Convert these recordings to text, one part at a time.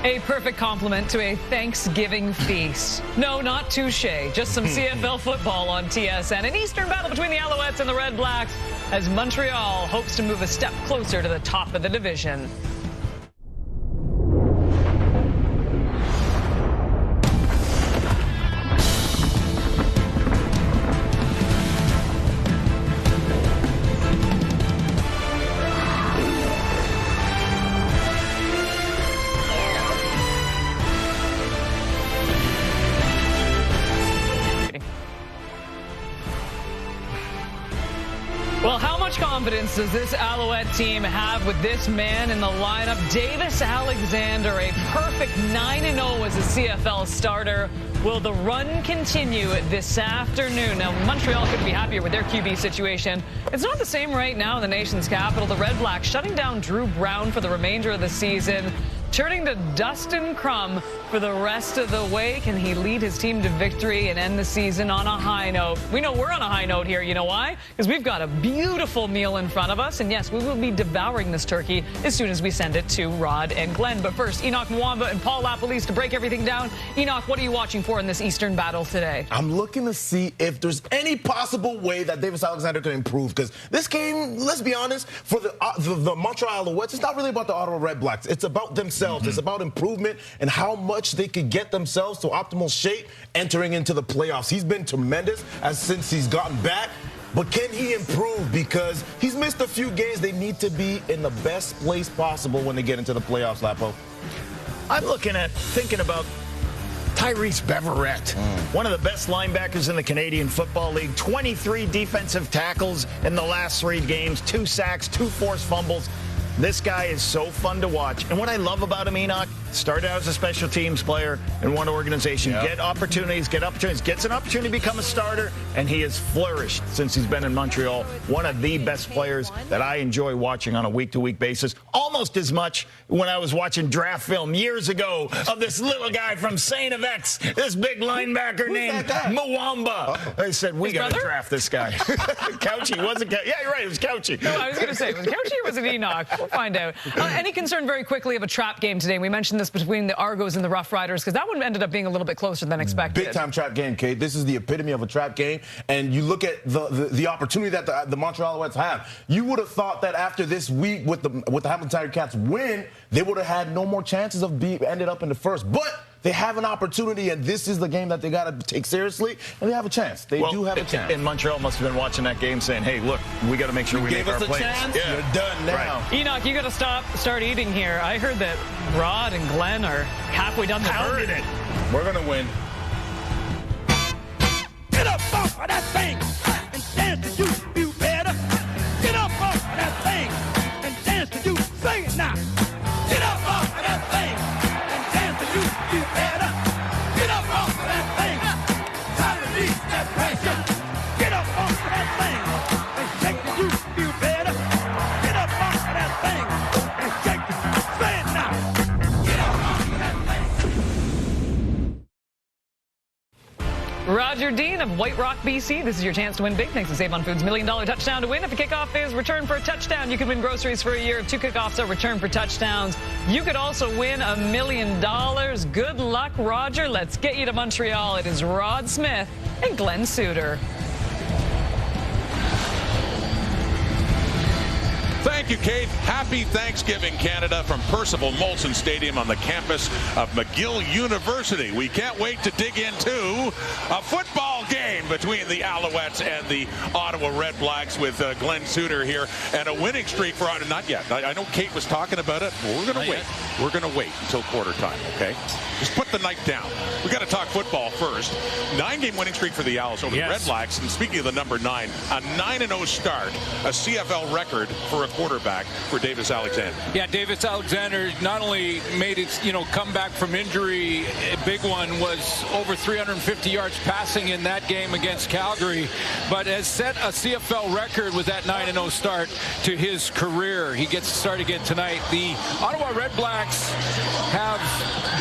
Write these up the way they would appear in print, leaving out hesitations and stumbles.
A perfect compliment to a Thanksgiving feast. No, not touche. Just some CFL football on TSN. An Eastern battle between the Alouettes and the Red Blacks as Montreal hopes to move a step closer to the top of the division. Well, how much confidence does this Alouette team have with this man in the lineup? Davis Alexander, a perfect 9-0 as a CFL starter. Will the run continue this afternoon? Now, Montreal couldn't be happier with their QB situation. It's not the same right now in the nation's capital. The Red Blacks shutting down Drew Brown for the remainder of the season, turning to Dustin Crum for the rest of the way. Can he lead his team to victory and end the season on a high note? We know we're on a high note here. You know why? Because we've got a beautiful meal in front of us. And yes, we will be devouring this turkey as soon as we send it to Rod and Glenn. But first, Enoch Mwamba and Paul Lapalisse to break everything down. Enoch, what are you watching for in this Eastern battle today? I'm looking to see if there's any possible way that Davis Alexander can improve. Because this game, let's be honest, for the Montreal Alouettes, it's not really about the Ottawa Red Blacks. It's about themselves. It's about improvement and how much they could get themselves to optimal shape entering into the playoffs. He's been tremendous since he's gotten back. But can he improve? Because he's missed a few games. They need to be in the best place possible when they get into the playoffs, Lapo. I'm thinking about Tyrese Beverett, one of the best linebackers in the Canadian Football League. 23 defensive tackles in the last 3 games, 2 sacks, 2 forced fumbles. This guy is so fun to watch. And what I love about him, Enoch, started out as a special teams player in one organization. Yep. Gets an opportunity to become a starter, and he has flourished since he's been in Montreal. One of the best players that I enjoy watching on a week-to-week basis, almost as much when I was watching draft film years ago of this little guy from St. X, this big linebacker named Mwamba. They said, we got to draft this guy. Couchy, wasn't Couchy? Yeah, you're right, it was Couchy. No, I was going to say, was it Couchy or was it Enoch? We'll find out. Any concern very quickly of a trap game today? We mentioned this between the Argos and the Rough Riders because that one ended up being a little bit closer than expected. Big-time trap game, Kate. This is the epitome of a trap game. And you look at the opportunity that the Montreal Alouettes have. You would have thought that after this week with the Hamilton Tiger Cats win, they would have had no more chances of ended up in the first. But they have an opportunity, and this is the game that they got to take seriously, and they have a chance. They do have a chance. And Montreal must have been watching that game saying, hey, look, we got to make sure we make our plays. Yeah. You're done now. Right. Enoch, you got to start eating here. I heard that Rod and Glenn are halfway done the bird. We're going to win. Get up off of that thing and dance to you feel better. Get up off of that thing and dance to you. Sing it now. Get up off of that thing and dance to you feel better. Get up off of that thing. Try to release that pressure. Get up off of that thing and shake to you feel better. Get up off of that thing and shake to you. Say it now. Get up off of that thing. Roger Dean of White Rock, BC. This is your chance to win big. Thanks to Save on Foods' $1 Million Touchdown to Win. If the kickoff is return for a touchdown, you can win groceries for a year. If 2 kickoffs are return for touchdowns, you could also win $1 million. Good luck, Roger. Let's get you to Montreal. It is Rod Smith and Glenn Suter. Thank you, Kate. Happy Thanksgiving, Canada, from Percival Molson Stadium on the campus of McGill University. We can't wait to dig into a football game between the Alouettes and the Ottawa Red Blacks with Glenn Suter here, and a winning streak for Ottawa. Not yet. I know Kate was talking about it, but we're going to wait. We're going to wait until quarter time, okay? Just put the knife down. We got to talk football first. 9-game winning streak for the Owls over the Red Blacks. And speaking of the number 9, a 9-0 start, a CFL record for a quarterback for Davis Alexander. Yeah, Davis Alexander not only made it, come back from injury, a big one was over 350 yards passing in that game against Calgary, but has set a CFL record with that 9-0 start to his career. He gets to start again tonight. The Ottawa Red Blacks have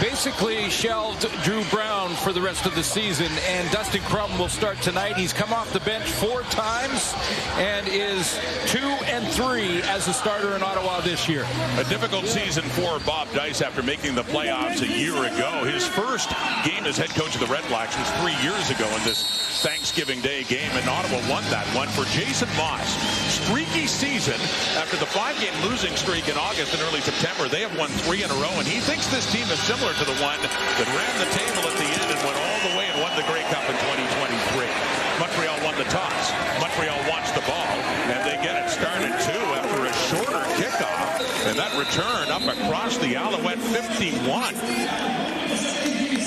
basically shelved Drew Brown for the rest of the season, and Dustin Crum will start tonight. He's come off the bench 4 times and is 2-3 as a starter in Ottawa this year. A difficult season for Bob Dice after making the playoffs a year ago. His first game as head coach of the REDBLACKS was 3 years ago in this Thanksgiving Day game, and Ottawa won that one. For Jason Moss, streaky season after the 5-game losing streak in August and early September. They have won 3 in a row, and he thinks this team is similar to the one that ran the table at the end and went all the way and won the Grey Cup in 2023. Montreal won the toss. Montreal wants the ball, and they get it started too after a shorter kickoff, and that return up across the Alouette 51.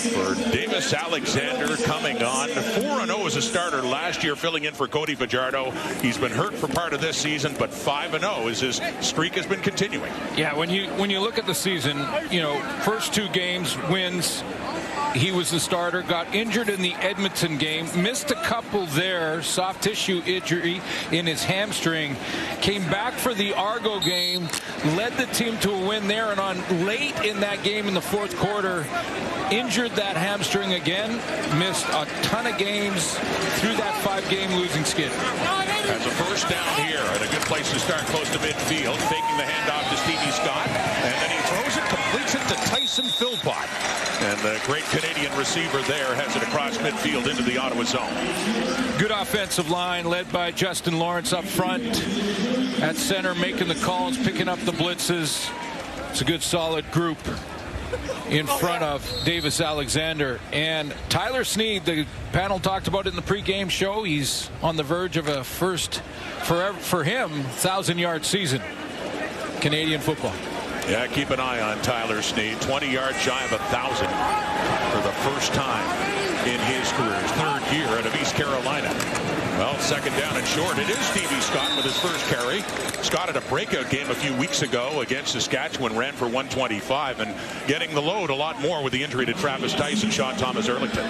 For Davis Alexander coming on 4-0 as a starter last year, filling in for Cody Fajardo. He's been hurt for part of this season, but 5-0 as his streak has been continuing. Yeah, when you look at the season, first 2 games, wins. He was the starter, got injured in the Edmonton game, missed a couple there, soft tissue injury in his hamstring, came back for the Argo game, led the team to a win there, and on late in that game in the 4th quarter, injured that hamstring again, missed a ton of games through that 5-game losing skid. Has a first down here and a good place to start close to midfield, taking the handoff to Stevie Scott, and then he throws it, completes it to Tyson Philpott. And the great Canadian receiver there has it across midfield into the Ottawa zone. Good offensive line led by Justin Lawrence up front. At center, making the calls, picking up the blitzes. It's a good, solid group in front of Davis Alexander. And Tyler Sneed, the panel talked about it in the pregame show. He's on the verge of a first, for him, 1,000-yard season. Canadian football. Yeah, keep an eye on Tyler Sneed. 20 yards shy of 1,000 for the first time in his career. His 3rd year out of East Carolina. Well, second down and short. It is Stevie Scott with his first carry. Scott had a breakout game a few weeks ago against Saskatchewan, ran for 125, and getting the load a lot more with the injury to Travis Tice and Sean Thomas Erlington.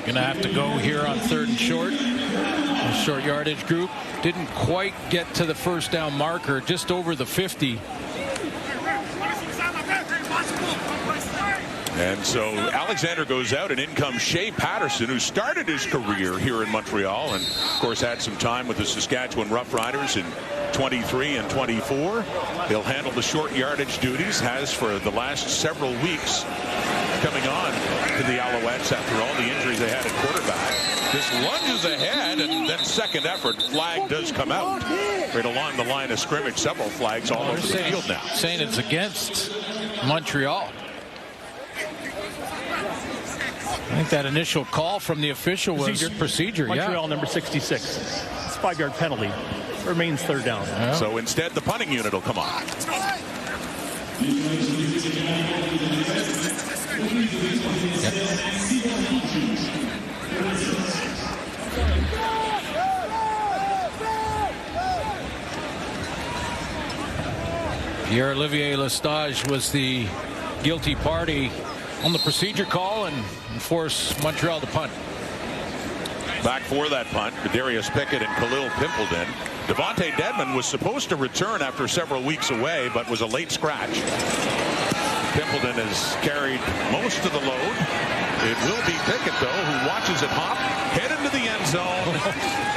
Gonna have to go here on 3rd and short. A short yardage group. Didn't quite get to the first down marker, just over the 50. And so Alexander goes out, and in comes Shea Patterson, who started his career here in Montreal and, of course, had some time with the Saskatchewan Roughriders in 23 and 24. He'll handle the short yardage duties, has for the last several weeks, coming on to the Alouettes after all the injuries they had at quarterback. Just lunges ahead, and then second effort, flag does come out. Right along the line of scrimmage, several flags all over the field now. Saying it's against Montreal. I think that initial call from the official was procedure. Montreal number 66. It's a 5-yard penalty. Remains 3rd down. Yeah. So instead, the punting unit will come on. Pierre-Olivier Lestage was the guilty party on the procedure call and force Montreal to punt. Back for that punt, Darius Pickett and Khalil Pimpleton. Devontae Dedmon was supposed to return after several weeks away, but was a late scratch. Pimpleton has carried most of the load. It will be Pickett, though, who watches it hop, head into the end zone,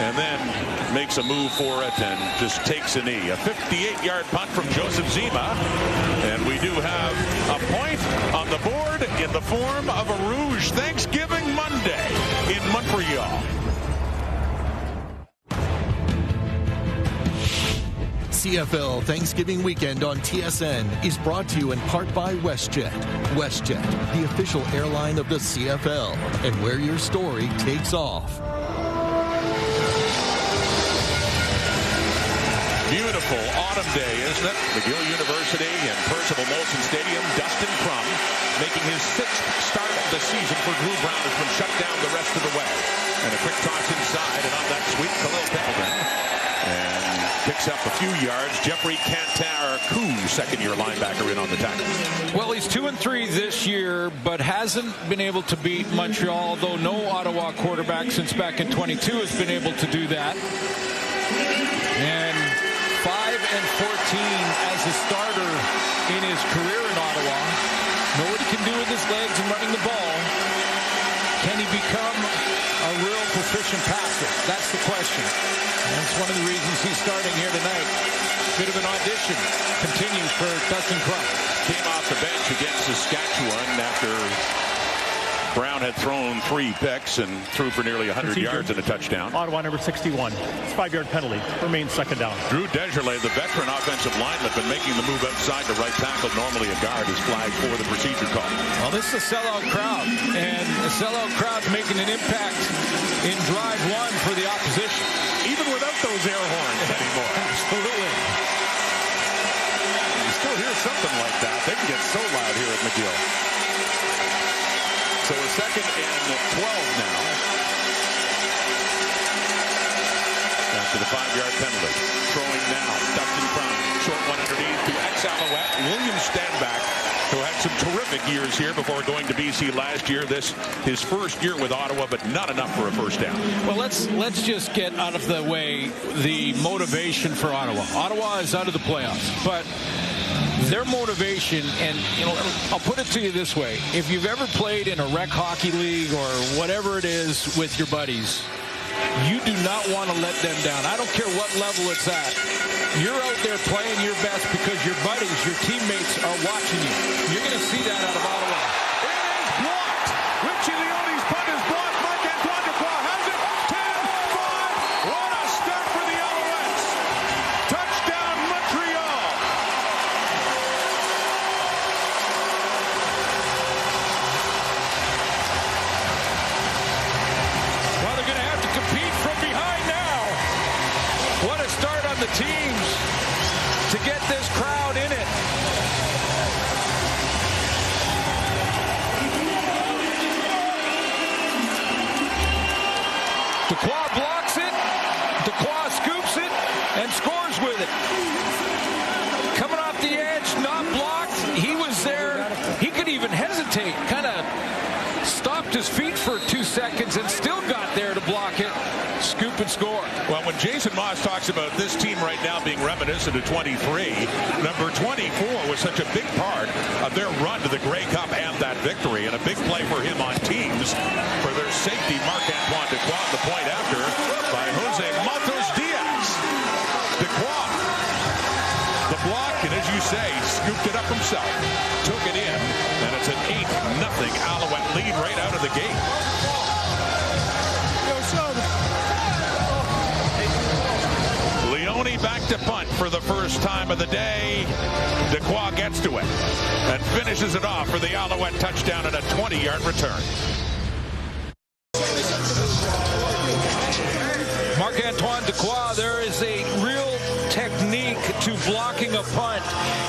and then makes a move for it and just takes a knee. A 58-yard punt from Joseph Zima. And we do have a point on the board in the form of a Rouge Thanksgiving Monday in Montreal. CFL Thanksgiving weekend on TSN is brought to you in part by WestJet. WestJet, the official airline of the CFL, and where your story takes off. Beautiful autumn day, isn't it? McGill University and Percival Molson Stadium. Dustin Crum making his 6th start of the season for Drew Brown has been shut down the rest of the way. And a quick toss inside, and on that sweep, Khalil Pimpleton. And picks up a few yards. Jeffrey Cantar-Coup, 2nd-year linebacker, in on the tackle. Well, he's 2-3 this year, but hasn't been able to beat Montreal, although no Ottawa quarterback since back in 22 has been able to do that. And 5-14 as a starter in his career in Ottawa. Know what he can do in his legs and running the ball. Can he become a real proficient passer? That's the question. And that's one of the reasons he's starting here tonight. Bit of an audition continues for Dustin Crum. Came off the bench against Saskatchewan after Brown had thrown 3 picks and threw for nearly 100 yards and a touchdown. Ottawa number 61. It's 5-yard penalty. Remains second down. Drew Desjardins, the veteran offensive lineman, been making the move outside to right tackle. Normally a guard is flagged for the procedure call. Well, this is a sellout crowd, and a sellout crowd making an impact in drive 1 for the opposition. Even without those air horns anymore. Absolutely. You still hear something like that. They can get so loud here at McGill. So a second and 12 now. After the 5-yard penalty. Throwing now. Dustin Crum. Short one underneath to ex-Alouette William Stanback, who had some terrific years here before going to BC last year. This his first year with Ottawa, but not enough for a first down. Well, let's just get out of the way the motivation for Ottawa. Ottawa is out of the playoffs, but their motivation, and I'll put it to you this way: if you've ever played in a rec hockey league or whatever it is with your buddies, you do not want to let them down. I don't care what level it's at. You're out there playing your best because your buddies, your teammates are watching you. You're going to see that out of Ottawa. It is blocked. Richie Leone's punt is blocked. Marc-Antoine Ducroix has it. 10-5. What a start for the Alouettes. Touchdown, Montreal. Well, they're going to have to compete from behind now. What a start on the teams to get this crowd in it. Ducroix blocks it. Ducroix scoops it and scores with it. Coming off the edge, not blocked. He was there. He could even hesitate. Kind of stopped his feet for 2 seconds and still got there to block it. Scoop and score. Well, when Jason Moss talks about this team right now being reminiscent of 23, number 24 was such a big part of their run to the Grey Cup and that victory, and a big play for him on teams for their safety, Marc-Antoine Ducroix, the point after by Jose Matos Diaz. Ducroix, the block, and as you say, scooped it up himself, took it in, and it's an 8-0 Alouette lead right out of the gate. Leone back to punt for the first time of the day. Ducroix gets to it and finishes it off for the Alouette touchdown and a 20-yard return. Marc-Antoine Ducroix, there is a real technique to blocking a punt.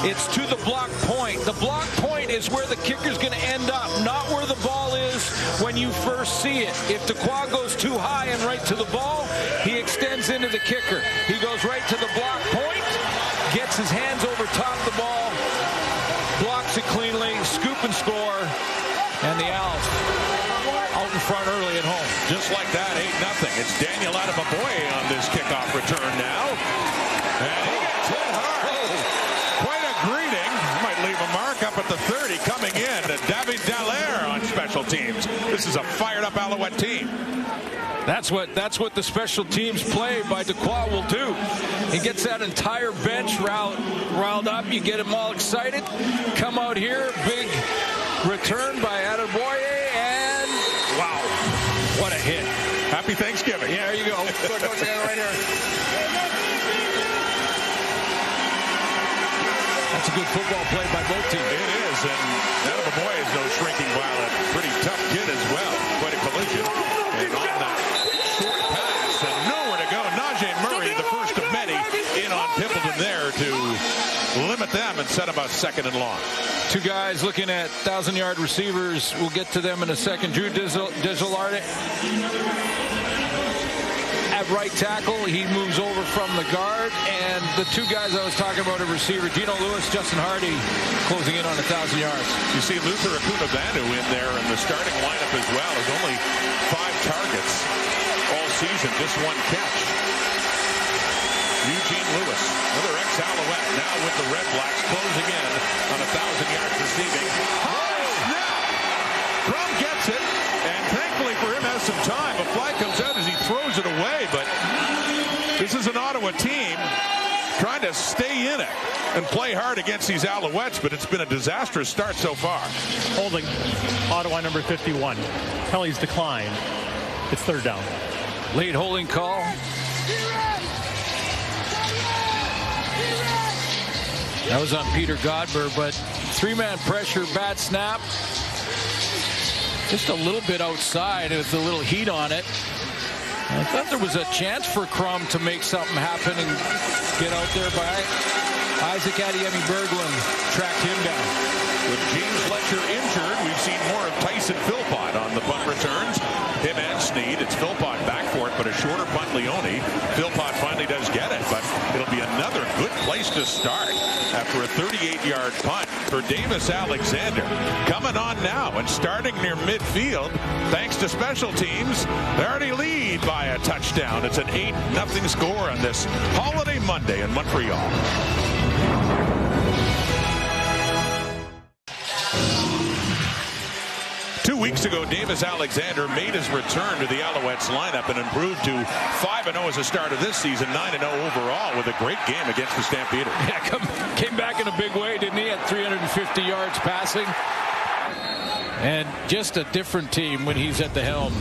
It's to the block point. The block point is where the kicker's going to end up, not where the ball is when you first see it. If Ducroix goes too high and right to the ball, he extends into the kicker. He goes right to the block point, gets his hands over top of the ball, blocks it cleanly, scoop and score, and the Owls out in front early at home. Just like that, 8-0. It's Daniel Adeboboye on this kickoff return now. And he gets hit hard. Quite a greeting. Might leave a mark up at the 30 coming in. David Dallaire on special teams. This is a fired-up Alouette team. That's what the special teams play by Ducroix will do. He gets that entire bench riled up. You get them all excited. Come out here, big return by Adeboboye, and wow, what a hit. Happy Thanksgiving. Yeah, there you go. Right here. That's a good football play by both teams. It is, and Adeboboye is no shrinking violet. Pretty tough kid as well. Quite a collision. And on that short pass, and nowhere to go. Najee Murray, the first of many, in on Pimpleton there to limit them and set them a second and long. Two guys looking at 1,000-yard receivers. We'll get to them in a second. Drew Desjardins at right tackle. He moves over from the guard. And the two guys I was talking about at receiver, Gino Lewis, Justin Hardy, closing in on 1,000 yards. You see Luther Akunavanu in there in the starting lineup as well. There's only 5 targets all season, just 1 catch. Eugene Lewis, another ex-Alouette, now with the Red Blacks, closing in on 1,000 yards receiving. High snap! to stay in it and play hard against these Alouettes, but it's been a disastrous start so far. Holding Ottawa number 51. Kelly's declined. It's third down. Late holding call. That was on Peter Godber, but three-man pressure, bad snap. Just a little bit outside with a little heat on it. I thought there was a chance for Crum to make something happen and get out there by Isaac Adiemi-Berglund. Tracked him down. With James Fletcher injured, we've seen more of Tyson Philpott on the punt returns. Him and Snead. It's Philpott back for it, but a shorter punt Leone. Philpott finally does get it, but it'll be another good place to start after a 38-yard punt for Davis Alexander. Coming on now and starting near midfield, thanks to special teams. They already lead by a touchdown. It's an 8-0 score on this holiday Monday in Montreal. Weeks ago, Davis Alexander made his return to the Alouettes lineup and improved to 5-0 as a start of this season, 9-0 overall with a great game against the Stampeders. Yeah, came back in a big way, didn't he? At 350 yards passing. And just a different team when he's at the helm.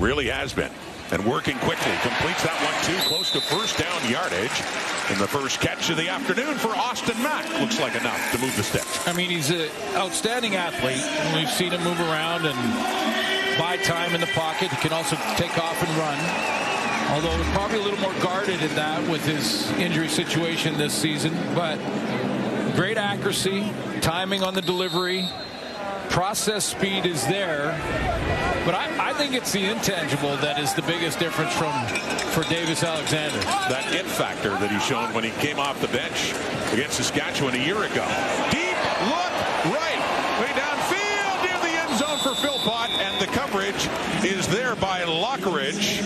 Really has been. And working quickly, completes that one too, close to first down yardage. And the first catch of the afternoon for Austin Mack. Looks like enough to move the sticks. I mean, he's an outstanding athlete. We've seen him move around and buy time in the pocket. He can also take off and run. Although probably a little more guarded in that with his injury situation this season. But great accuracy, timing on the delivery. Process speed is there. But I think it's the intangible that is the biggest difference for Davis Alexander. That it factor that he's shown when he came off the bench against Saskatchewan a year ago. Deep look right, way downfield near the end zone for Philpott, and the coverage is there by Lockridge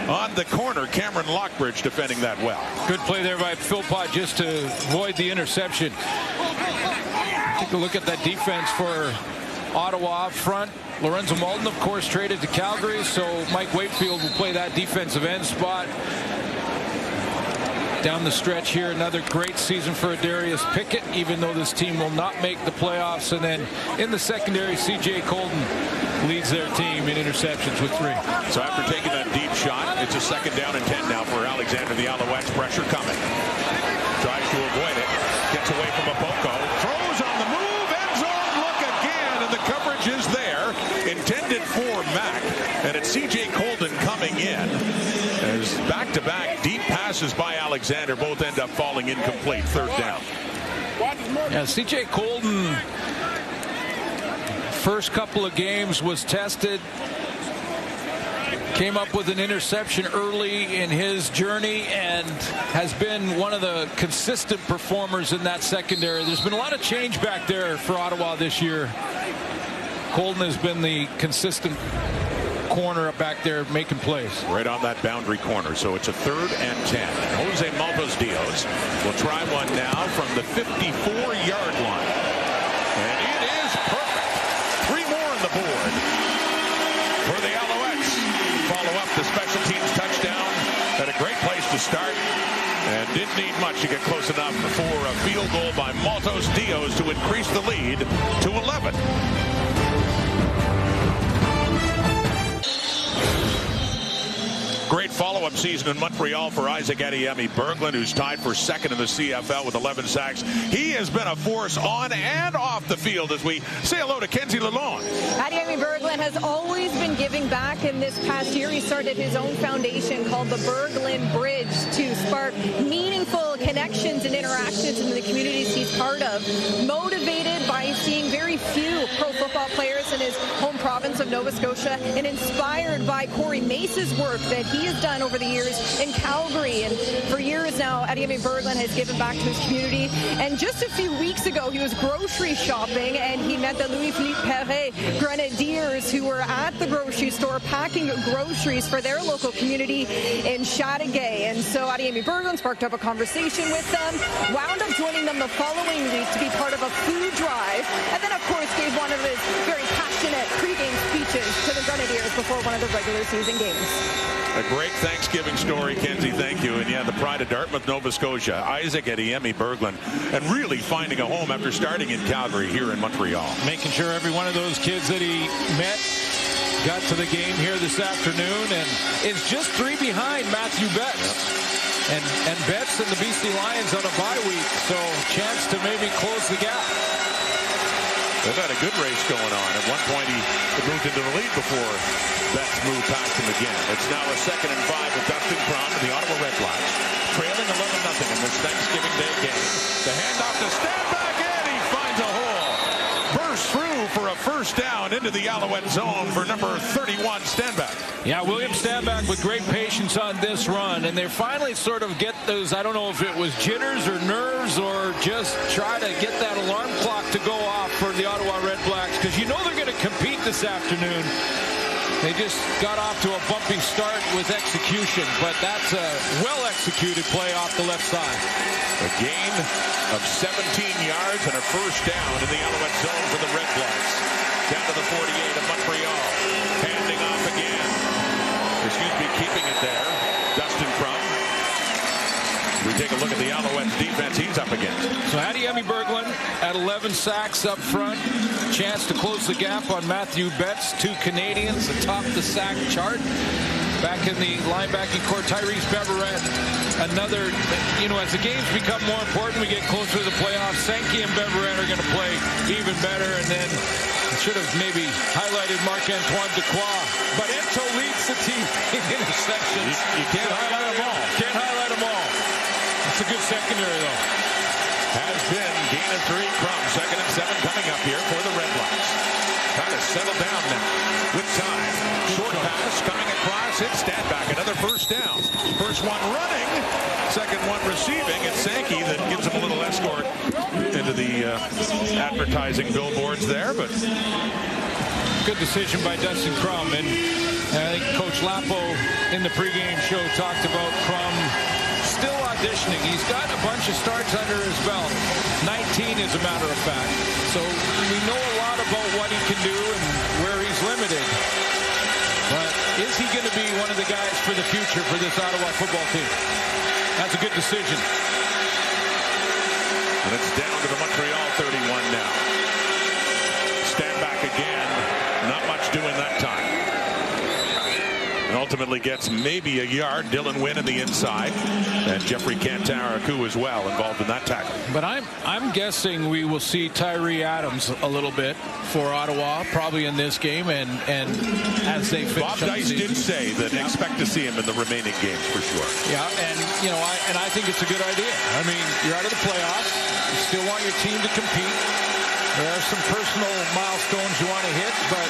on the corner. Cameron Lockridge defending that well. Good play there by Philpott just to avoid the interception. Take a look at that defense for Ottawa up front. Lorenzo Malton, of course, traded to Calgary, so Mike Wakefield will play that defensive end spot. Down the stretch here, another great season for Darius Pickett, even though this team will not make the playoffs. And then in the secondary, C.J. Colton leads their team in interceptions with 3. So after taking that deep shot, it's a second down and 10 now for Alexander. The Alouettes, pressure coming. Tries to avoid it. Gets away from Apoko. Throws on the move. End zone look again, and the coverage is there. Intended for Mack, and it's C.J. Colton coming in as back-to-back deep passes by Alexander both end up falling incomplete. Third down. Yeah, C.J. Colton, first couple of games was tested, came up with an interception early in his journey and has been one of the consistent performers in that secondary. There's been a lot of change back there for Ottawa this year. Colton has been the consistent corner back there making plays. Right on that boundary corner. So it's a 3rd and 10. Jose Maltos Dios will try one now from the 54-yard line. And it is perfect. 3 more on the board for the Alouettes. Follow up the special teams touchdown. Had a great place to start. And didn't need much to get close enough for a field goal by Maltos Dios to increase the lead to 11. Great follow-up season in Montreal for Isaac Adiemi-Berglund, who's tied for 2nd in the CFL with 11 sacks. He has been a force on and off the field as we say hello to Kenzie Lalonde. Adiemi-Berglund has always been giving back. In this past year, he started his own foundation called the Berglund Bridge to spark meaningful connections and interactions in the communities he's part of. Motivated by seeing very few pro football players in his home province of Nova Scotia, and inspired by Corey Mace's work that he has done over the years in Calgary. And for years now, Adiemi-Berglund has given back to his community. And just a few weeks ago, he was grocery shopping and he met the Louis-Philippe Perret Grenadiers, who were at the grocery store packing groceries for their local community in Chateauguay. And so Adiemi-Berglund sparked up a conversation with them, wound up joining them the following week to be part of a food drive, and then of course gave one of his very passionate pregame speeches to the Grenadiers before one of the regular season games. A great Thanksgiving story, Kenzie. Thank you. And yeah, the pride of Dartmouth, Nova Scotia, Isaac Adeyemi Berglund, and really finding a home after starting in Calgary here in Montreal. Making sure every one of those kids that he met got to the game here this afternoon, and is just 3 behind Matthew Betts. Yep. And Betts and the BC Lions on a bye week, so chance to maybe close the gap. They've had a good race going on. At one point, he moved into the lead before Betts moved past him again. It's now a 2nd and 5 with Dustin Crum and the Ottawa Redblacks, trailing 11-0 in this Thanksgiving Day game. The handoff to Stanback, and he finds a hole. Bursts through for a first down into the Alouette zone for number 31, Stanback. Yeah, William Stanback with great patience on this run, and they finally sort of get those, I don't know if it was jitters or nerves or just try to get that alarm clock to go off for the Ottawa Redblacks, because you know they're going to compete this afternoon. They just got off to a bumpy start with execution, but that's a well-executed play off the left side. A gain of 17 yards and a first down in the Alouette zone for the Redblacks. Down to the 48 of Montreal. Handing off again. Keeping it there. Dustin Crum. We take a look at the Alouettes defense he's up against. So Adeyemi Berglund at 11 sacks up front. Chance to close the gap on Matthew Betts. 2 Canadians atop the sack chart. Back in the linebacking core, Tyrese Beverett. Another, as the games become more important, we get closer to the playoffs. Sankey and Beverett are going to play even better. And then should have maybe highlighted Marc-Antoine Dequoy. But Ento leads the team in interceptions. You can't highlight them all. Can't highlight them all. It's a good secondary, though. Has been gain of 3. Crum, 2nd and 7 coming up here for the Redblacks. Trying to settle down now with time. Short pass coming across. It's Stanback. Another first down. First one running. Second one receiving. It's Sankey that gives him a little escort into the advertising billboards there. But good decision by Dustin Crum. And I think Coach Lapo in the pregame show talked about Crum still auditioning. He's got a bunch of starts under his belt. 19 as a matter of fact. So we know a lot about what he can do and where he's limited. But is he going to be one of the guys for the future for this Ottawa football team? That's a good decision. And it's down to the Montreal 31 now. Stanback again. Not much doing that time. And ultimately gets maybe a yard. Dylan Wynn in the inside. And Jeffrey Cantaracu as well involved in that tackle. But I'm guessing we will see Tyree Adams a little bit for Ottawa, probably in this game, and as they finish. Bob Dice did say that expect to see him in the remaining games for sure. Yeah, and I think it's a good idea. I mean, you're out of the playoffs. You still want your team to compete. There are some personal milestones you want to hit, but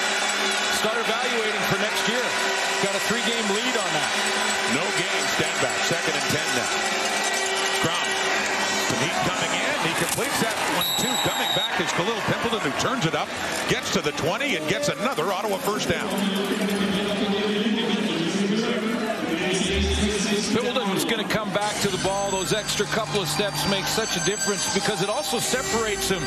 start evaluating for next year. Got a 3-game lead on that. No game, Stanback, 2nd and 10 now. Crum, some heat coming in. He completes that one too. Coming back is Khalil Pimpleton, who turns it up, gets to the 20, and gets another Ottawa first down. Pimpleton's going to come back to the ball. Those extra couple of steps make such a difference because it also separates him.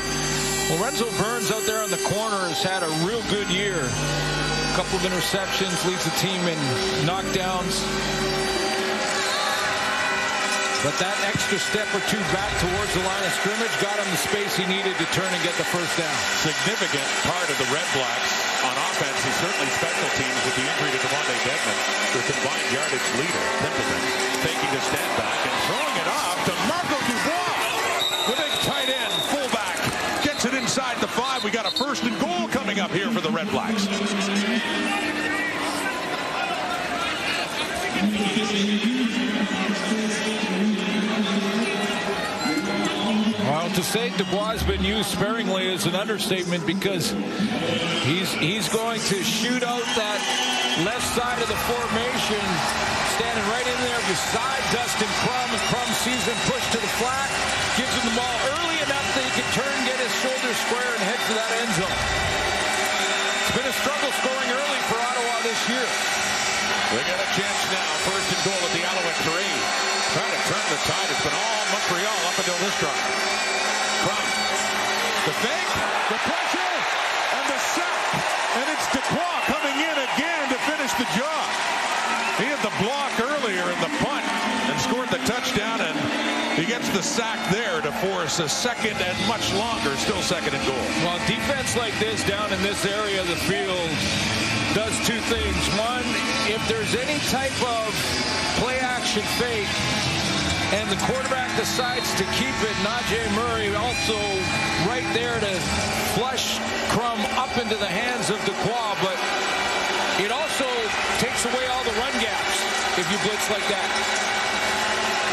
Lorenzo Burns out there on the corner has had a real good year. A couple of interceptions, leads the team in knockdowns. But that extra step or two back towards the line of scrimmage got him the space he needed to turn and get the first down. Significant part of the Redblacks on offense is certainly special teams with the injury to Devontae Dedmon, the combined yardage leader. Pimpleton taking a stand back and throwing it off to Marco Dubois. The big tight end, fullback, gets it inside the 5. We got a 1st and goal coming up here for the Redblacks. Well, to say Dubois has been used sparingly is an understatement because he's going to shoot out that left side of the formation, standing right in there beside Dustin Crum, and Crum sees him push to the flat, gives him the ball early enough that he can turn, get his shoulders square, and head for that end zone. It's been a struggle scoring early for Ottawa this year. They got a chance now, 1st and goal at the Alouette 3. Trying to turn the tide. It's been all Montreal up until this drive. Crum, the fake, the pressure, and the sack. And it's Dequoy coming in again to finish the the touchdown, and he gets the sack there to force a second and much longer, still second and goal. Well, defense like this down in this area of the field does two things. One, if there's any type of play action fake and the quarterback decides to keep it, Najee Murray also right there to flush Crum up into the hands of Dequoy, but it also takes away all the run gaps if you blitz like that.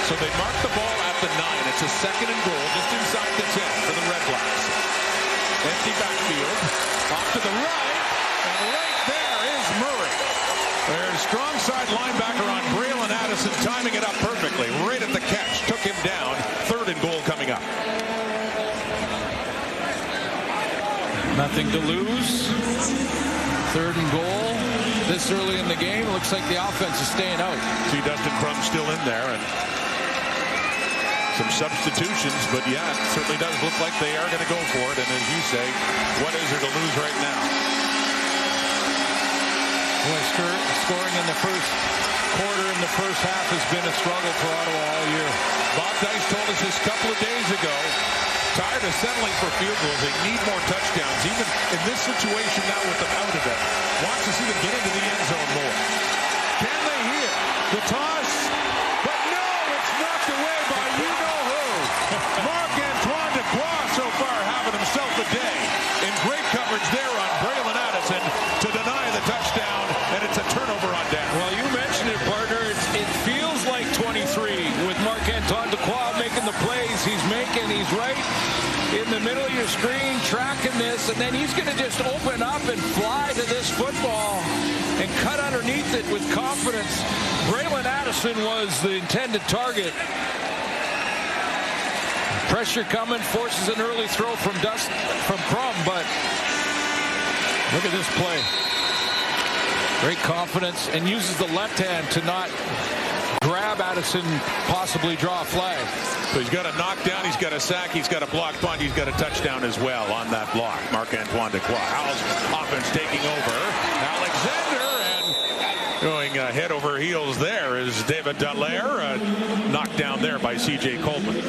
So they mark the ball at the 9. It's a second and goal just inside the 10 for the Red Blacks. Empty backfield, off to the right, and right there is Murray. There's strong side linebacker on Braylon Addison, timing it up perfectly, right at the catch, took him down. Third and goal coming up. Nothing to lose. Third and goal. This early in the game, looks like the offense is staying out. See Dustin Crum still in there, and some substitutions, but yeah, it certainly does look like they are going to go for it. And as you say, what is there to lose right now? Boy, scoring in the first quarter in the first half has been a struggle for Ottawa all year. Bob Dice told us this a couple of days ago, tired of settling for field goals. They need more touchdowns. Even in this situation now with them out of it, wants to see them get into the end zone more. Can they hear the toss? But no, it's knocked away by you-know-who. Marc-Antoine Dequoy so far having himself a day. In great coverage there on Braylon Addison to deny the touchdown, and it's a turnover on down. Well, you mentioned it, partner. It feels like 23 with Marc-Antoine Dequoy making the plays he's making. He's right in the middle of your screen tracking this, and then he's going to just open up and fly to this football and cut underneath it with confidence. Braylon Addison was the intended target. Pressure coming, forces an early throw from Crum, but look at this play. Great confidence, and uses the left hand to not grab Addison, possibly draw a flag. So he's got a knockdown, he's got a sack, he's got a block punt, he's got a touchdown as well on that block. Marc-Antoine Dequoy. Howell's offense taking over. Alexander, and going head over heels there is David Dallaire. Knocked down there by C.J. Coleman.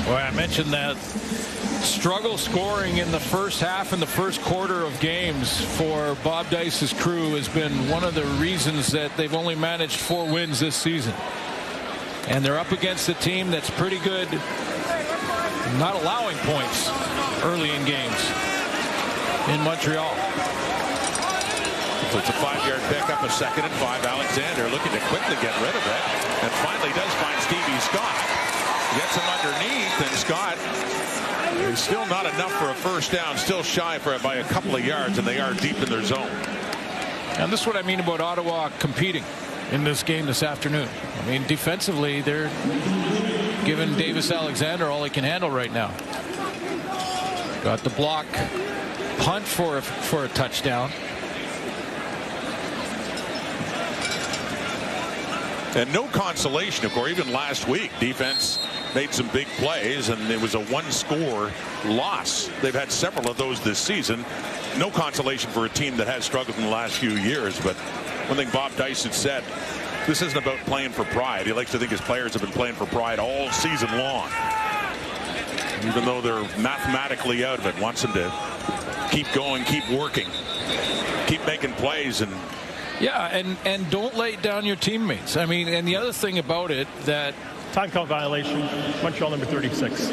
Well, I mentioned that struggle scoring in the first half and the first quarter of games for Bob Dice's crew has been one of the reasons that they've only managed 4 wins this season. And they're up against a team that's pretty good, not allowing points early in games in Montreal. So it's a 5-yard pickup, a 2nd and 5. Alexander looking to quickly get rid of it, and finally does find Stevie Scott. Gets him underneath, and Scott is still not enough for a first down, still shy by a couple of yards, and they are deep in their zone. And this is what I mean about Ottawa competing in this game this afternoon. I mean, defensively, they're giving Davis Alexander all he can handle right now. Got the block punt for a touchdown. And no consolation, of course. Even last week, defense made some big plays, and it was a 1-score loss. They've had several of those this season. No consolation for a team that has struggled in the last few years. But one thing Bob Dice had said, this isn't about playing for pride. He likes to think his players have been playing for pride all season long. Even though they're mathematically out of it, wants them to keep going, keep working, keep making plays, and yeah, and don't lay down your teammates. I mean, and the other thing about it that time count violation, Montreal number 36.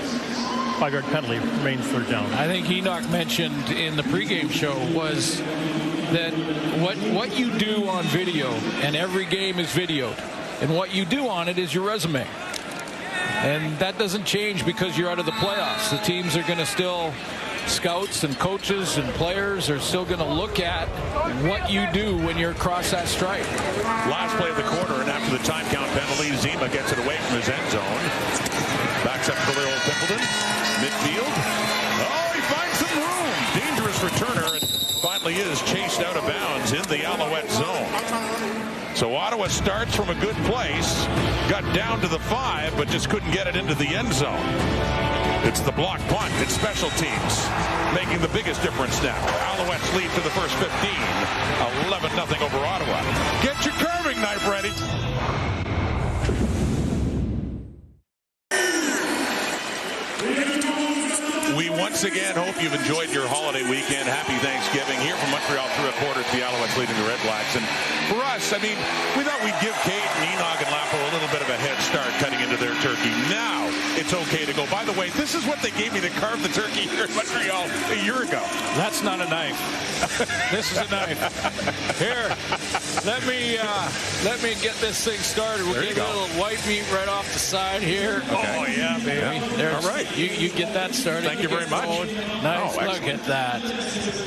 5-yard penalty, remains third down. I think Enoch mentioned in the pregame show was that what you do on video, and every game is videoed, and what you do on it is your resume. And that doesn't change because you're out of the playoffs. The teams are going to still, scouts and coaches and players are still going to look at what you do when you're across that stripe. Last play of the quarter, and after the time count penalty, Zima gets it away from his end zone. Backs up for the old Pimpleton. Midfield. Oh, he finds some room. Dangerous returner, and finally is chased out of bounds in the Alouette zone. So Ottawa starts from a good place, got down to the 5, but just couldn't get it into the end zone. It's the block punt. It's special teams making the biggest difference now. Alouettes lead to the first 15. 11-0 over Ottawa. Get your curving knife ready. We once again hope you've enjoyed your holiday weekend. Happy Thanksgiving. Here from Montreal through a quarter, the Alouettes leading the REDBLACKS. And for us, I mean, we thought we'd give Kate and Enoch and Lapo a little bit of a head start cutting into their turkey. Now it's okay to go. By the way, this is what they gave me to carve the turkey here in Montreal a year ago. That's not a knife. This is a knife. Here, let me get this thing started. We'll get a little white meat right off the side here. Okay. Oh yeah, baby. Yeah. All right, you get that started. Thank you very much. Nice. Look at that.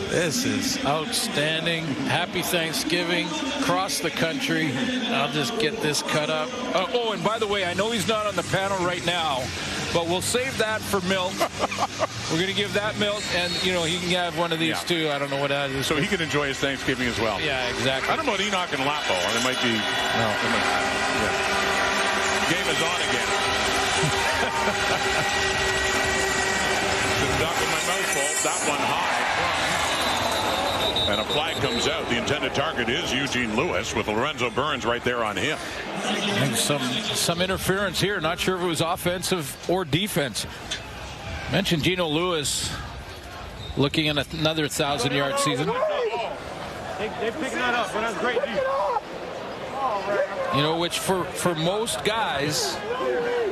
This is outstanding. Happy Thanksgiving across the country. I'll just get this cut up. Oh, and by the way, I know he's not on the panel right now, but we'll save that for milk. We're going to give that milk, and, you know, he can have one of these, too. I don't know what that is. So he can enjoy his Thanksgiving as well. Yeah, exactly. I don't know about Enoch and Lapo. It might be... No. Game is on again. Duck in my mouth, that one high. And a flag comes out. The intended target is Eugene Lewis with Lorenzo Burns right there on him. I think some interference here. Not sure if it was offensive or defensive. Mentioned Gino Lewis looking at another 1,000-yard season. They're picking that up, but that's great. You know, which for most guys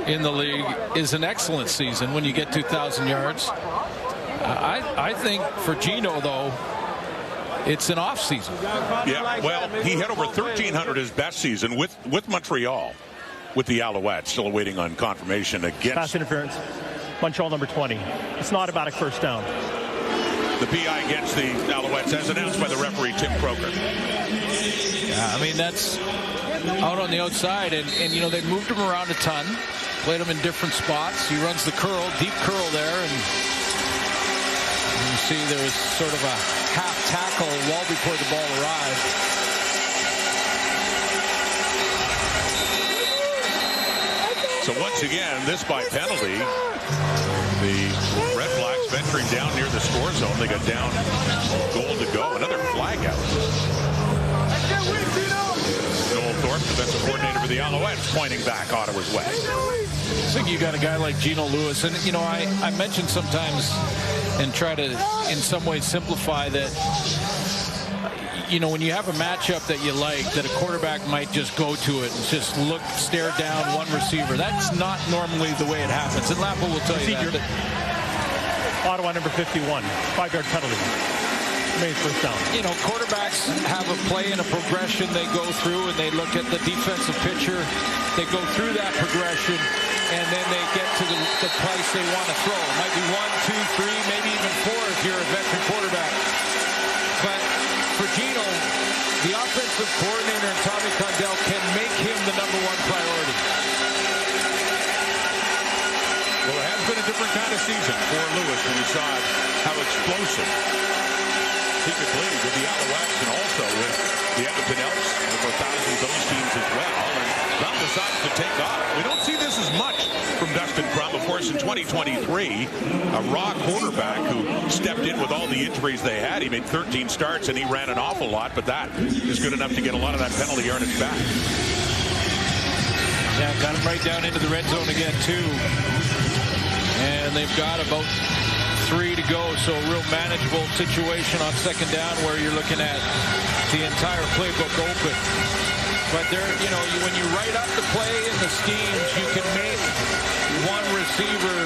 in the league is an excellent season when you get 2,000 yards. I think for Gino, though, it's an off season. Yeah, well, he had over 1,300 his best season with Montreal, with the Alouettes, still waiting on confirmation against. Pass interference. Montreal number 20. It's an automatic first down. The PI against the Alouettes as announced by the referee, Tim Croker. Yeah, I mean, that's out on the outside, and you know, they moved him around a ton, played him in different spots. He runs the curl, deep curl there, and you see there was sort of a half tackle well before the ball arrived. So once again, this by penalty. The REDBLACKS venturing down near the score zone. They got down goal to go. Another flag out. Noel Thorpe, defensive coordinator for the Alouettes, pointing back Ottawa's way. I think you got a guy like Gino Lewis, and you know, I mentioned sometimes and try to in some ways simplify that, you know, when you have a matchup that you like, that a quarterback might just go to it and just stare down one receiver. That's not normally the way it happens, and Lapo will tell you that. Ottawa number 51, 5-yard penalty. Made first down. You know, quarterbacks have a play and a progression they go through, and they look at the defensive picture. They go through that progression, and then they get to the place they want to throw. It might be 1, 2, 3, maybe even 4 if you're a veteran quarterback. But for Gino, the offensive coordinator and Tommy Condell can make him the #1 priority. Well, it has been a different kind of season for Lewis when you saw how explosive he could play with the Alouettes and also with the Edmonton Elks, over 1,000 of those teams as well. And Crum decides to take off. We don't see this as much from Dustin Crum. Of course, in 2023, a raw quarterback who stepped in with all the injuries they had. He made 13 starts and he ran an awful lot, but that is good enough to get a lot of that penalty yardage back. Yeah, got him right down into the red zone again, too. And they've got about 3 to go, so a real manageable situation on second down where you're looking at the entire playbook open. But there, you know, when you write up the play and the schemes, you can make one receiver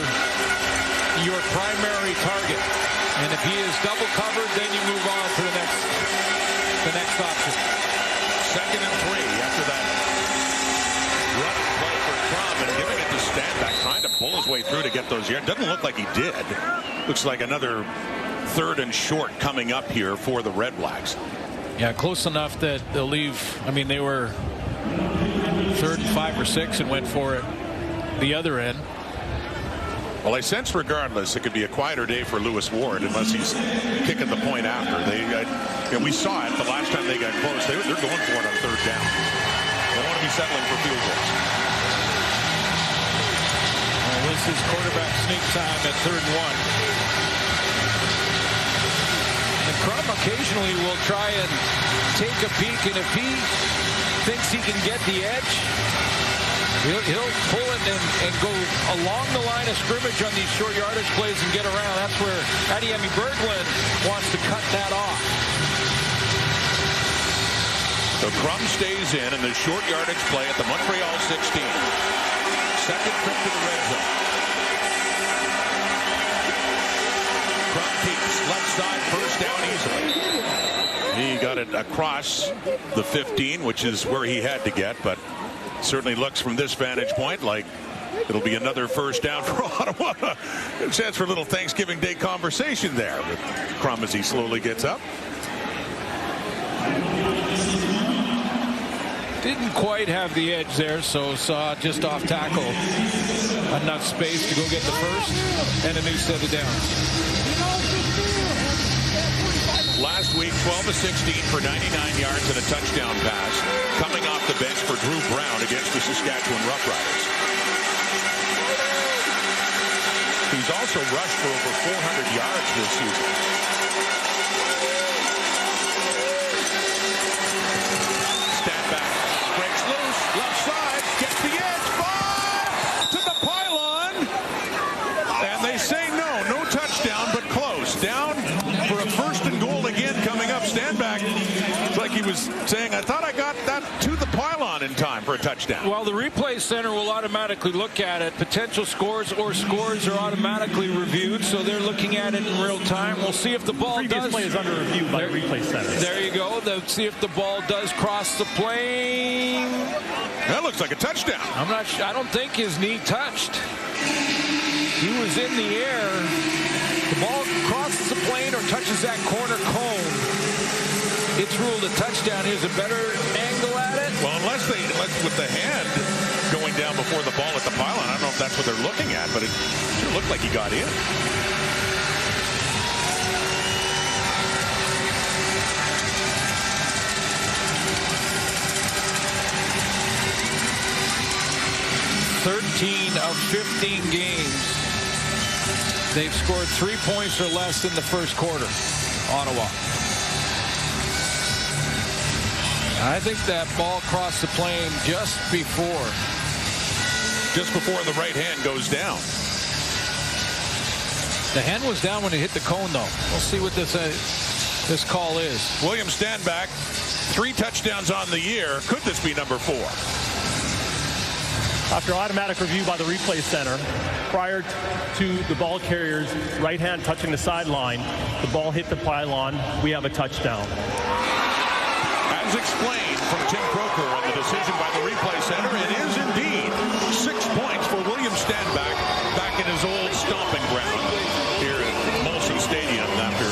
your primary target. And if he is double covered, then you move on to the next option. 2nd and 3 after that rough play for Crum and giving it to Stanback, trying to pull his way through to get those yards. Doesn't look like he did. Looks like another 3rd and short coming up here for the REDBLACKS. Yeah, close enough that they'll leave. I mean, they were 3rd and 5 or 6 and went for it the other end. Well, I sense regardless it could be a quieter day for Lewis Ward unless he's kicking the point after. We saw it the last time they got close. They're going for it on 3rd down. They don't want to be settling for field goals. Well, This is quarterback sneak time at 3rd and 1. And Crum occasionally will try and take a peek, and if he thinks he can get the edge, he'll pull it and go along the line of scrimmage on these short yardage plays and get around. That's where Adiemi Berglund wants to cut that off. So Crum stays in the short yardage play at the Montreal 16. Second trip to the red zone. Crum keeps left side, first down easily. He got it across the 15, which is where he had to get, but certainly looks from this vantage point like it'll be another first down for Ottawa. A chance for a little Thanksgiving Day conversation there with Crum as he slowly gets up. Didn't quite have the edge there, so saw just off tackle enough space to go get the first and a new set of downs. Last week, 12 of 16 for 99 yards and a touchdown pass, coming off the bench for Drew Brown against the Saskatchewan Roughriders. He's also rushed for over 400 yards this season. Stand back, breaks loose, left side, gets the edge, far to the pylon, and they say no touchdown, but close. Down for a first and goal again coming up. Stand back. It's like he was saying, I thought I got that to the pylon in time for a touchdown. Well, the replay center will automatically look at it. Potential scores or scores are automatically reviewed, so they're looking at it in real time. We'll see if the ball Previous does. play is under review by the replay center. There you go. They'll see if the ball does cross the plane. That looks like a touchdown. I'm not sure. I don't think his knee touched. He was in the air. The ball crosses the plane or touches that corner cone. It's ruled a touchdown. Here's a better angle at it. Well, unless with the hand going down before the ball at the pylon, I don't know if that's what they're looking at, but it sure looked like he got in. Of 15 games, they've scored 3 points or less in the first quarter. Ottawa. I think that ball crossed the plane just before the right hand goes down. The hand was down when it hit the cone, though. We'll see what this call is. William Stanback, 3 touchdowns on the year. Could this be number 4? After automatic review by the replay center, prior to the ball carrier's right hand touching the sideline, the ball hit the pylon. We have a touchdown. As explained from Tim Croker on the decision by the replay center, it is indeed 6 points for William Stanback back in his old stomping ground here at Molson Stadium after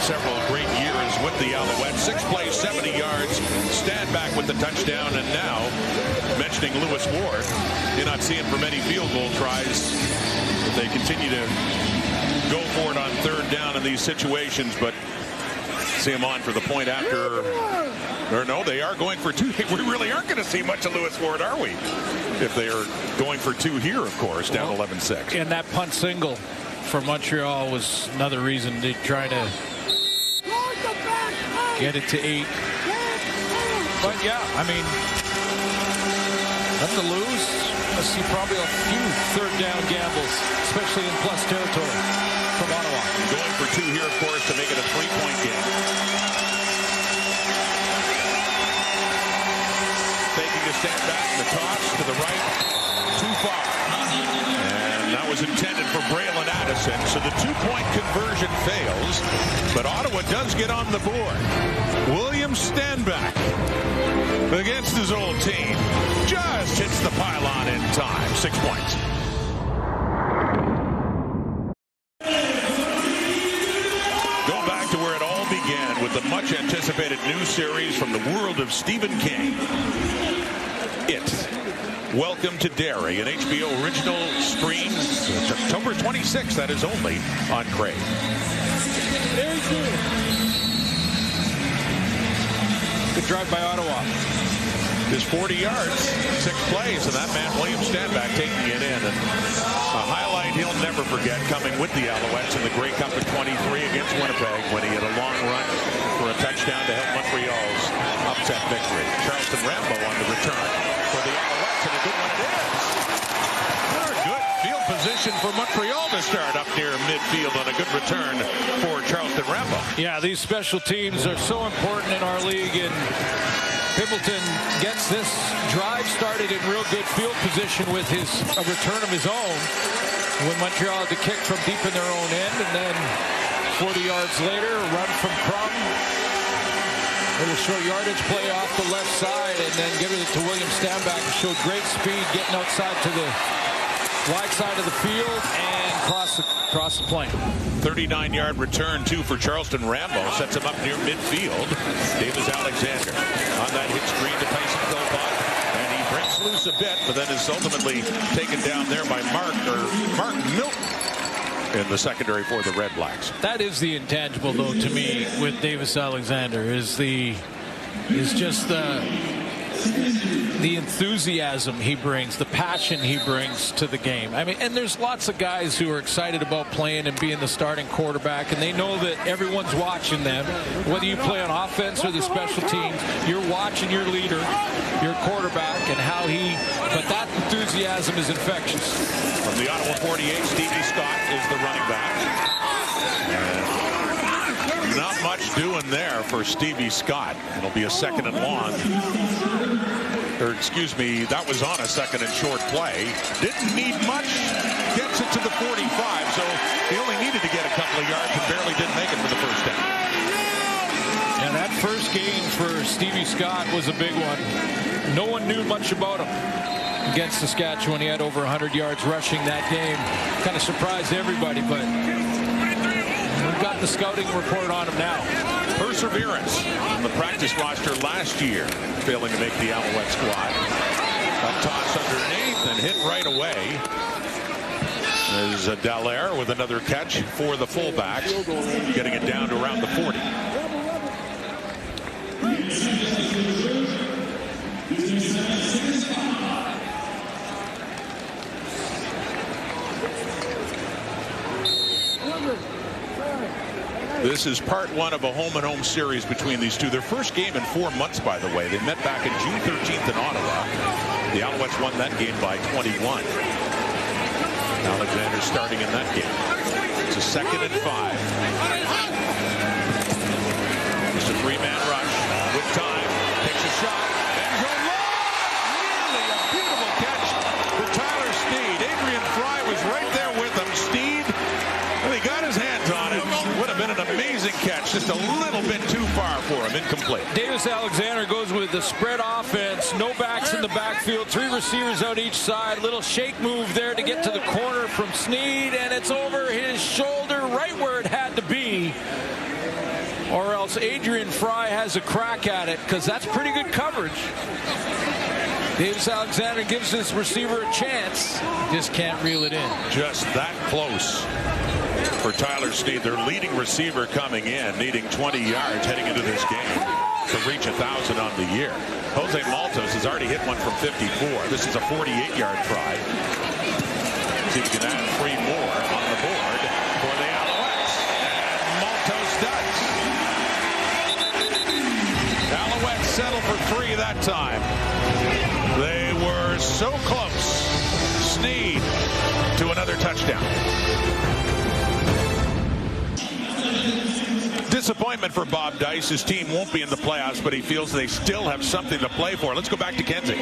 several great years with the Alouettes. 6 plays, 70 yards. Stanback with the touchdown, and now mentioning Lewis Ward, you're not seeing for many field goal tries. They continue to go for it on 3rd down in these situations, but see him on for the point after. Or no, they are going for 2. We really aren't going to see much of Lewis Ward, are we? If they are going for 2 here, of course, down 11-6. And that punt single for Montreal was another reason to try to get it to 8. But yeah, I mean, nothing to lose. Let's see probably a few 3rd down gambles, especially in plus territory from Ottawa. Going for 2 here, of course, to make it a 3-point game. Taking a step back, the toss to the right, too far. And that was intended for Braylon Addison, so the 2-point conversion fails, but Ottawa does get on the board. William Stanback against his old team just hits the pylon in time. 6 points. Go back to where it all began with the much anticipated new series from the world of Stephen King. It. Welcome to Derry, an HBO original stream. It's October 26th. That is only on Crave. Very good. Good drive by Ottawa. Just 40 yards, 6 plays, and that man, William Stanback, taking it in. And a highlight he'll never forget coming with the Alouettes in the Grey Cup in 23 against Winnipeg when he had a long run for a touchdown to help Montreal's upset victory. Charleston Rambo on the return for the Alouettes, and a good one it is. Good field position for Montreal to start up near midfield on a good return for Charleston Rambo. Yeah, these special teams are so important in our league, and Pimpleton gets this drive started in real good field position with a return of his own when Montreal had to kick from deep in their own end, and then 40 yards later, a run from Crum. Little short yardage play off the left side, and then give it to William Stanback, who showed great speed getting outside to the wide side of the field and cross the plane. 39-yard return, too, for Charleston Rambo. Sets him up near midfield. Davis Alexander on that hit screen to Tyson Philpott. And he breaks loose a bit, but then is ultimately taken down there by Mark Milton in the secondary for the Red Blacks. That is the intangible, though, to me, with Davis Alexander, is just the enthusiasm he brings, the passion he brings to the game. I mean, and there's lots of guys who are excited about playing and being the starting quarterback, and they know that everyone's watching them. Whether you play on offense or the special teams, you're watching your leader, your quarterback, and how but that enthusiasm is infectious. From the Ottawa 48, Stevie Scott is the running back. And not much doing there for Stevie Scott. It'll be a second and long. Or excuse me, that was on a second and short play. Didn't need much. Gets it to the 45, so he only needed to get a couple of yards and barely didn't make it for the first down. And that first game for Stevie Scott was a big one. No one knew much about him against Saskatchewan. He had over 100 yards rushing that game. Kind of surprised everybody, but we've got the scouting report on him now. Perseverance on the practice roster last year, failing to make the Alouette squad. A toss underneath and hit right away. There's Dallaire with another catch for the fullbacks, getting it down to around the 40. This is part one of a home-and-home series between these two. Their first game in 4 months, by the way. They met back in June 13th in Ottawa. The Alouettes won that game by 21. Alexander starting in that game. It's a 2nd and 5. Just a 3-man rush with time. Takes a shot. And he'll run! Really a beautiful catch for Tyler Sneed. Adrian Fry was right there with him. Sneed, well, he got his hands on it. Would have been an amazing catch. Just a little bit too far for him. Incomplete. Davis Alexander goes with the spread offense. No backs in the backfield. 3 receivers out each side. Little shake move there to get to the corner from Sneed, and it's over his shoulder right where it had to be. Or else Adrian Fry has a crack at it, because that's pretty good coverage. Davis Alexander gives this receiver a chance. Just can't reel it in. Just that close for Tyler Sneed, their leading receiver coming in, needing 20 yards heading into this game to reach 1,000 on the year. Jose Maltos has already hit one from 54. This is a 48-yard try. See if he can add 3 more on the board for the Alouettes. And Maltos does. Alouettes settle for 3 that time. They were so close. Sneed to another touchdown. Disappointment for Bob Dice. His team won't be in the playoffs, but he feels they still have something to play for. Let's go back to Kenzie.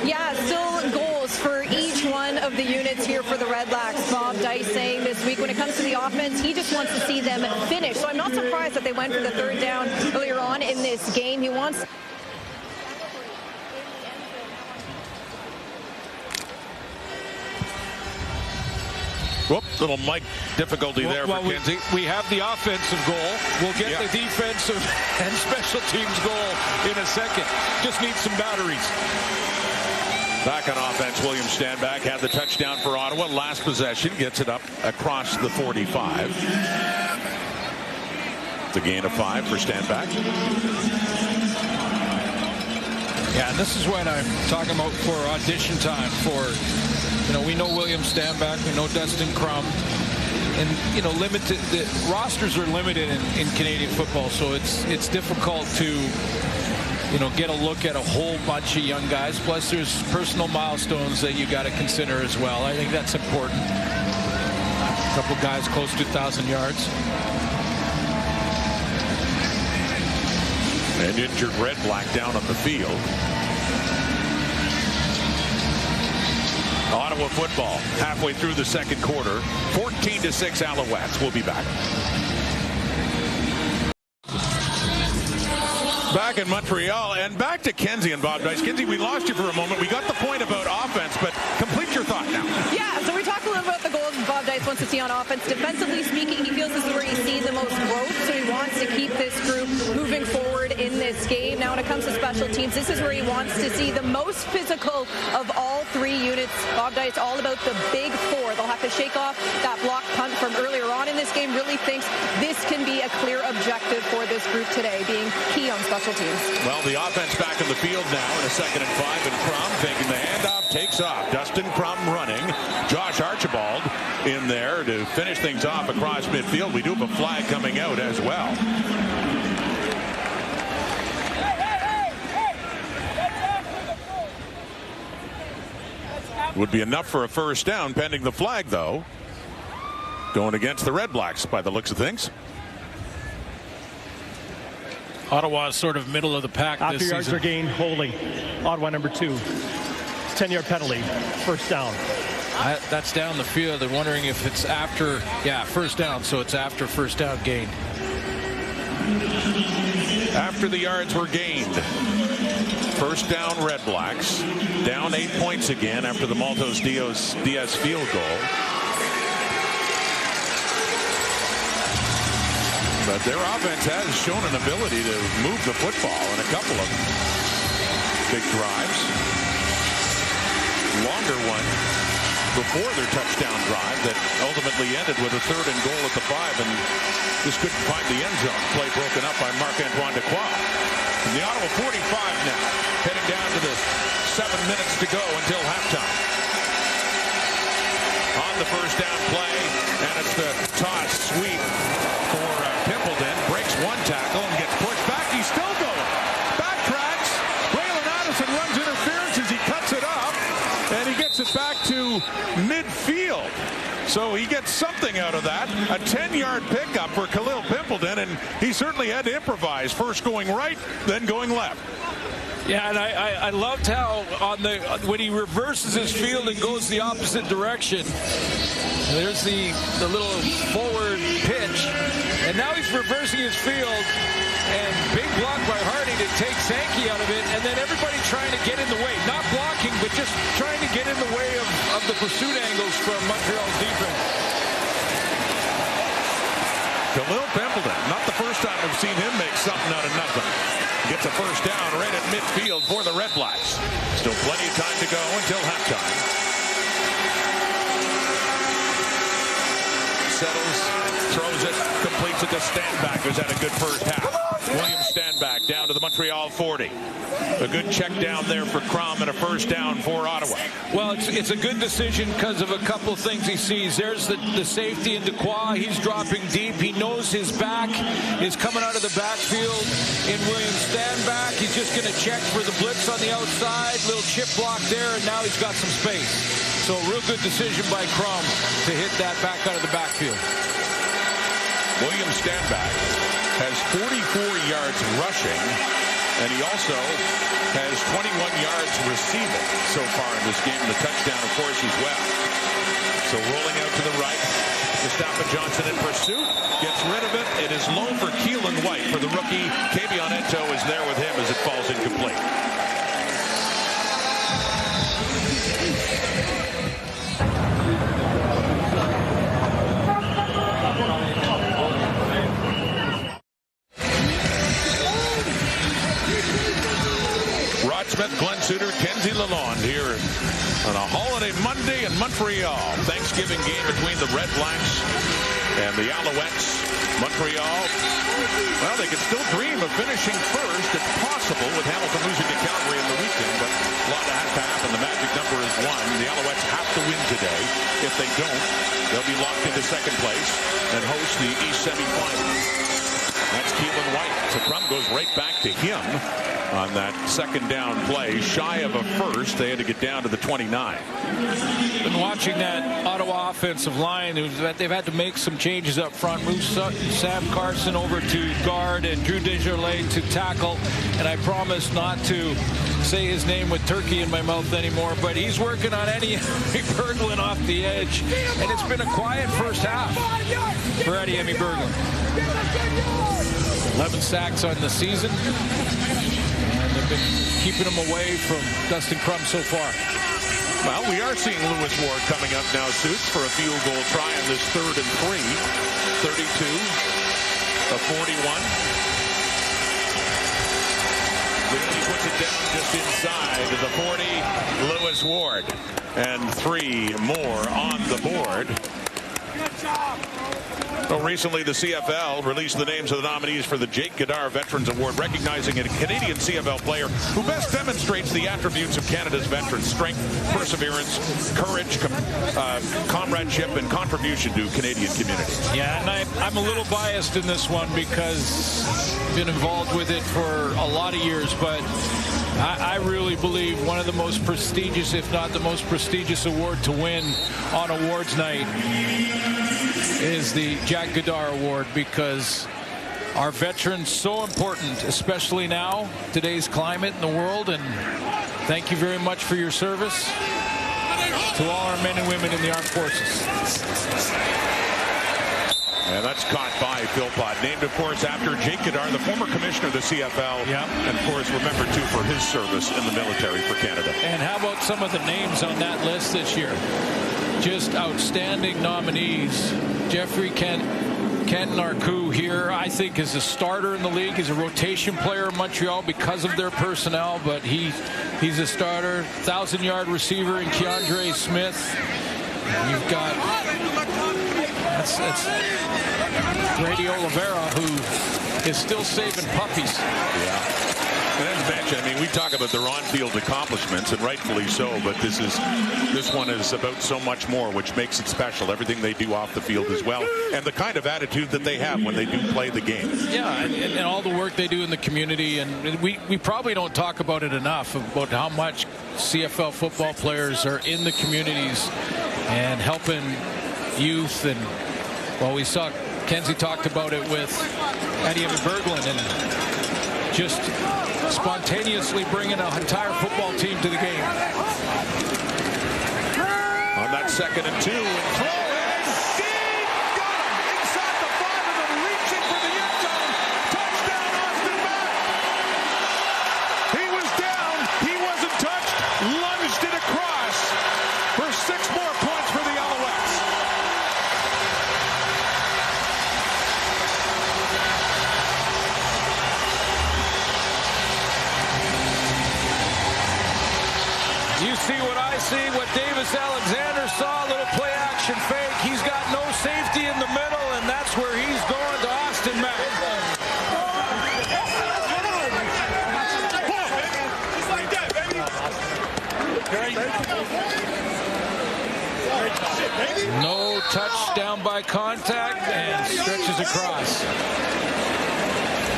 Yeah, still goals for each one of the units here for the Red Blacks. Bob Dice saying this week when it comes to the offense, he just wants to see them finish. So I'm not surprised that they went for the 3rd down earlier on in this game. He wants... Whoop, little mic difficulty there for Kenzie. We have the offensive goal. We'll get the defensive and special teams goal in a second. Just need some batteries. Back on offense, William Stanback had the touchdown for Ottawa. Last possession, gets it up across the 45. It's a gain of 5 for Stanback. Yeah, and this is what I'm talking about for audition time for, we know William Stanback, we know Dustin Crum, and, limited, the rosters are limited in Canadian football, so it's difficult to, get a look at a whole bunch of young guys. Plus, there's personal milestones that you got to consider as well. I think that's important. A couple guys close to 1,000 yards. An injured Red Black down on the field. Ottawa football halfway through the second quarter. 14-6 Alouettes. We'll be back. Back in Montreal and back to Kenzie and Bob Dice. Kenzie, we lost you for a moment. We got the point about offense, but complete your thought now. Yeah, so we talked a little about the goals Bob Dice wants to see on offense. Defensively speaking, he feels this is where he's seen the most growth, so he wants to keep this group moving forward in this game. Now, when it comes to special teams, this is where he wants to see the most physical of all three units. Bob Dice all about the big four. They'll have to shake off that block punt from earlier on in this game. Really thinks this can be a clear objective for this group today, being key on special teams. Well, the offense back in the field now in a 2nd and 5, and Crum taking the handoff, takes off. Dustin Crum running. Josh Archibald in there to finish things off across midfield. We do have a flag coming out as well. Would be enough for a first down pending the flag, though. Going against the Red Blacks by the looks of things. Ottawa is sort of middle of the pack After this yards season. are gained, holding. Ottawa number 2. 10-yard penalty. First down. That's down the field. They're wondering if it's after, first down. So it's after first down gained. After the yards were gained. First down Red Blacks. Down 8 points again after the Maltos Diaz field goal. But their offense has shown an ability to move the football in a couple of big drives. Longer one before their touchdown drive that ultimately ended with a 3rd and goal at the 5, and just couldn't find the end zone. Play broken up by Marc-Antoine Dequoy. And the Ottawa 45 now, heading down to the 7 minutes to go until halftime. On the first down play, and it's the toss sweep for Pimpleton. Breaks one tackle and gets pushed back. He's still going. Backtracks. Braylon Addison runs interference as he cuts it up, and he gets it back to midfield. So he gets something out of that. A 10-yard pickup for Khalil Pimpleton, and he certainly had to improvise. First going right, then going left. Yeah, and I loved how when he reverses his field and goes the opposite direction, there's the little forward pitch, and now he's reversing his field, and big block by Hardy to take Sankey out of it, and then everybody trying to get in the way, not blocking, but just trying to get in the way of the pursuit angles from Montreal's defense. Khalil Pimpleton, not the first time we've seen him make something out of nothing. Gets a first down right at midfield for the Red Blacks. Still plenty of time to go until halftime. Settles, throws it, completes it to Stanback, who's had a good first half. William Stanback down to the Montreal 40. A good check down there for Crum and a first down for Ottawa. Well, it's a good decision because of a couple things he sees. There's the safety in Dequoy. He's dropping deep. He knows his back is coming out of the backfield in William Stanback. He's just going to check for the blitz on the outside. Little chip block there, and now he's got some space. So real good decision by Crum to hit that back out of the backfield. William Stanback has 44 yards rushing, and he also has 21 yards receiving so far in this game. The touchdown, of course, as well. So rolling out to the right, Mustafa Johnson in pursuit, gets rid of it. It is low for Keelan White. For the rookie, Kavion Ento is there with him as it falls incomplete. Smith, Glenn Suter, Kenzie Lalonde here on a holiday Monday in Montreal. Thanksgiving game between the Red Blacks and the Alouettes. Montreal, well, they could still dream of finishing first if possible with Hamilton losing to Calgary in the weekend, but a lot has to happen. The magic number is 1. The Alouettes have to win today. If they don't, they'll be locked into second place and host the East semifinal. That's Keelan White. So Crum goes right back to him on that second down play. Shy of a first, they had to get down to the 29. Been watching that Ottawa offensive line. They've had to make some changes up front. Move Sam Carson over to guard and Drew Desjardins to tackle. And I promise not to say his name with turkey in my mouth anymore, but he's working on Eddie Berglund off the edge. And it's been a quiet first half for Eddie Berglund. 11 sacks on the season. And they've been keeping him away from Dustin Crum so far. Well, we are seeing Lewis Ward coming up now, Suits, for a field goal try on this 3rd and 3. 32, a 41. He puts it down just inside to the 40, Lewis Ward. And 3 more on the board. Good job. Well, recently, the CFL released the names of the nominees for the Jake Godar Veterans Award, recognizing a Canadian CFL player who best demonstrates the attributes of Canada's veterans: strength, perseverance, courage, comradeship, and contribution to Canadian community. Yeah, and I'm a little biased in this one because I've been involved with it for a lot of years, but I really believe one of the most prestigious, if not the most prestigious award to win on awards night is the Jack Godar Award, because our veterans so important, especially now, today's climate in the world. And thank you very much for your service to all our men and women in the armed forces. And that's caught by Philpott. Named, of course, after Jake Godar, the former commissioner of the CFL. Yep. And, of course, remembered, too, for his service in the military for Canada. And how about some of the names on that list this year? Just outstanding nominees. Jeffrey Canton-Arcou here, I think, is a starter in the league. He's a rotation player in Montreal because of their personnel, but he's a starter. 1,000-yard receiver in Keandre Smith. You've got that's Grady Oliveira, who is still saving puppies. Yeah. And as mentioned, I mean, we talk about their on-field accomplishments, and rightfully so, but this one is about so much more, which makes it special. Everything they do off the field as well, and the kind of attitude that they have when they do play the game. Yeah, and all the work they do in the community, and we probably don't talk about it enough, about how much CFL football players are in the communities and helping youth. And, well, we saw Kenzie talked about it with Eddie Berglund, and just spontaneously bringing an entire football team to the game. On that 2nd and 2, and throw it, deep, got him inside the 5, and then reaching for the end zone. Touchdown, Austin Mack. He was down, he wasn't touched, lunged it across for 6 more points for the Alouettes. You see what I see, what Davis Alexander saw, a little play action fake. He's got no safety in the middle, and that's where he's going to Austin Mack. Just like that, baby. No touchdown by contact, and stretches across.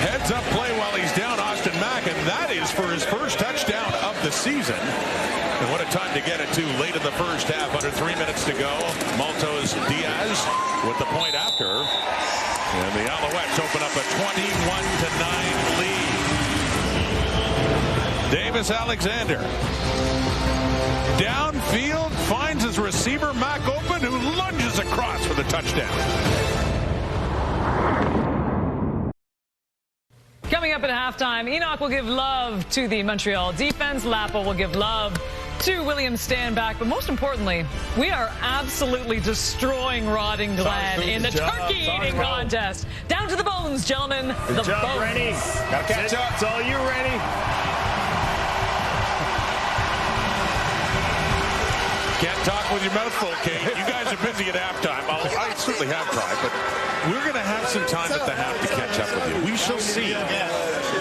Heads up play while he's down, Austin Mack, and that is for his first touchdown of the season. And what a time to get it to late in the first half. Under 3 minutes to go. Maltos Diaz with the point after. And the Alouettes open up a 21-9 lead. Davis Alexander. Downfield, finds his receiver, Mack open, who lunges across for the touchdown. Coming up at halftime, Enoch will give love to the Montreal defense. Lapo will give love to William Stanback. But most importantly, we are absolutely destroying Rod and Glenn in the turkey-eating contest. Down to the bones, gentlemen. Good job, bones. Rennie. Gotta catch up. It's all you, Rennie. Can't talk with your mouth full, Kate. You guys are busy at halftime. I certainly have tried, but We're going to have some time at the half to catch up with you. We shall see.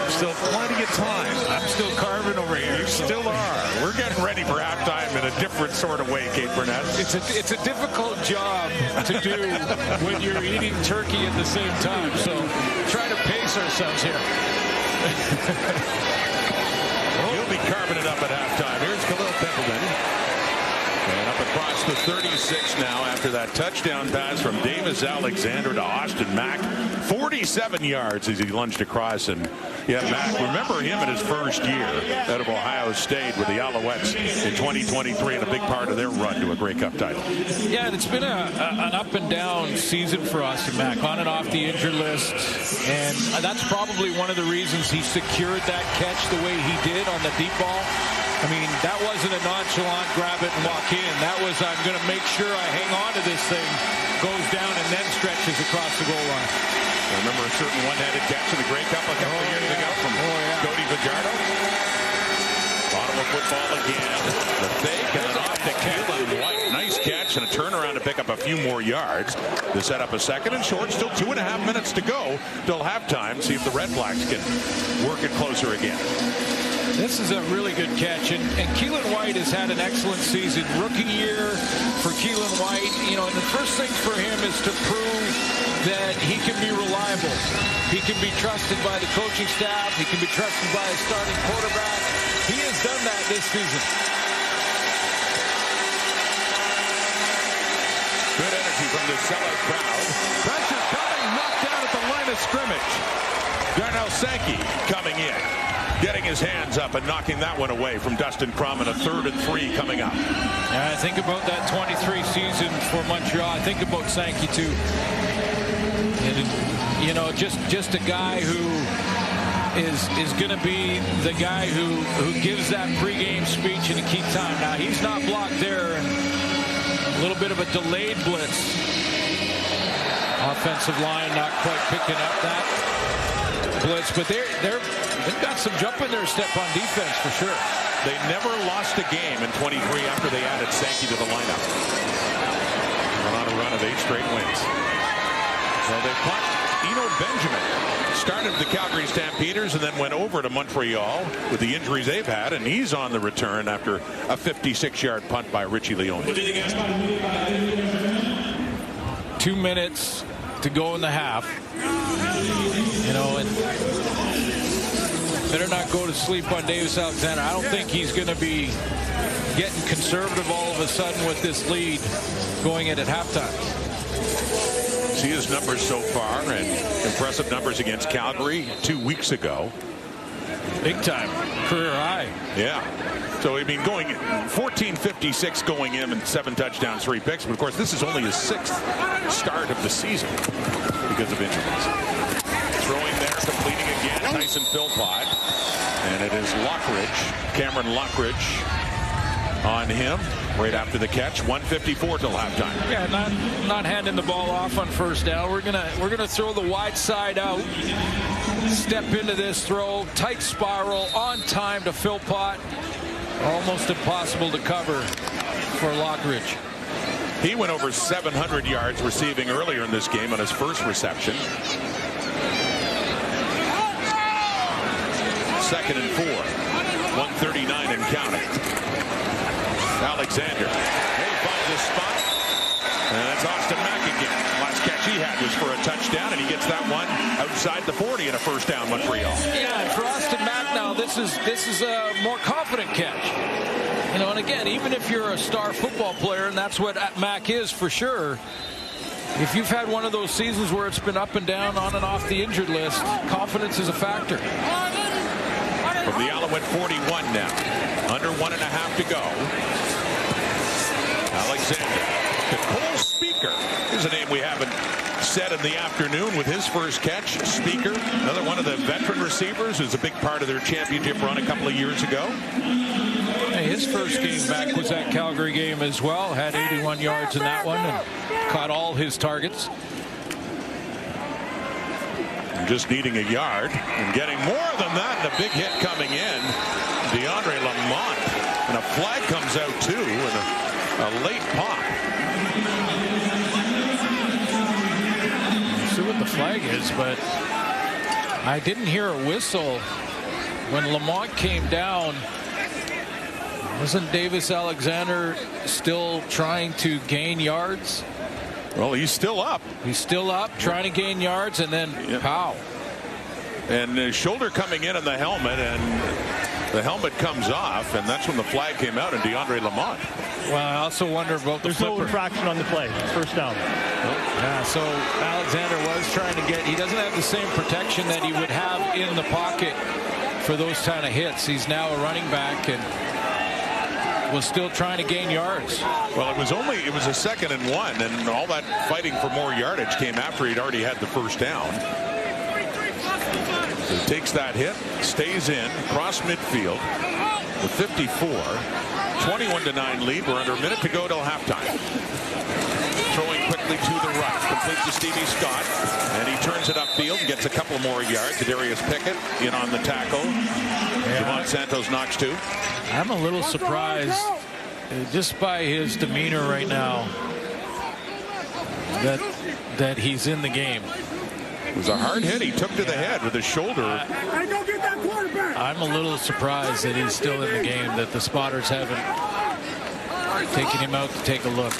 Still plenty of time. I'm still carving over here. You still are. We're getting ready for halftime in a different sort of way, Kate Burnett. It's a difficult job to do when you're eating turkey at the same time. So try to pace ourselves here. You'll be carving it up at halftime. Here's Khalil Templeton. And up across the 36 now after that touchdown pass from Davis Alexander to Austin Mack. 47 yards as he lunged across. And yeah, Mack, remember him in his first year out of Ohio State with the Alouettes in 2023 and a big part of their run to a Grey Cup title. Yeah, and it's been an up and down season for Austin Mack, on and off the injured list. And that's probably one of the reasons he secured that catch the way he did on the deep ball. I mean, that wasn't a nonchalant grab it and walk in. That was, I'm going to make sure I hang on to this thing, goes down and then stretches across the goal line. I remember a certain one-handed catch in the Grey Cup a couple of years ago from Cody Fajardo. Ottawa football again. The fake and then off to Keelan White. Nice catch and a turnaround to pick up a few more yards to set up a second and short. Still 2.5 minutes to go till halftime. See if the Red Blacks can work it closer again. This is a really good catch, and Keelan White has had an excellent season. Rookie year for Keelan White. You know, and the first thing for him is to prove that he can be reliable. He can be trusted by the coaching staff. He can be trusted by a starting quarterback. He has done that this season. Good energy from the sellout crowd. Pressure coming, knocked down at the line of scrimmage. Darnell Sankey coming in, getting his hands up and knocking that one away from Dustin Crum, and a 3rd and 3 coming up. Yeah, I think about that 23 season for Montreal. I think about Sankey too. And, you know, just a guy who is going to be the guy who gives that pregame speech in a key time. Now, he's not blocked there. A little bit of a delayed blitz. Offensive line not quite picking up that blitz, but they've got some jump in their step on defense for sure. They never lost a game in 23 after they added Sankey to the lineup. They're on a run of 8 straight wins. So they punt. Eno Benjamin started the Calgary Stampeders and then went over to Montreal with the injuries they've had, and he's on the return after a 56-yard punt by Richie Leone. 2 minutes to go in the half. You know, and better not go to sleep on Davis Alexander. I don't think he's going to be getting conservative all of a sudden with this lead going in at halftime. See his numbers so far, and impressive numbers against Calgary 2 weeks ago. Big time, career high. Yeah. So, I mean, going 14-56 going in and 7 touchdowns, 3 picks. But, of course, this is only his 6th start of the season because of injuries. Throwing there, completing again, Tyson Philpott. And it is Lockridge, Cameron Lockridge on him right after the catch. 1:54 till halftime. Yeah, not handing the ball off on first down. We're gonna throw the wide side out. Step into this throw, tight spiral, on time to Philpott. Almost impossible to cover for Lockridge. He went over 700 yards receiving earlier in this game on his first reception. 2nd and 4. 139 and counting. Alexander. He finds his spot. And that's Austin Mack again. Last catch he had was for a touchdown, and he gets that one outside the 40 and a first down, Montreal. Yeah, and for Austin Mack now, this is a more confident catch. You know, and again, even if you're a star football player, and that's what Mack is for sure, if you've had one of those seasons where it's been up and down, on and off the injured list, confidence is a factor. From the Alouette 41 now. Under 1.5 to go. Alexander. Cole Speaker is a name we haven't said in the afternoon with his first catch. Speaker, another one of the veteran receivers, who's a big part of their championship run a couple of years ago. Hey, his first game back was that Calgary game as well. Had 81 yards in that one and caught all his targets. Just needing a yard and getting more than that, and a big hit coming in. DeAndre Lamont, and a flag comes out too, and a late pop. So what the flag is, but I didn't hear a whistle when Lamont came down. Wasn't Davis Alexander still trying to gain yards? Well, he's still up. He's still up, trying to gain yards, and then pow. And his shoulder coming in on the helmet, and the helmet comes off, and that's when the flag came out, and DeAndre Lamont. Well, I also wonder about the There's flipper. no infraction on the play. First down. Yeah, so Alexander was trying to get, he doesn't have the same protection that he would have in the pocket for those kind of hits. He's now a running back and was still trying to gain yards. Well, it was a 2nd and 1, and all that fighting for more yardage came after he'd already had the first down. So he takes that hit, stays in, cross midfield with 54. 21-9 lead. We're under a minute to go till halftime. Throwing quickly to the right, complete to Stevie Scott, and he turns it upfield and gets a couple more yards. Darius Pickett in on the tackle. Javon Santos knocks 2. I'm a little surprised just by his demeanor right now that he's in the game. It was a hard hit he took to the head with his shoulder. I'm a little surprised that he's still in the game, that the spotters haven't taken him out to take a look.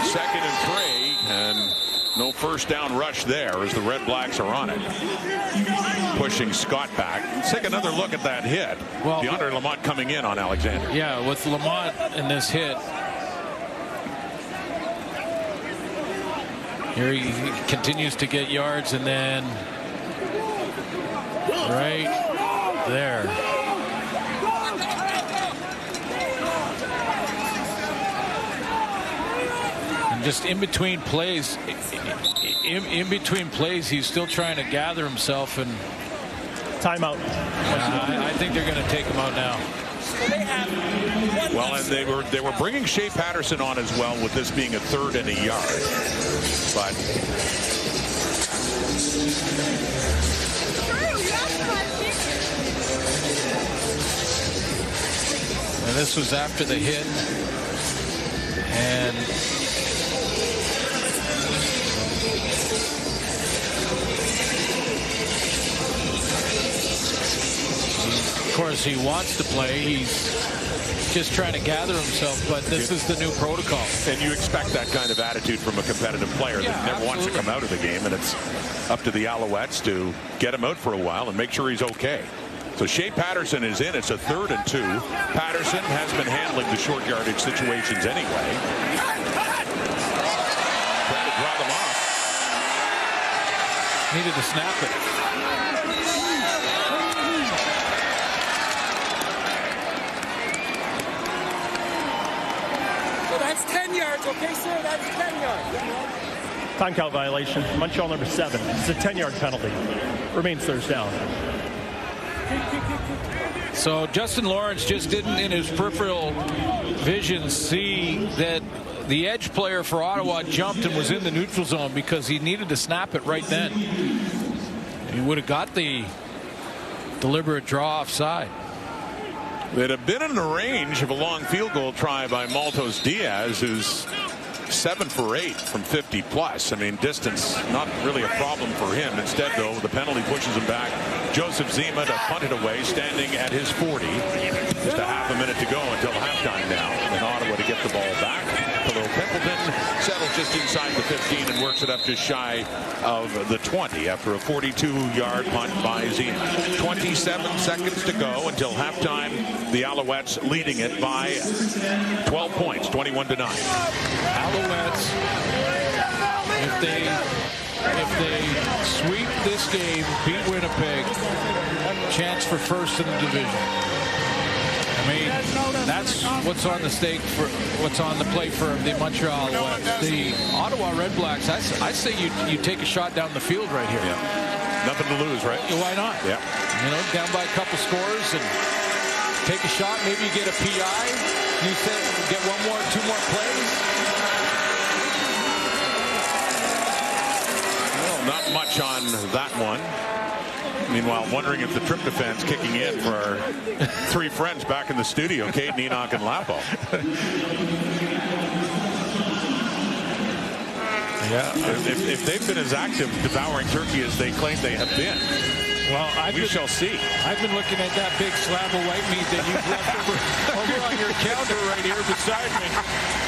2nd and 3, and no first down rush there as the Red Blacks are on it. Pushing Scott back. Let's take another look at that hit. Well, DeAndre Lamont coming in on Alexander. Yeah, with Lamont in this hit, here he continues to get yards, and then right there. And just in between plays, he's still trying to gather himself. And timeout. I think they're going to take him out now. Well, and they were bringing Shea Patterson on as well, with this being a 3rd and a yard. But and this was after the hit, and of course he wants to play. He's just trying to gather himself, but this is the new protocol. And you expect that kind of attitude from a competitive player that never wants to come out of the game, and it's up to the Alouettes to get him out for a while and make sure he's okay. So Shea Patterson is in. It's a 3rd and 2. Patterson has been handling the short yardage situations anyway. Trying to draw them off. Needed to snap it. That's 10 yards, okay, sir? That's 10 yards. Time count violation. Montreal number 7. It's a 10-yard penalty. Remains third down. So Justin Lawrence just didn't, in his peripheral vision, see that the edge player for Ottawa jumped and was in the neutral zone because he needed to snap it right then. He would have got the deliberate draw offside. They'd have been in the range of a long field goal try by Maltos Diaz, who's 7 for 8 from 50 plus. I mean, distance not really a problem for him. Instead, though, the penalty pushes him back. Joseph Zima to punt it away, standing at his 40. Just a half a minute to go until halftime now. And Ottawa to get the ball back. Hello, Pimpleton settles just inside the 15 and works it up just shy of the 20 after a 42-yard punt by Zima. 27 seconds to go until halftime. The Alouettes leading it by 12 points, 21-9. Alouettes, if they sweep this game, beat Winnipeg, chance for first in the division. I mean, that's what's on the stake for what's on the plate for the Montreal Alouettes. The Ottawa REDBLACKS, I say you take a shot down the field right here. Yeah. Nothing to lose, right? Why not? Yeah. You know, down by a couple scores and take a shot. Maybe you get a PI. You say get 2 more plays. Well, not much on that one. Meanwhile, wondering if the tryptophan's kicking in for our 3 friends back in the studio, Kate, Enoch, and Lapo. Yeah, if they've been as active devouring turkey as they claim they have been, well, we shall see. I've been looking at that big slab of white meat that you've left over on your counter right here beside me.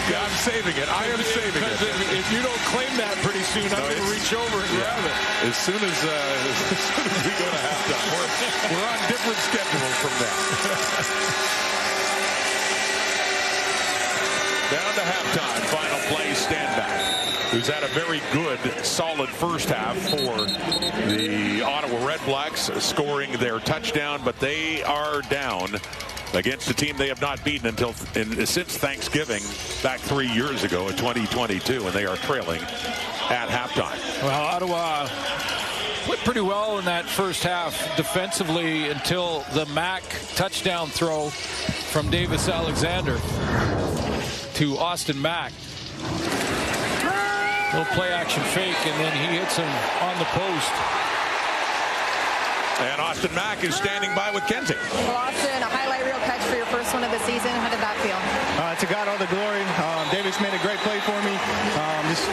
Yeah, I'm saving it. I am saving it. If you don't claim that pretty soon, I'm going to reach over and grab it. As soon as we go to halftime, we're on different schedules from that. Down to halftime, final play, Stanback, who's had a very good, solid first half for the Ottawa REDBLACKS, scoring their touchdown, but they are down against a team they have not beaten since Thanksgiving back 3 years ago in 2022, and they are trailing at halftime. Well, Ottawa played pretty well in that first half defensively until the Mack touchdown throw from Davis Alexander to Austin Mack. Little play action fake, and then he hits him on the post. And Austin Mack is standing by with Kenzie. Well, Austin, a highlight reel catch for your first one of the season. How did that feel? To God all the glory. Davis made a great play for me. Just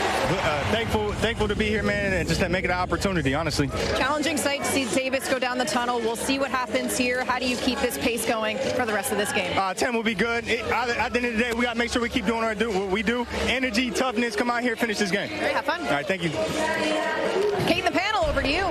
thankful to be here, man, and just to make it an opportunity, honestly. Challenging sight to see Davis go down the tunnel. We'll see what happens here. How do you keep this pace going for the rest of this game? 10 will be good. At the end of the day, we got to make sure we keep doing what we do. Energy, toughness, come out here, finish this game. Great, have fun. All right, thank you. Kate in the panel, over to you.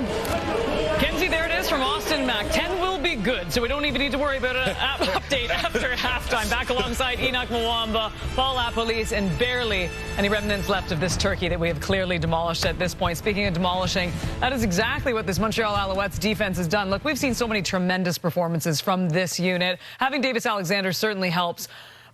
Kenzie, there it is from Austin Mack. 10 will be good, so we don't even need to worry about an update after halftime. Back alongside Enoch Mwamba, Paul Apolice, and barely any remnants left of this turkey that we have clearly demolished at this point. Speaking of demolishing, that is exactly what this Montreal Alouettes defense has done. Look, we've seen so many tremendous performances from this unit. Having Davis Alexander certainly helps,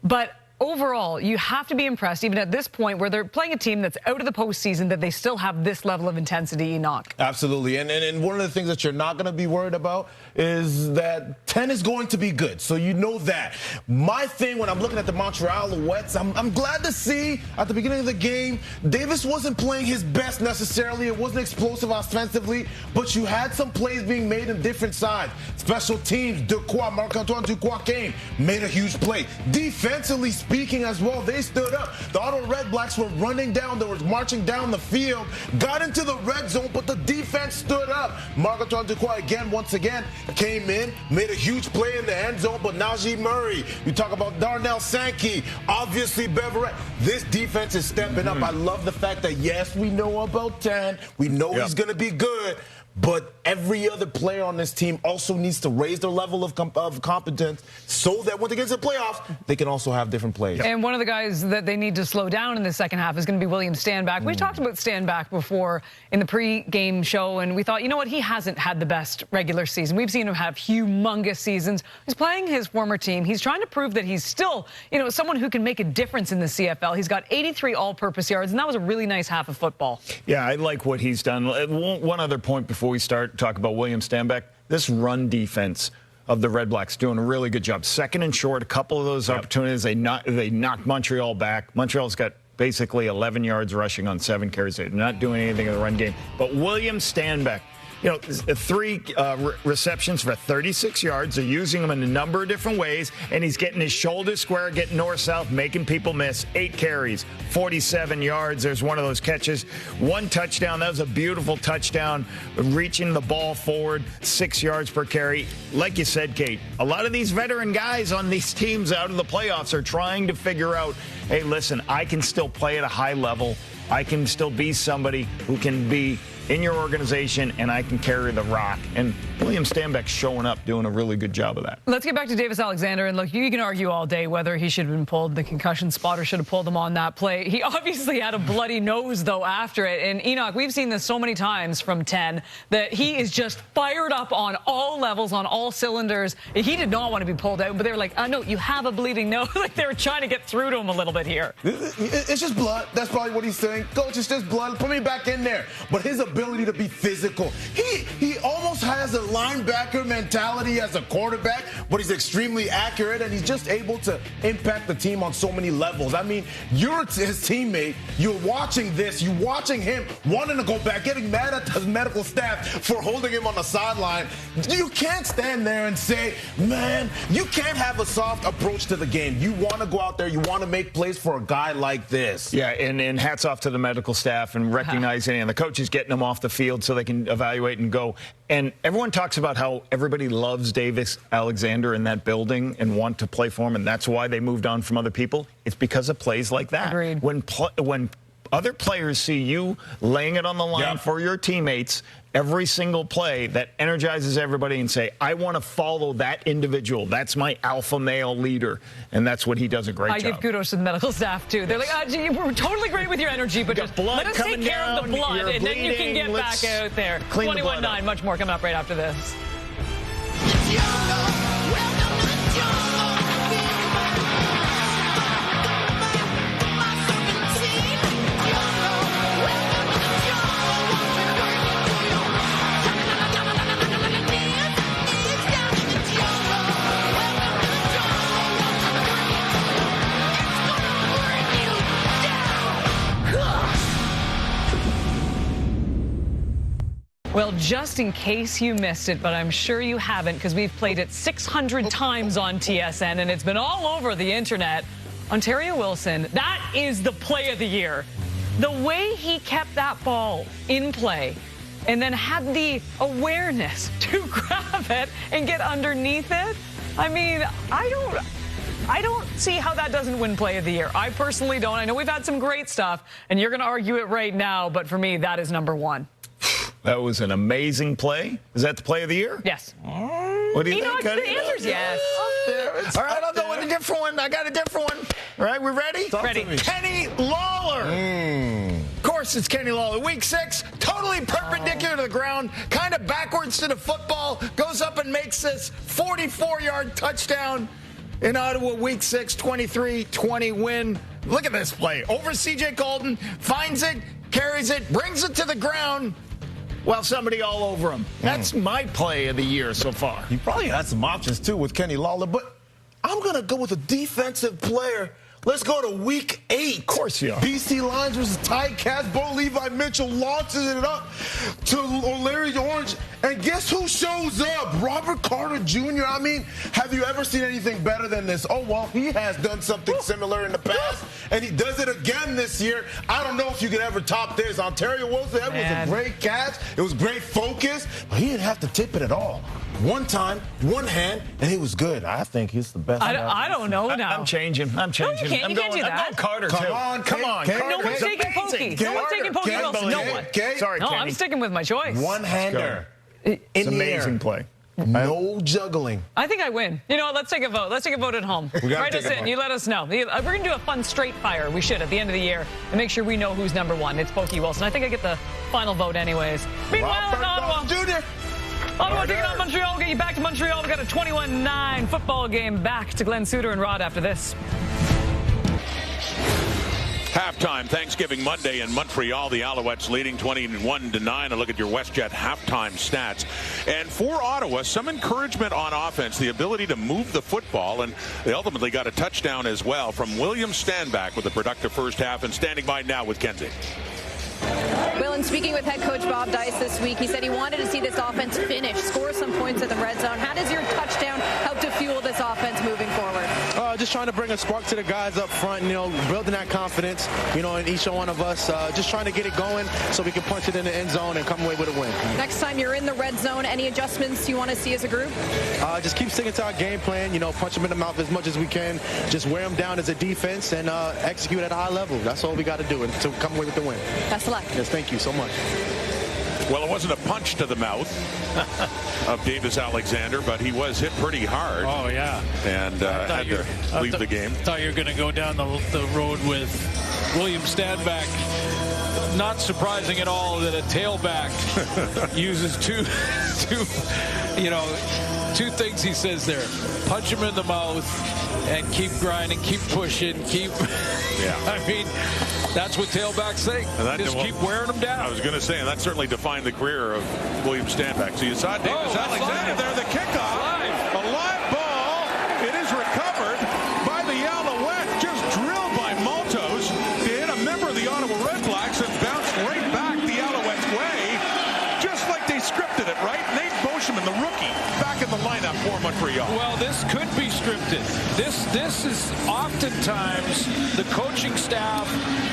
but overall, you have to be impressed, even at this point where they're playing a team that's out of the postseason, that they still have this level of intensity, Enoch. Absolutely. And one of the things that you're not going to be worried about is that 10 is going to be good. So you know that. My thing when I'm looking at the Montreal Alouettes, I'm glad to see at the beginning of the game, Davis wasn't playing his best necessarily. It wasn't explosive offensively, but you had some plays being made on different sides. Special teams, Marc-Antoine Duquois came, made a huge play. Defensively speaking as well, they stood up. The Ottawa REDBLACKS were running down, they were marching down the field, got into the red zone, but the defense stood up. Marc-Antoine Duquois once again, came in, made a huge play in the end zone, but Najee Murray, you talk about Darnell Sankey, obviously Beverett. This defense is stepping up. I love the fact that, yes, we know about 10. We know he's going to be good. But every other player on this team also needs to raise their level of competence so that when they get to the playoffs, they can also have different plays. And one of the guys that they need to slow down in the second half is going to be William Stanback. We talked about Stanback before in the pre-game show, and we thought, you know what, he hasn't had the best regular season. We've seen him have humongous seasons. He's playing his former team. He's trying to prove that he's still, someone who can make a difference in the CFL. He's got 83 all-purpose yards, and that was a really nice half of football. Yeah, I like what he's done. One other point before we start talking about William Stanback, this run defense of the REDBLACKS doing a really good job. Second and short, a couple of those opportunities, they knocked Montreal back. Montreal's got basically 11 yards rushing on 7 carries. They're not doing anything in the run game. But William Stanback, 3 receptions for 36 yards. They're using him in a number of different ways, and he's getting his shoulders square, getting north-south, making people miss. 8 carries, 47 yards. There's one of those catches. 1 touchdown. That was a beautiful touchdown, reaching the ball forward, 6 yards per carry. Like you said, Kate, a lot of these veteran guys on these teams out of the playoffs are trying to figure out, hey, listen, I can still play at a high level. I can still be somebody who can be in your organization, and I can carry the rock. And William Stanback's showing up, doing a really good job of that. Let's get back to Davis Alexander. And look, you can argue all day whether he should have been pulled. The concussion spotter should have pulled him on that play. He obviously had a bloody nose, though, after it. And Enoch, we've seen this so many times from 10 that he is just fired up on all levels, on all cylinders. He did not want to be pulled out, but they were like, no, you have a bleeding nose. Like they were trying to get through to him a little bit here. It's just blood. That's probably what he's saying. Coach, it's just blood. Put me back in there. But his ability to be physical, he almost has a linebacker mentality as a quarterback, but he's extremely accurate, and he's just able to impact the team on so many levels. I mean, you're his teammate. You're watching this. You're watching him wanting to go back, getting mad at the medical staff for holding him on the sideline. You can't stand there and say, man, you can't have a soft approach to the game. You want to go out there. You want to make plays. place for a guy like this. Yeah, and hats off to the medical staff and recognizing and the coaches getting them off the field so they can evaluate and go. And everyone talks about how everybody loves Davis Alexander in that building and want to play for him, and that's why they moved on from other people. It's because of plays like that. Agreed. When other players see you laying it on the line for your teammates every single play, that energizes everybody and say, I want to follow that individual. That's my alpha male leader. And that's what he does a great job. I give kudos to the medical staff, too. They're like, we're totally great with your energy, but just let us take care of the blood, and then you can get back out there. 21-9, much more coming up right after this. Well, just in case you missed it, but I'm sure you haven't because we've played it 600 times on TSN and it's been all over the internet. Ontario Wilson, that is the play of the year. The way he kept that ball in play and then had the awareness to grab it and get underneath it. I mean, I don't see how that doesn't win play of the year. I personally don't. I know we've had some great stuff, and you're going to argue it right now, but for me, that is number one. That was an amazing play. Is that the play of the year? Yes. What do you think? The answer's yes. All right, I'll go with a different one. I got a different one. All right, we ready? Ready. Kenny Lawler. Of course, it's Kenny Lawler. Week 6, totally perpendicular to the ground, kind of backwards to the football, goes up and makes this 44-yard touchdown in Ottawa. Week 6, 23-20 win. Look at this play. Over C.J. Colton, finds it, carries it, brings it to the ground. Well, somebody all over him. That's my play of the year so far. You probably had some options, too, with Kenny Lawler, but I'm going to go with a defensive player. Let's go to week 8. Of course you are. BC Lions versus Ticats. Bo Levi Mitchell launches it up to Larry Orange. And guess who shows up? Robert Carter Jr. I mean, have you ever seen anything better than this? Oh, well, he has done something similar in the past, and he does it again this year. I don't know if you could ever top this. Ontario Wilson, that was a great catch. It was great focus, but he didn't have to tip it at all. One time, one hand, and he was good. I think he's the best. I don't know now. I'm changing. No, you can't. You can't do that. I'm going Carter, Come too. on. No one's taking Pokey. No one's taking Pokey Wilson. No one. Sorry, No, Kenny. I'm sticking with my choice. One-hander. It's an amazing play. No juggling. I think I win. You know what? Let's take a vote. Let's take a vote at home. Write us in. You let us know. We're going to do a fun straight fire. We should at the end of the year and make sure we know who's number one. It's Pokey Wilson. I think I get the final vote anyways. Meanwhile, in Ottawa. Jr. Ottawa taking on Montreal. We'll get you back to Montreal. We've got a 21-9 football game. Back to Glenn Suter and Rod after this. Halftime Thanksgiving Monday in Montreal. The Alouettes leading 21-9. A look at your WestJet halftime stats. And for Ottawa, some encouragement on offense, the ability to move the football, and they ultimately got a touchdown as well from William Stanback with a productive first half, and standing by now with Kenzie. Well, and speaking with head coach Bob Dice this week, he said he wanted to see this offense finish, score some points in the red zone. How does your touchdown help to fuel this offense moving forward? Just trying to bring a spark to the guys up front, building that confidence, in each one of us. Just trying to get it going so we can punch it in the end zone and come away with a win. Next time you're in the red zone, any adjustments you want to see as a group? Just keep sticking to our game plan, punch them in the mouth as much as we can, just wear them down as a defense and execute at a high level. That's all we got to do to come away with the win. Best of luck. Yes, thank you so much. Well, it wasn't a punch to the mouth of Davis Alexander, but he was hit pretty hard. Oh, yeah. And had to leave the game. I thought you were going to go down the road with William Stanback. Not surprising at all that a tailback uses two things he says there. Punch him in the mouth and keep grinding, keep pushing, I mean, that's what tailbacks think. Just keep wearing them down. I was going to say, and that certainly defined the career of William Stanback. So you saw Davis Alexander there, the kickoff. A live ball. It is recovered by the Alouettes. Just drilled by Maltos to hit a member of the Ottawa REDBLACKS and bounced right back the Alouettes' way. Just like they scripted it, right? Nate Boschman, the rookie, back in in the lineup for Montreal. Well, this could be scripted. This is oftentimes the coaching staff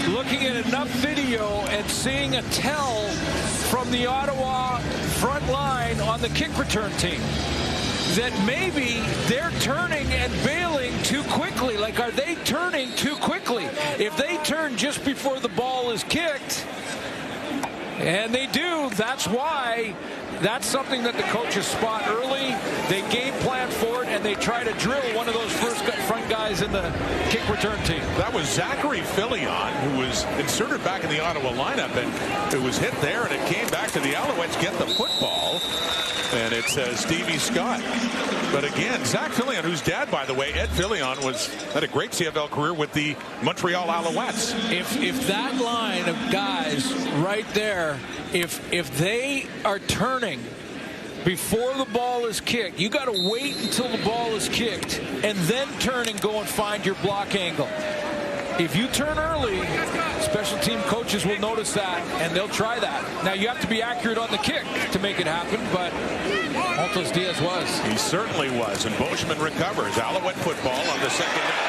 looking at enough video and seeing a tell from the Ottawa front line on the kick return team that maybe they're turning and bailing too quickly. Like, are they turning too quickly? If they turn just before the ball is kicked, and they do, that's why. That's something that the coaches spot early. They game plan for it, and they try to drill one of those front guys in the kick return team. That was Zachary Fillion, who was inserted back in the Ottawa lineup, and it was hit there, and it came back to the Alouettes get the football. And it's Stevie Scott. But again, Zach Fillion, whose dad, by the way, Ed Fillion, had a great CFL career with the Montreal Alouettes. If that line of guys right there, if they are turning before the ball is kicked, you got to wait until the ball is kicked and then turn and go and find your block angle. If you turn early, special team coaches will notice that, and they'll try that. Now, you have to be accurate on the kick to make it happen, but Altos Diaz was. He certainly was, and Boschman recovers. Alouette football on the second down.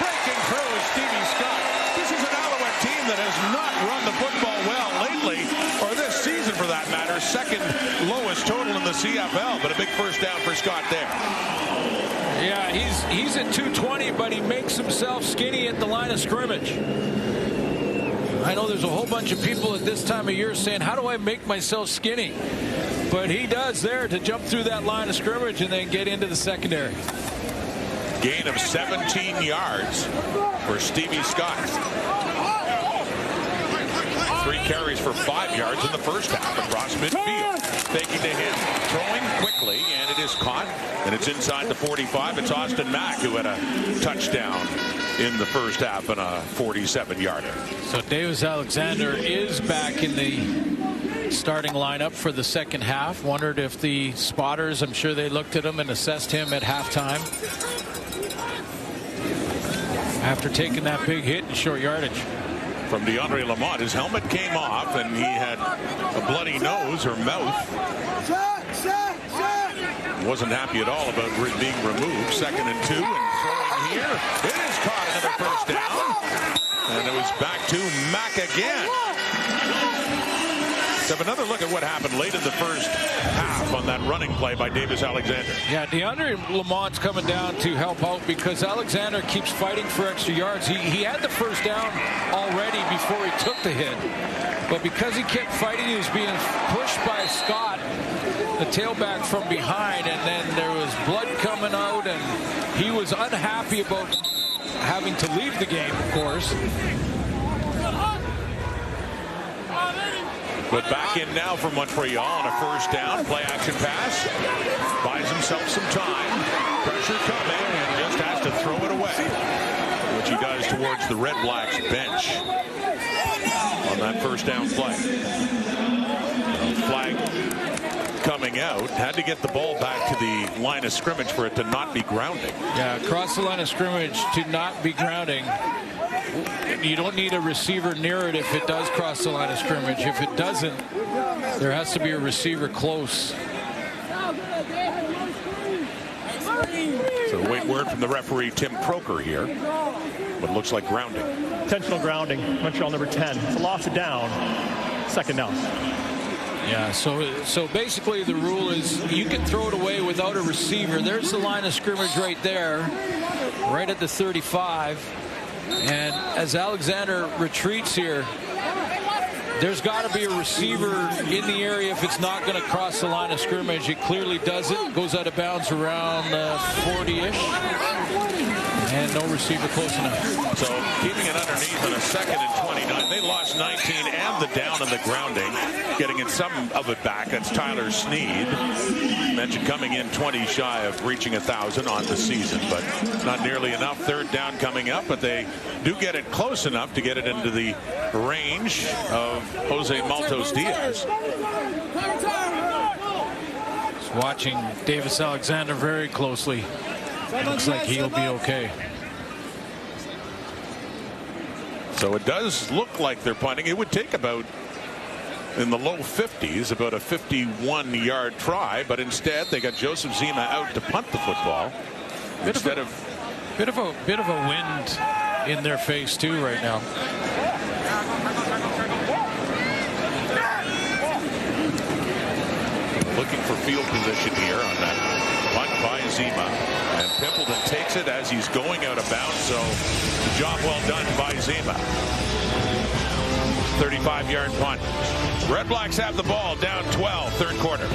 Breaking through is Stevie Scott. This is an Alouette team that has not run the football well lately, or this season for that matter. Second lowest total in the CFL, but a big first down for Scott there. Yeah, he's at 220, but he makes himself skinny at the line of scrimmage. I know there's a whole bunch of people at this time of year saying, how do I make myself skinny? But he does there to jump through that line of scrimmage and then get into the secondary. Gain of 17 yards for Stevie Scott. 3 carries for 5 yards in the first half across midfield. Faking to him, throwing quickly, and it is caught, and it's inside the 45. It's Austin Mack who had a touchdown in the first half and a 47-yarder. So Davis Alexander is back in the starting lineup for the second half. Wondered if the spotters, I'm sure they looked at him and assessed him at halftime after taking that big hit in short yardage. From DeAndre Lamont, his helmet came off and he had a bloody nose or mouth. Wasn't happy at all about being removed. 2nd and 2 and throwing here. It is caught, another first down. And it was back to Mack again. Let's have another look at what happened late in the first half on that running play by Davis Alexander. Yeah, DeAndre Lamont's coming down to help out because Alexander keeps fighting for extra yards. He had the first down already before he took the hit. But because he kept fighting, he was being pushed by Scott, the tailback, from behind. And then there was blood coming out, and he was unhappy about having to leave the game, of course. But back in now for Montreal on a first down. Play action pass. Buys himself some time. Pressure coming and just has to throw it away. Which he does towards the Red Blacks bench on that first down play. Flag coming out. Had to get the ball back to the line of scrimmage for it to not be grounding. Yeah, across the line of scrimmage to not be grounding. You don't need a receiver near it if it does cross the line of scrimmage. If it doesn't, there has to be a receiver close. So wait word from the referee, Tim Croker, here. What looks like grounding. Intentional grounding. Montreal number 10. It's a loss of down. 2nd down. Yeah, so basically the rule is you can throw it away without a receiver. There's the line of scrimmage right there, right at the 35. And as Alexander retreats here, there's got to be a receiver in the area if it's not going to cross the line of scrimmage. It clearly doesn't. Goes out of bounds around 40-ish. And no receiver close enough. So keeping it underneath on a 2nd and 29. They lost 19 and the down and the grounding. Getting in some of it back. That's Tyler Sneed. Mentioned coming in 20 shy of reaching 1,000 on the season, but not nearly enough. 3rd down coming up, but they do get it close enough to get it into the range of Jose Maltos Diaz. Just watching Davis Alexander very closely. Looks like he'll be okay. So it does look like they're punting. It would take about in the low 50s, about a 51-yard try, but instead they got Joseph Zima out to punt the football. Bit of a wind in their face too right now. Looking for field position here on that punt by Zima, and Pimpleton takes it as he's going out of bounds, so job well done by Zima. 35-yard punt. Red Blacks have the ball, down 12, third quarter.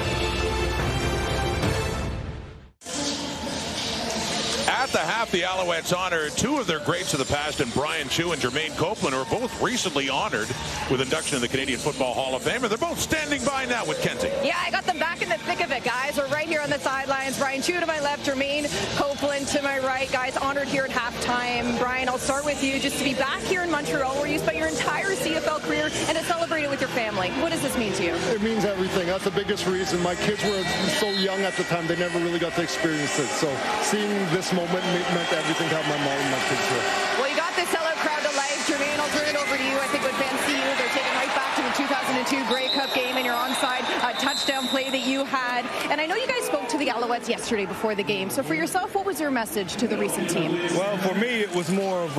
At the half, the Alouettes honored two of their greats of the past in Brian Chew and Jermaine Copeland, who are both recently honored with induction in the Canadian Football Hall of Fame. And they're both standing by now with Kenzie. Yeah, I got them back in the thick of it, guys. We're right here on the sidelines. Brian Chew to my left, Jermaine Copeland to my right. Guys, honored here at halftime. Brian, I'll start with you. Just to be back here in Montreal, where you spent your entire CFL career, and to celebrate it with your family. What does this mean to you? It means everything. That's the biggest reason. My kids were so young at the time, they never really got to experience it. So seeing this moment meant everything to have my mom and my kids here. Well, you got this sellout crowd to life. Jermaine, I'll turn it over to you. I think when fans see you, they're taken right back to the 2002 Grey Cup game and your onside touchdown play that you had. And I know you guys spoke to the Alouettes yesterday before the game. So for yourself, what was your message to the recent team? Well, for me, it was more of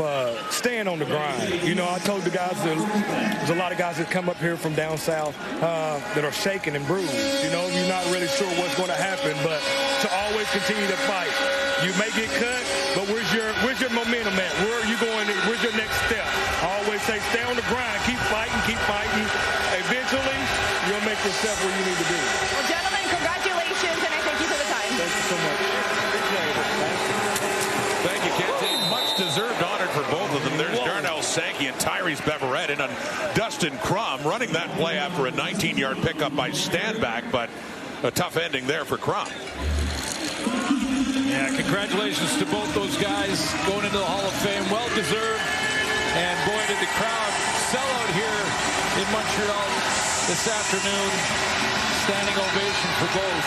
staying on the grind. You know, I told the guys there's a lot of guys that come up here from down south that are shaken and bruised. You know, you're not really sure what's going to happen, but to always continue to fight. You may get cut, but where's your momentum at? Where are you going? Where's your next step? I always say stay on the grind, keep fighting, keep fighting. Eventually, you'll make yourself where you need to be. Well, gentlemen, congratulations, and I thank you for the time. Thank you so much. Thank you, Kenzie. Much deserved honor for both of them. There's Darnell Sankey and Tyrese Beverette in on Dustin Crum running that play after a 19-yard pickup by Standback, but a tough ending there for Crum. Yeah, congratulations to both those guys going into the Hall of Fame. Well deserved. And boy, did the crowd sell out here in Montreal this afternoon. Standing ovation for both.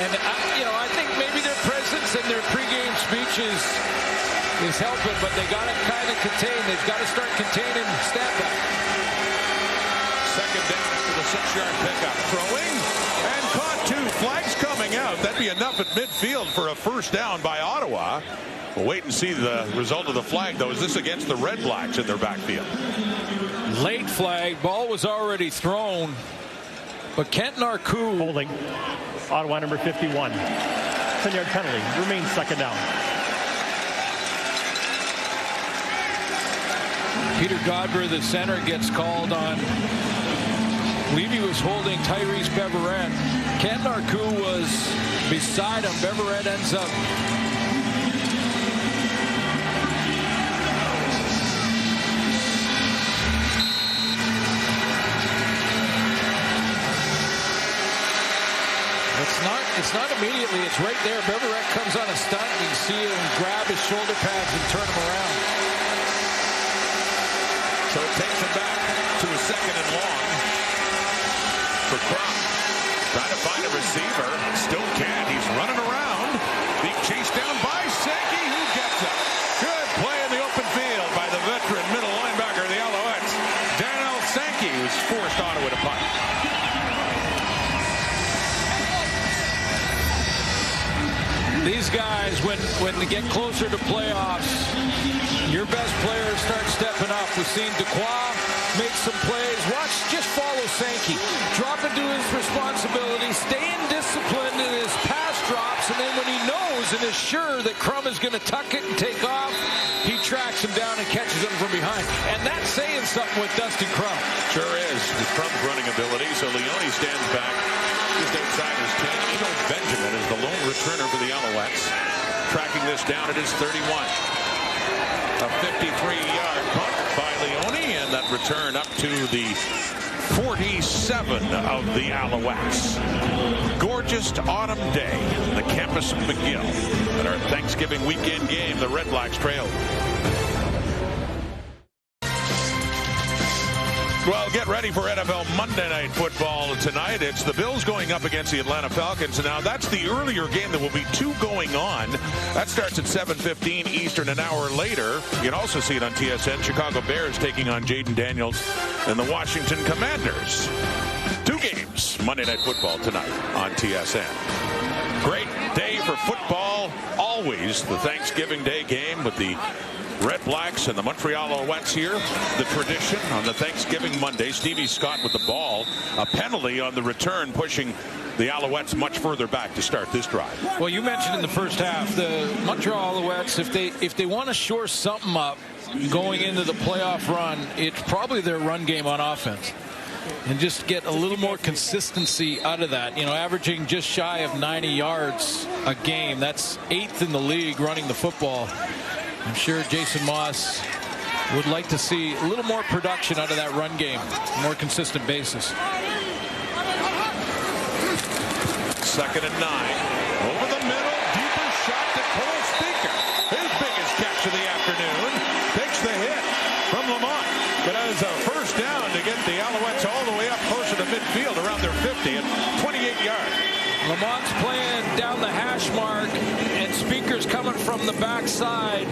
And you know, I think maybe their presence and their pregame speeches is helping, but they got to kind of contain. They've got to start containing Standback. Second down after the 6-yard pickup. Throwing and caught two. Flags coming out. That'd be enough at midfield for a first down by Ottawa. We'll wait and see the result of the flag, though. Is this against the Red Blacks in their backfield? Late flag. Ball was already thrown. But Kent Narku holding. Ottawa number 51. 10-yard penalty. Remains second down. Peter Godber, the center, gets called on. Levy was holding Tyrese Beverette. Kent Narku was beside him. Beverette ends up It's not immediately. It's right there. Beverette comes on a stunt. You can see him grab his shoulder pads and turn him around. So it takes him back to a second and long for Crum. Trying to find a receiver. Still can't. He's running around. Being chased down by Sankey, who gets it. Good play in the open field by the veteran middle linebacker of the Alouettes, Darnell Sankey, who's forced Ottawa to punt. These guys, when they get closer to playoffs, your best players start stepping up. We've seen Duquois make some plays. Watch, just follow Sankey. Drop into his responsibility, staying disciplined in his pass drops, and then when he knows and is sure that Crum is going to tuck it and take off, he tracks him down and catches him from behind. And that's saying something with Dustin Crum. Sure is, with Crum's running ability. So Leone stands back just outside his 10. Eno Benjamin is the lone returner for the Alouettes. Tracking this down, it is 31. A 53-yard punt by Leone, and that return up to the 47 of the Alouettes. Gorgeous autumn day on the campus of McGill. At our Thanksgiving weekend game, the Red Blacks trail. Well, get ready for NFL Monday Night Football tonight. It's the Bills going up against the Atlanta Falcons. Now, that's the earlier game. There will be two going on. That starts at 7:15 Eastern, an hour later. You can also see it on TSN. Chicago Bears taking on Jaden Daniels and the Washington Commanders. Two games, Monday Night Football tonight on TSN. Great day for football. Always the Thanksgiving Day game with the REDBLACKS and the Montreal Alouettes here. The tradition on the Thanksgiving Monday. Stevie Scott with the ball. A penalty on the return, pushing the Alouettes much further back to start this drive. Well, you mentioned in the first half, the Montreal Alouettes, if they want to shore something up going into the playoff run, it's probably their run game on offense. And just get a little more consistency out of that. You know, averaging just shy of 90 yards a game. That's 8th in the league running the football. I'm sure Jason Moss would like to see a little more production out of that run game, more consistent basis. 2nd and 9. Over the middle, deeper shot to Cole Speaker. His biggest catch of the afternoon. Takes the hit from Lamont. But as a first down to get the Alouettes all the way up closer to midfield around their 50 and 28 yards. Lamont's playing down the hash mark, and Speaker's coming from the backside.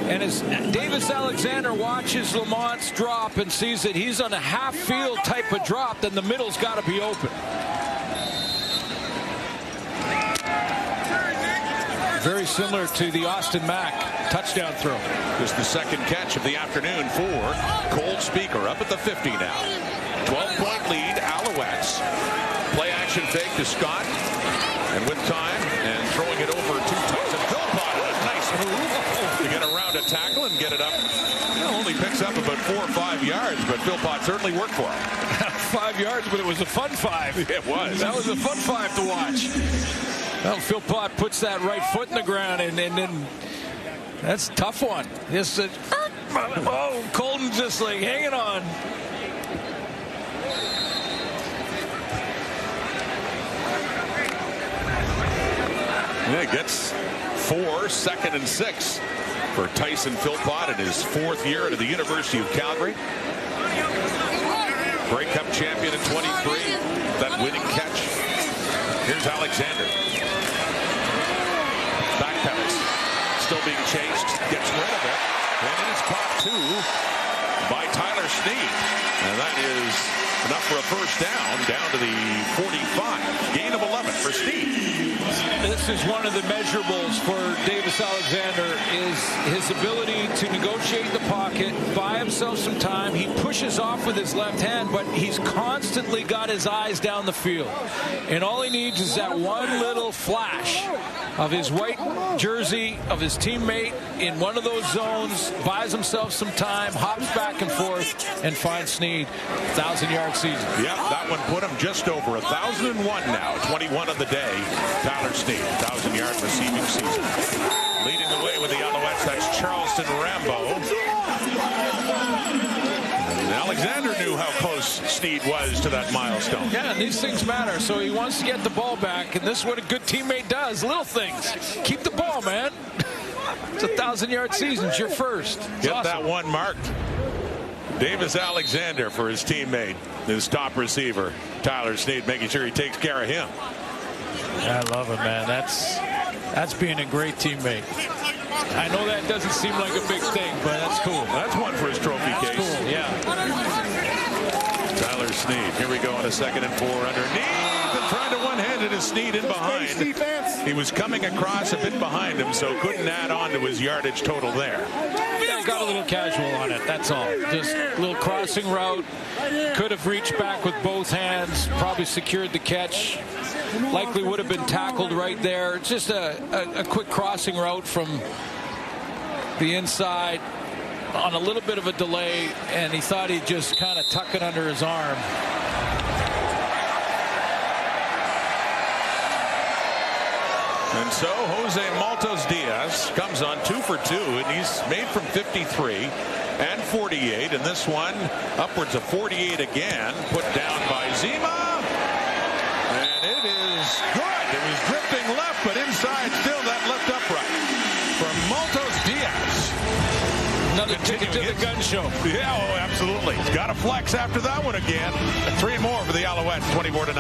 And as Davis Alexander watches Lamont's drop and sees that he's on a half-field type of drop, then the middle's got to be open. Very similar to the Austin Mack touchdown throw. Just the second catch of the afternoon for Cole Speaker, up at the 50 now. 12-point lead, Alouettes. Play action fake to Scott. And with time and throwing it over to Tyson Philpott. A nice move to get around a tackle and get it up. Only picks up about 4 or 5 yards, but Philpott certainly worked for him. 5 yards, but it was a fun 5. It was. That was a fun 5 to watch. Well, Philpott puts that right foot in the ground, and then that's a tough one. Just Colton just like hanging on. Yeah, gets 4, 2nd and 6 for Tyson Philpott in his 4th year at the University of Calgary. Grey Cup champion in 23. That winning catch. Here's Alexander. Backpedals. Still being chased. Gets rid of it. And it is caught too by Tyler Snead. And that is enough for a first down to the 45. Gain of 11 for Snead. This is one of the measurables for Davis Alexander, is his ability to negotiate the pocket, buy himself some time. He pushes off with his left hand, but he's constantly got his eyes down the field. And all he needs is that one little flash of his white jersey, of his teammate in one of those zones, buys himself some time, hops back and forth, and finds Snead. 1,000-yard season. Yep, that one put him just over 1,001 now. 21 of the day. Tyler Snead, 1,000-yard receiving season. Leading the way with the Alouettes, that's Charleston Rambo. And Alexander knew how close Snead was to that milestone. Yeah, and these things matter, so he wants to get the ball back, and this is what a good teammate does. Little things. Keep the ball, man. It's a 1,000-yard season. It's your first. It's Get awesome. that one marked. Davis Alexander for his teammate, his top receiver, Tyler Snead, making sure he takes care of him. I love it, man. That's being a great teammate. I know that doesn't seem like a big thing, but that's cool. That's one for his trophy case. Cool, yeah. Tyler Snead. Here we go on a 2nd and 4 underneath. And trying to one-handed his Snead in behind. He was coming across a bit behind him, so couldn't add on to his yardage total there. Yeah, got a little casual on it, that's all. Just a little crossing route. Could have reached back with both hands, probably secured the catch. Likely would have been tackled right there. It's just a quick crossing route from the inside on a little bit of a delay, and he thought he'd just kind of tuck it under his arm. And so Jose Maltos Diaz comes on 2 for 2, and he's made from 53 and 48, and this one upwards of 48 again, put down by Zima, and it is good. It was drifting left, but inside still that left upright from Maltos Diaz. Another ticket to the gun show. Yeah, oh, absolutely. He's got a flex after that one again. 3 more for the Alouettes, 24-9.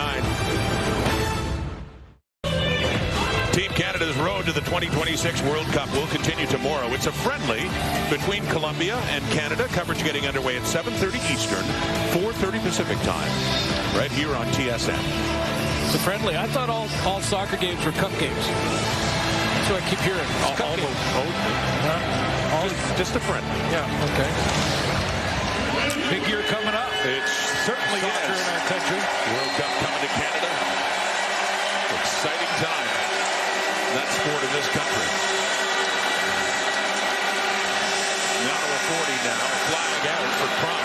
Team Canada's road to the 2026 World Cup will continue tomorrow. It's a friendly between Colombia and Canada. Coverage getting underway at 7:30 Eastern, 4:30 Pacific time, right here on TSN. It's a friendly. I thought all soccer games were cup games. That's what I keep hearing. Just a friendly. Yeah, okay. Big year coming up. It certainly soccer is. In our country. World Cup coming to Canada. Exciting time. That sport in this country. Ottawa 40 now. Flag out for Crum.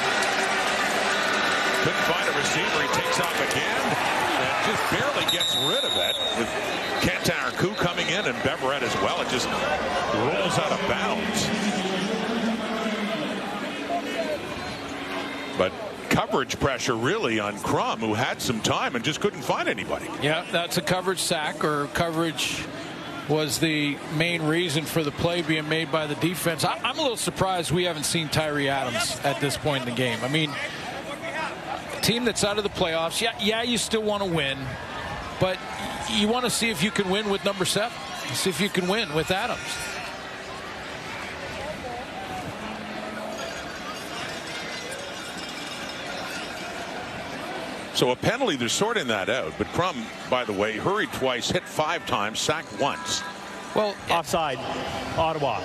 Couldn't find a receiver. He takes off again and just barely gets rid of it. With Cantar coming in and Beverett as well. It just rolls out of bounds. But coverage pressure really on Crum, who had some time and just couldn't find anybody. Yeah, that's a coverage sack, or coverage was the main reason for the play being made by the defense. I'm a little surprised we haven't seen Tyree Adams at this point in the game. I mean, a team that's out of the playoffs, yeah, you still want to win, but you want to see if you can win with number 7. See if you can win with Adams. So a penalty, they're sorting that out. But Crum, by the way, hurried twice, hit 5 times, sacked once. Well, offside, Ottawa.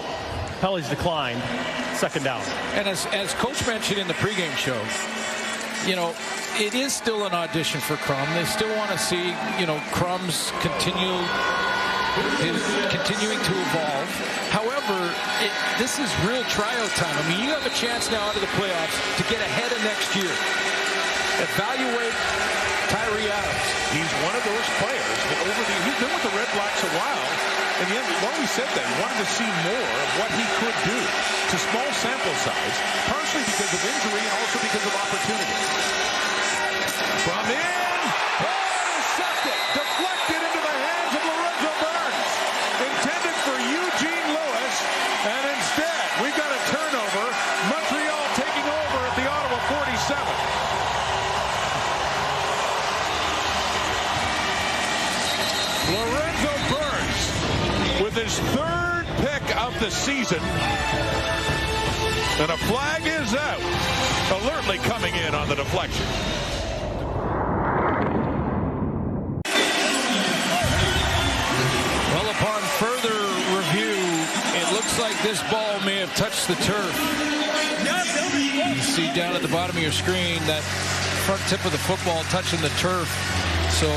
Penalties declined, 2nd down. And as Coach mentioned in the pregame show, you know, it is still an audition for Crum. They still want to see, you know, Crum's continuing to evolve. However, this is real tryout time. I mean, you have a chance now out of the playoffs to get ahead of next year. Evaluate Tyree Adams. He's one of those players. He's been with the Red Blacks a while. And yet, when we said that, we wanted to see more of what he could do. It's a small sample size, partially because of injury and also because of opportunity. From in, intercepted, deflected into the hands of Lorenzo Burns. Intended for Eugene Lewis, and instead, we got a turnover. Montreal taking over at the Ottawa 47. Lorenzo Burns with his 3rd pick of the season. And a flag is out. Alertly coming in on the deflection. Well, upon further review, it looks like this ball may have touched the turf. You see down at the bottom of your screen that front tip of the football touching the turf. So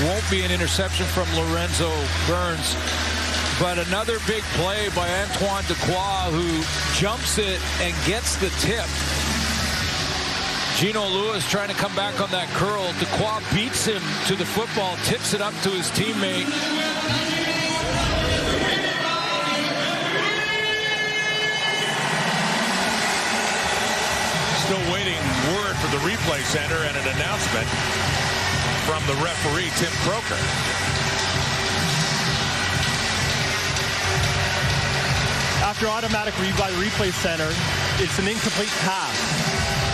won't be an interception from Lorenzo Burns. But another big play by Antoine Dequoy, who jumps it and gets the tip. Gino Lewis trying to come back on that curl. Dequoy beats him to the football, tips it up to his teammate. Still waiting word from the replay center and an announcement from the referee, Tim Croker. After automatic review by the replay center, it's an incomplete pass.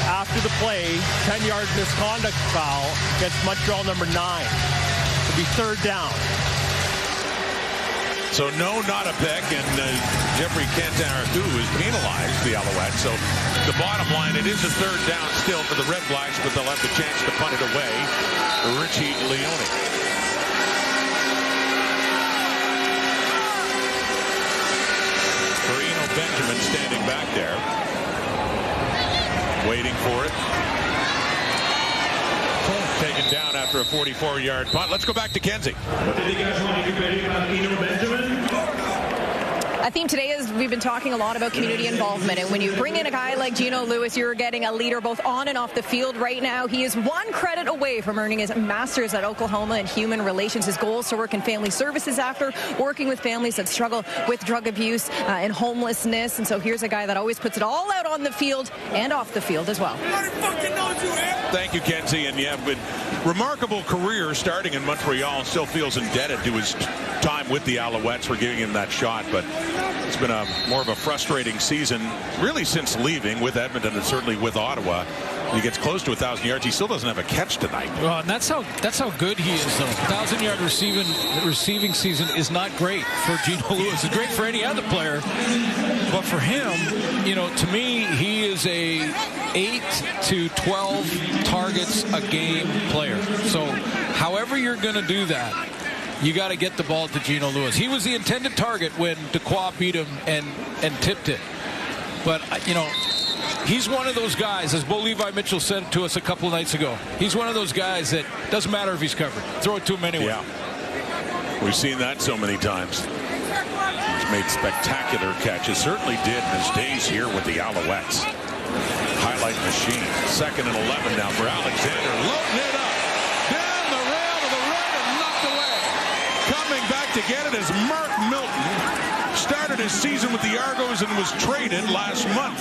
After the play, 10-yard misconduct foul against Montreal number 9. It'll be 3rd down. So no, not a pick, and Jeffrey Cantar is penalized, the Alouettes. So the bottom line, it is a 3rd down still for the Red Blacks, but they'll have the chance to punt it away. Richie Leone. Benjamin standing back there, waiting for it. Taken down after a 44-yard punt. Let's go back to Kenzie. What did you guys want to get about Benjamin? A theme today is we've been talking a lot about community involvement, and when you bring in a guy like Gino Lewis, you're getting a leader both on and off the field. Right now, he is 1 credit away from earning his master's at Oklahoma in human relations. His goal is to work in family services after working with families that struggle with drug abuse and homelessness. And so here's a guy that always puts it all out on the field and off the field as well. Thank you, Kenzie. And yeah, but remarkable career starting in Montreal. Still feels indebted to his time with the Alouettes for giving him that shot, but It's been more of a frustrating season, really, since leaving with Edmonton and certainly with Ottawa. He gets close to 1,000 yards. He still doesn't have a catch tonight. Well, and that's how good he is, though. 1,000-yard receiving season is not great for Geno Lewis. It's great for any other player, but for him, to me, he is a 8 to 12 targets a game player. So, however you're going to do that, you got to get the ball to Geno Lewis. He was the intended target when Dequoy beat him and tipped it. But, he's one of those guys, as Bo Levi Mitchell said to us a couple of nights ago, he's one of those guys that doesn't matter if he's covered. Throw it to him anyway. Yeah. We've seen that so many times. He's made spectacular catches. Certainly did in his days here with the Alouettes. Highlight machine. 2nd and 11 now for Alexander. Loading it up. Down the rail to the right and knocked away. Coming back to get it is Mark Milton. Started his season with the Argos and was traded last month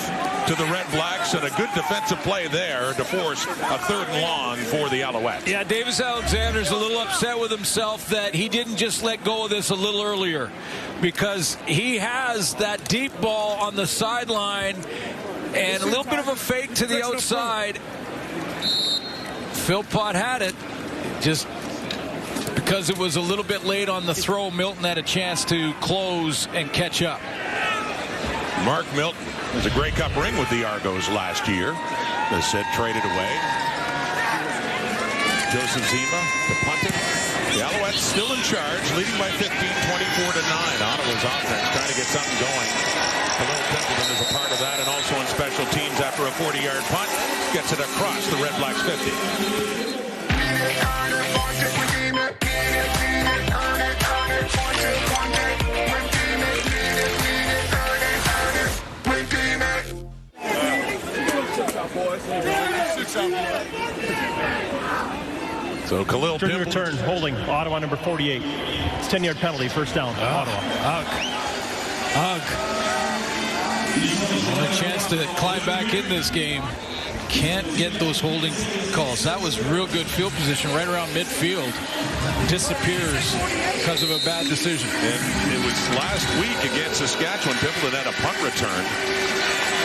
to the Red Blacks, and a good defensive play there to force a 3rd and long for the Alouettes. Yeah, Davis Alexander's a little upset with himself that he didn't just let go of this a little earlier, because he has that deep ball on the sideline and a little bit of a fake to the outside. Philpott had it, just because it was a little bit late on the throw. Milton had a chance to close and catch up. Mark Milton has a Grey Cup ring with the Argos last year. They said traded away. Joseph Zima to punt it. The Alouettes still in charge, leading by 15, 24-9. Ottawa's offense trying to get something going. Khalil Templeton is a part of that, and also on special teams after a 40-yard punt. Gets it across the Red Blacks 50. So Khalil return, holding Ottawa number 48. It's 10-yard penalty, 1st down. Ottawa. And a chance to climb back in this game. Can't get those holding calls. That was real good field position right around midfield. Disappears because of a bad decision. And it was last week against Saskatchewan. Templeton had a punt return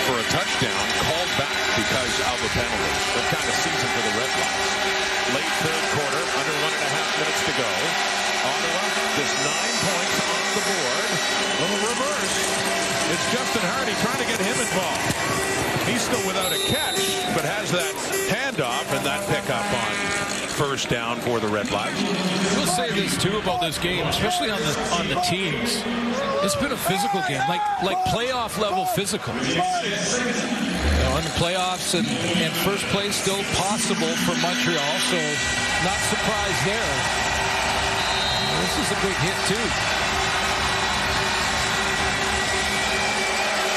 for a touchdown called back because of a penalty. What kind of season for the Red Blacks? Late 3rd quarter, under 1.5 minutes to go. Ottawa just 9 points on the board. Little reverse. It's Justin Hardy trying to get him involved. He's still without a catch, but has that handoff and that pickup on 1st down for the Red Blacks. We'll say this too about this game, especially on the teams. It's been a physical game, like playoff level physical. In the playoffs and first place still possible for Montreal, so not surprised there. This is a big hit too.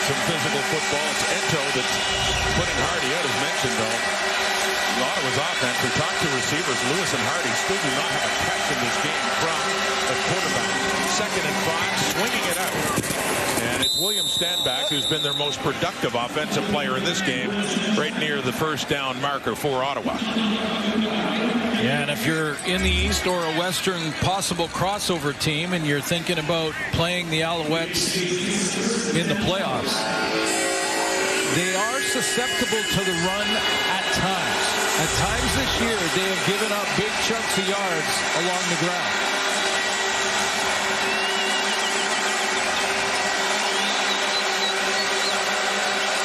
Some physical football. It's Ento that's putting Hardy out, as mentioned, though. Ottawa's offense. We talked to receivers. Lewis and Hardy still do not have a catch in this game from the quarterback. 2nd and 5, swinging it out. And it's William Stanback who's been their most productive offensive player in this game, right near the 1st down marker for Ottawa. Yeah, and if you're in the East or a Western possible crossover team and you're thinking about playing the Alouettes in the playoffs, they are susceptible to the run at times. At times this year, they have given up big chunks of yards along the ground.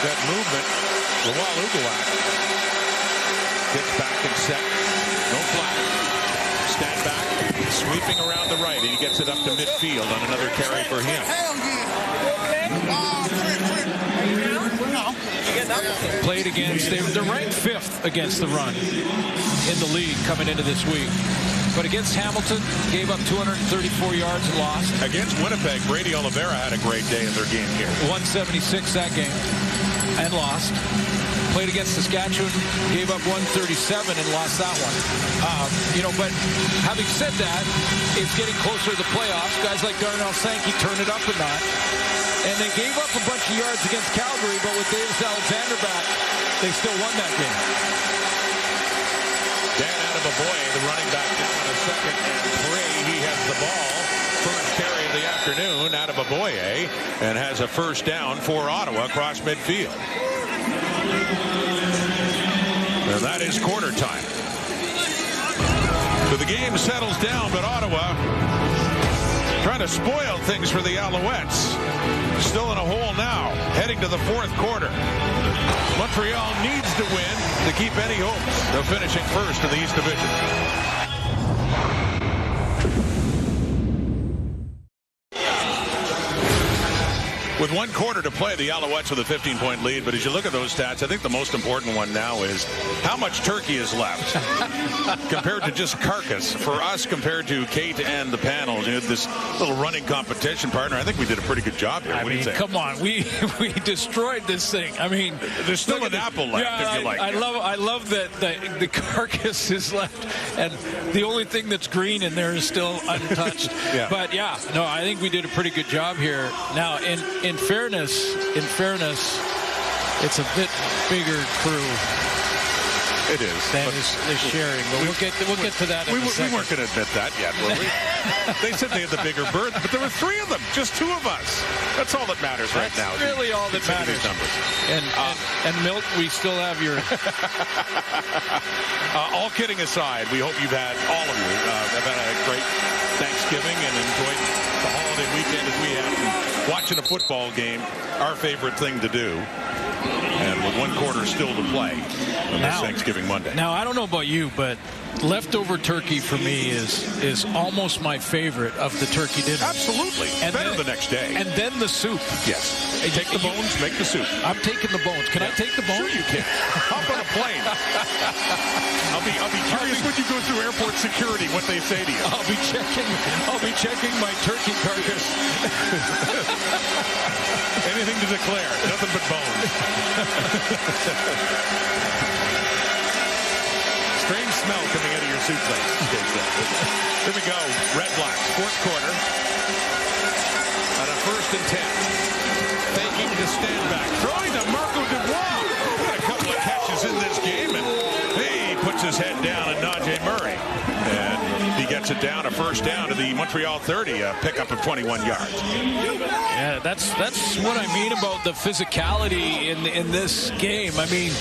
That movement, Lawal Ugalak gets back and set. No flag. Stand back, sweeping around the right, and he gets it up to midfield on another carry for him. Played against, they're ranked 5th against the run in the league coming into this week. But against Hamilton, gave up 234 yards and lost. Against Winnipeg, Brady Oliveira had a great day in their game here. 176 that game and lost. Played against Saskatchewan, gave up 137 and lost that one. But having said that, it's getting closer to the playoffs. Guys like Darnell Sankey turned it up a notch. And they gave up a bunch of yards against Calgary, but with Davis Alexander back, they still won that game. Dan Adeboye, the running back, down a 2nd and 3. He has the ball. First carry of the the afternoon out of Aboye, and has a first down for Ottawa across midfield. And that is quarter time. So the game settles down, but Ottawa trying to spoil things for the Alouettes. Still in a hole now, heading to the fourth quarter. Montreal needs to win to keep any hopes of finishing first in the East Division. With 1 quarter to play, the Alouettes with a 15-point lead. But as you look at those stats, I think the most important one now is how much turkey is left compared to just carcass. For us, compared to Kate and the panels, you know, this little running competition, partner, I think we did a pretty good job here. I mean, come on, we destroyed this thing. I mean, there's still an apple left, yeah, if you like. I love that the carcass is left, and the only thing that's green in there is still untouched. Yeah. But yeah, no, I think we did a pretty good job here. Now, in fairness, it's a bit bigger crew. It is. Than is sharing, but we'll get to that in a second. We weren't going to admit that yet, were we? They said they had the bigger bird, but there were 3 of them, just 2 of us. That's all that matters right now. That's really all that matters. And Milt, we still have your... all kidding aside, we hope you've had, all of you, have had a great Thanksgiving and enjoyed the holiday weekend as we have. Watching a football game, our favorite thing to do. And with 1 quarter still to play on this Thanksgiving Monday. Now, I don't know about you, but leftover turkey for me is almost my favorite of the turkey dinner. Absolutely. And better the next day. And then the soup. Yes. Take the bones, make the soup. I'm taking the bones. Can I take the bones? Sure you can. Hop on a plane. I'll be curious when you go through airport security what they say to you. I'll be checking my turkey carcass. Anything to declare. Nothing but bones. Strange smell coming out of your soup plate. Here we go. REDBLACKS, fourth quarter. On a 1st and 10. Faking to stand back. Throwing to Marco Dubois. Got a couple of catches in this game, and he puts his head down on Najee Murray. And he gets it down, a first down to the Montreal 30, a pickup of 21 yards. Yeah, that's what I mean about the physicality in this game. I mean,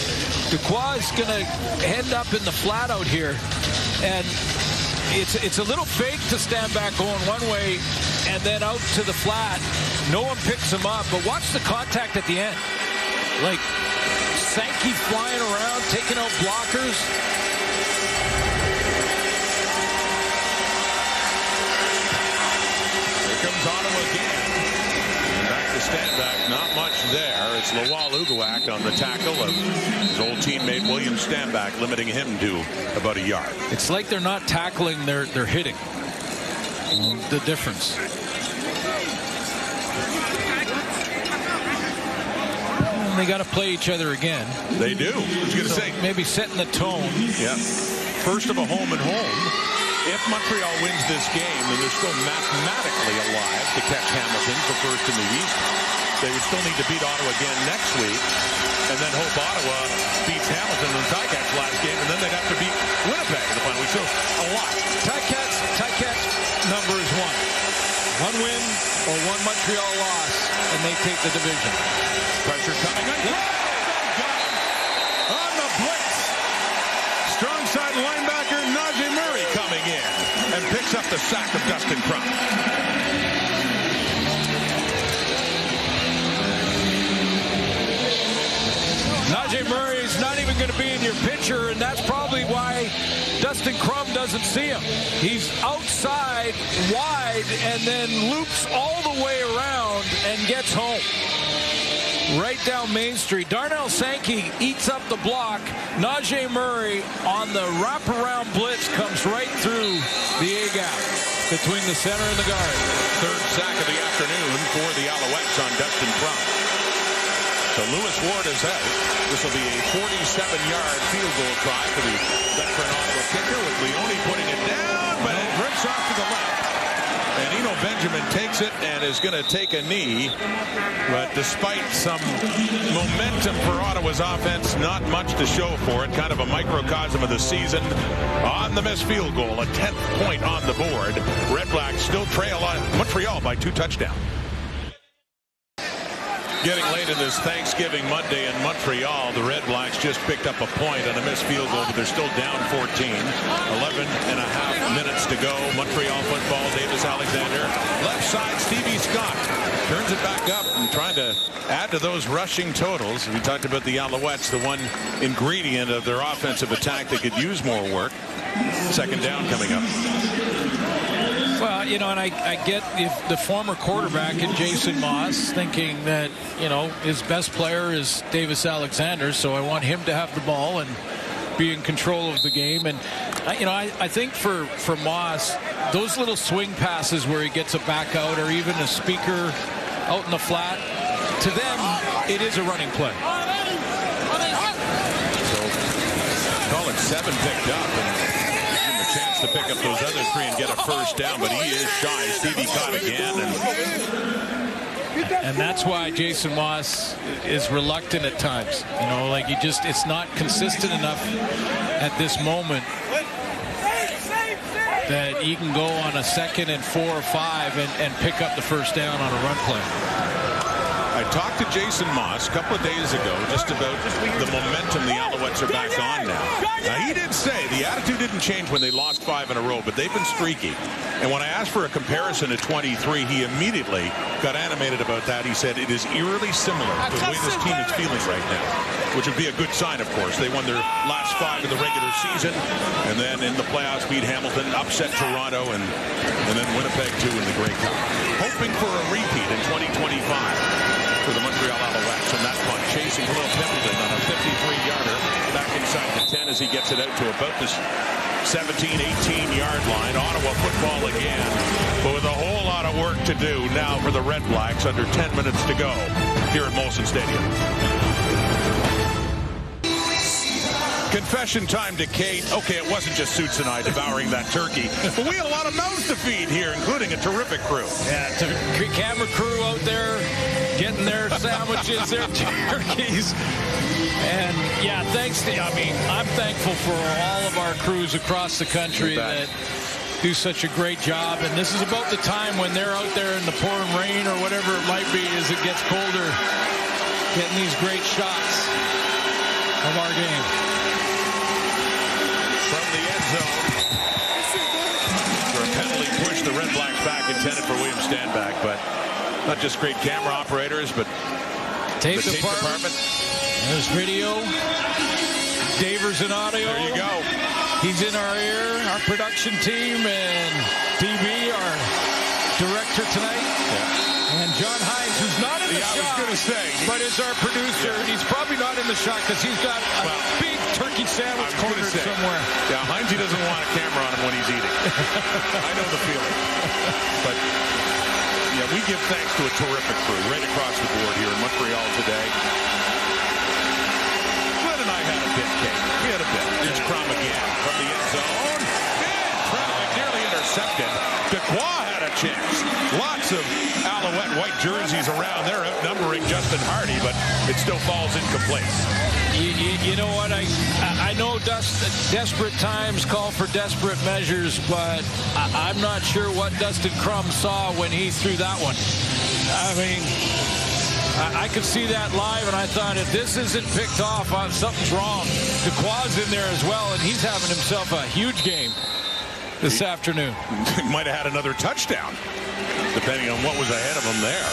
Dubois is going to end up in the flat out here, and it's a little fake to stand back going one way and then out to the flat. No one picks him up, but watch the contact at the end. Like, Sankey flying around, taking out blockers. Comes Ottawa again. Back to stand back. Not much there. It's Lawal Uguak on the tackle of his old teammate William Stanback, limiting him to about a yard. It's like they're not tackling, they're hitting. The difference. And they got to play each other again. They do. I was going to say. Maybe setting the tone. Yeah. First of a home and home. If Montreal wins this game, then they're still mathematically alive to catch Hamilton for first in the East. They would still need to beat Ottawa again next week, and then hope Ottawa beats Hamilton in the Ticats last game, and then they'd have to beat Winnipeg in the final week. So a lot. Ticats number is 1. 1 win or 1 Montreal loss, and they take the division. Pressure coming on. On the blitz. Strong side linebacker Najee Murray coming in and picks up the sack of Dustin Crump. Najee Murray's not even going to be in your picture, and that's probably why Dustin Crump doesn't see him. He's outside, wide, and then loops all the way around and gets home. Right down Main Street. Darnell Sankey eats up the block. Najee Murray on the wraparound blitz comes right through the A-gap between the center and the guard. Third sack of the afternoon for the Alouettes on Dustin Crump. So Lewis Ward is out. This will be a 47-yard field goal try for the veteran Ottawa kicker, with Leone putting it down, but it rips off to the left. And Eno Benjamin takes it and is going to take a knee. But despite some momentum for Ottawa's offense, not much to show for it. Kind of a microcosm of the season on the missed field goal. A 10th point on the board. REDBLACKS still trail on Montreal by 2 touchdowns. Getting late in this Thanksgiving Monday in Montreal, the REDBLACKS just picked up a point on a missed field goal, but they're still down 14. 11.5 minutes to go. Montreal football, Davis Alexander. Left side, Stevie Scott turns it back up and trying to add to those rushing totals. We talked about the Alouettes, the one ingredient of their offensive attack that could use more work. Second down coming up. Well, you know, and I get the former quarterback in Jason Moss thinking that, you know, his best player is Davis Alexander, so I want him to have the ball and be in control of the game. And, you know, I think for Moss, those little swing passes where he gets a back out or even a speaker out in the flat, to them, it is a running play. So, call it 7 picked up. And chance to pick up those other 3 and get a first down, but he is shy. Stevie caught again. And that's why Jason Moss is reluctant at times. You know, like it's not consistent enough at this moment that he can go on a 2nd and 4 or 5 and pick up the first down on a run play. I talked to Jason Moss a couple of days ago just about the momentum the Alouettes are back on now. Now, he did say the attitude didn't change when they lost 5 in a row, but they've been streaky. And when I asked for a comparison to 23, he immediately got animated about that. He said it is eerily similar to the way this team is feeling right now, which would be a good sign, of course. They won their last 5 in the regular season, and then in the playoffs beat Hamilton, upset Toronto, and then Winnipeg, too, in the Grey Cup. Hoping for a repeat in 2025. For the Montreal Alouettes from that punt, chasing Will Pimpleton on a 53-yarder back inside the 10 as he gets it out to about this 17, 18-yard line. Ottawa football again, but with a whole lot of work to do now for the REDBLACKS. Under 10 minutes to go here at Molson Stadium. Confession time to Kate. Okay, it wasn't just Suits and I devouring that turkey, but we had a lot of mouths to feed here, including a terrific crew. Yeah, camera crew out there getting their sandwiches, their turkeys. And, yeah, I'm thankful for all of our crews across the country that do such a great job. And this is about the time when they're out there in the pouring rain or whatever it might be as it gets colder, getting these great shots of our game. From the end zone for a penalty push, the REDBLACKS back intended for William Stanback, but not just great camera operators, but tape the tape department. There's video. Davers in audio. There you go. He's in our ear, our production team, and DB, our director tonight. Yeah. And John Hines, who's not in the shot, I was going to say, but is our producer, and he's probably not in the shot because he's got a big turkey sandwich cornered somewhere. Yeah, Hines, he doesn't want a camera on him when he's eating. I know the feeling. But, yeah, we give thanks to a terrific crew right across the board here in Montreal today. Glenn and I had a bit, Kate. We had a bit. Here's Crum again from the end zone. And traffic nearly intercepted. Dequoy had a chance. Lots of Alouette white jerseys around. They're outnumbering Justin Hardy, but it still falls incomplete. You know what? I know desperate times call for desperate measures, but I'm not sure what Dustin Crum saw when he threw that one. I mean, I could see that live, and I thought, if this isn't picked off, something's wrong. Dequoy's in there as well, and he's having himself a huge game this afternoon. He might have had another touchdown, depending on what was ahead of him there.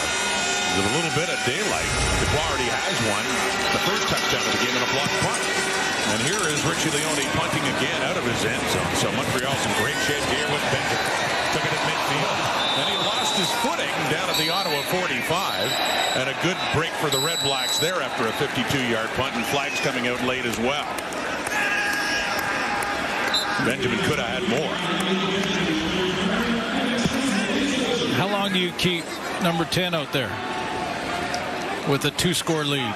With a little bit of daylight, Dequoy already has one. The first touchdown of the game in a blocked punt. And here is Richie Leone punting again out of his end zone. So Montreal's in great shape here with Benjamin. Took it at midfield. And he lost his footing down at the Ottawa 45. And a good break for the REDBLACKS there after a 52-yard punt. And flags coming out late as well. Benjamin could have had more. How long do you keep number 10 out there with a 2-score lead?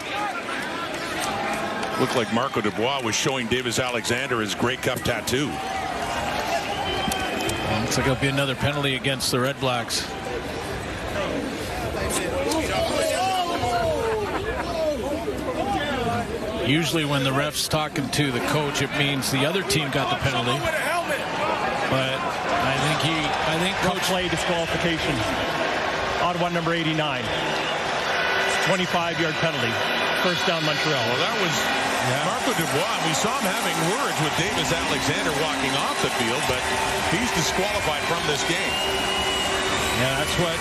Looked like Marco Dubois was showing Davis Alexander his Grey Cup tattoo. Looks like it'll be another penalty against the Red Blacks. Usually when the ref's talking to the coach, it means the other team got the penalty. But I think coach play disqualification. Ottawa number 89. 25-yard penalty. First down Montreal. Well, that was Marco Dubois. We saw him having words with Davis Alexander walking off the field, but he's disqualified from this game. Yeah, that's what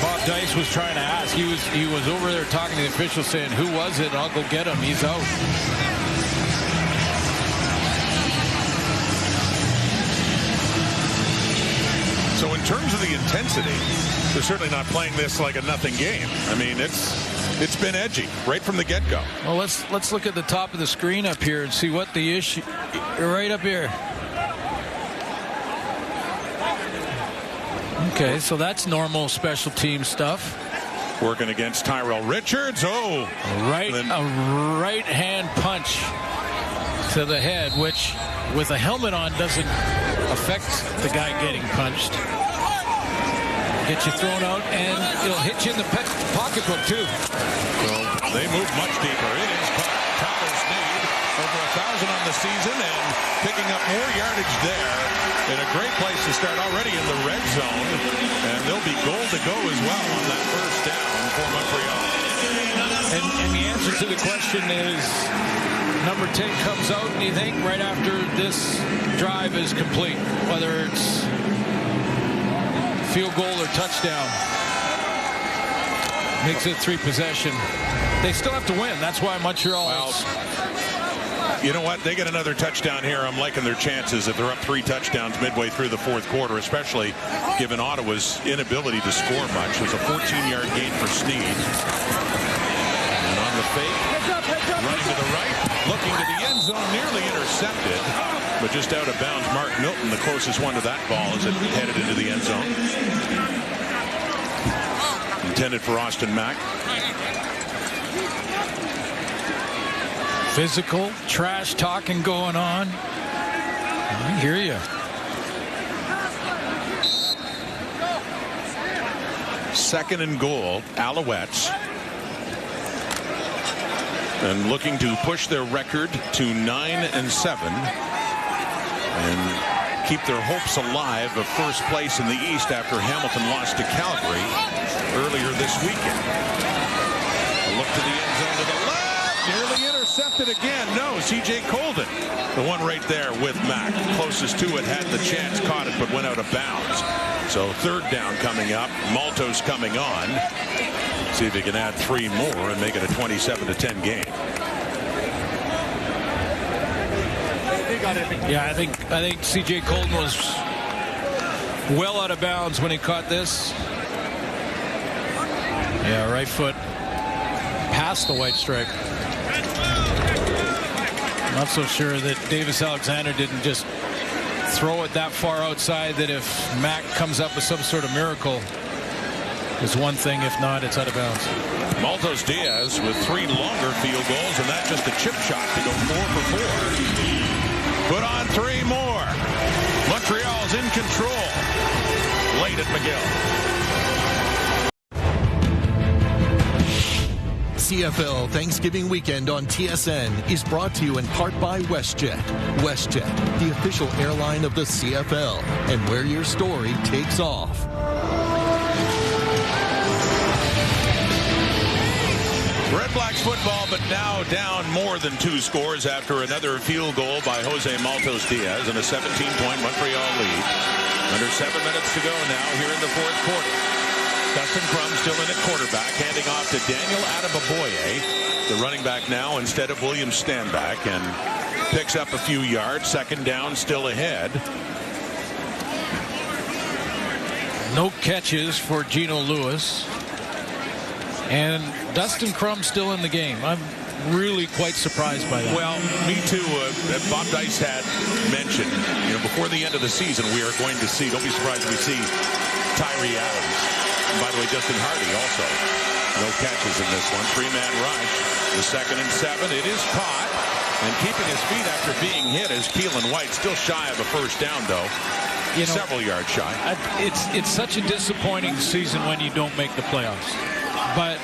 Bob Dice was trying to ask. He was over there talking to the official saying, who was it? I'll go get him. He's out. So in terms of the intensity, they're certainly not playing this like a nothing game. I mean, it's been edgy right from the get-go. Well, let's look at the top of the screen up here and see what the issue. Right up here. Okay, so that's normal special team stuff. Working against Tyrell Richards. Oh, a right hand punch to the head, which with a helmet on doesn't affect the guy getting punched. Get you thrown out, and it'll hit you in the pocketbook too. So they move much deeper. It is Tyler Sneed, over 1,000 on the season, and picking up more yardage there. In a great place to start already in the red zone, and there'll be goal to go as well on that first down for Montreal. And the answer to the question is number 10 comes out, and you think right after this drive is complete, whether it's field goal or touchdown, makes it 3 possession. They still have to win. That's why Montreal. You know what? They get another touchdown here. I'm liking their chances if they're up 3 touchdowns midway through the fourth quarter, especially given Ottawa's inability to score much. It was a 14-yard gain for Sneed. And on the fake, running to the right, looking to the end zone, nearly intercepted, but just out of bounds. Mark Milton, the closest one to that ball as it headed into the end zone. Intended for Austin Mack. Physical, trash talking going on. I hear you. Second and goal, Alouettes. And looking to push their record to 9-7 and keep their hopes alive of first place in the East after Hamilton lost to Calgary earlier this weekend. A look to the end zone to the left. Nearly intercepted again. No, C.J. Colden. The one right there with Mack. Closest to it, had the chance, caught it, but went out of bounds. So third down coming up. Malto's coming on. See if he can add 3 more and make it a 27-10 game. Yeah, I think C.J. Colden was well out of bounds when he caught this. Yeah, right foot past the white stripe. Not so sure that Davis Alexander didn't just throw it that far outside that if Mack comes up with some sort of miracle, is one thing. If not, it's out of bounds. Maltos Diaz with 3 longer field goals, and that's just a chip shot to go 4 for 4. Put on 3 more. Montreal's in control. Late at McGill. CFL Thanksgiving weekend on TSN is brought to you in part by WestJet. WestJet, the official airline of the CFL, and where your story takes off. REDBLACKS football, but now down more than 2 scores after another field goal by Jose Maltos Diaz and a 17-point Montreal lead. Under 7 minutes to go now here in the fourth quarter. Dustin Crum still in at quarterback, handing off to Daniel Adeboboye, the running back now instead of William Stanback, and picks up a few yards. Second down still ahead. No catches for Geno Lewis. And Dustin Crum still in the game. I'm really quite surprised by that. Well, me too. Bob Dice had mentioned, before the end of the season, we are going to see, don't be surprised if we see Tyree Adams. And by the way, Justin Hardy also. No catches in this one. 3-man rush. The 2nd and 7. It is caught. And keeping his feet after being hit is Keelan White. Still shy of a first down, though. several yards shy. It's such a disappointing season when you don't make the playoffs. But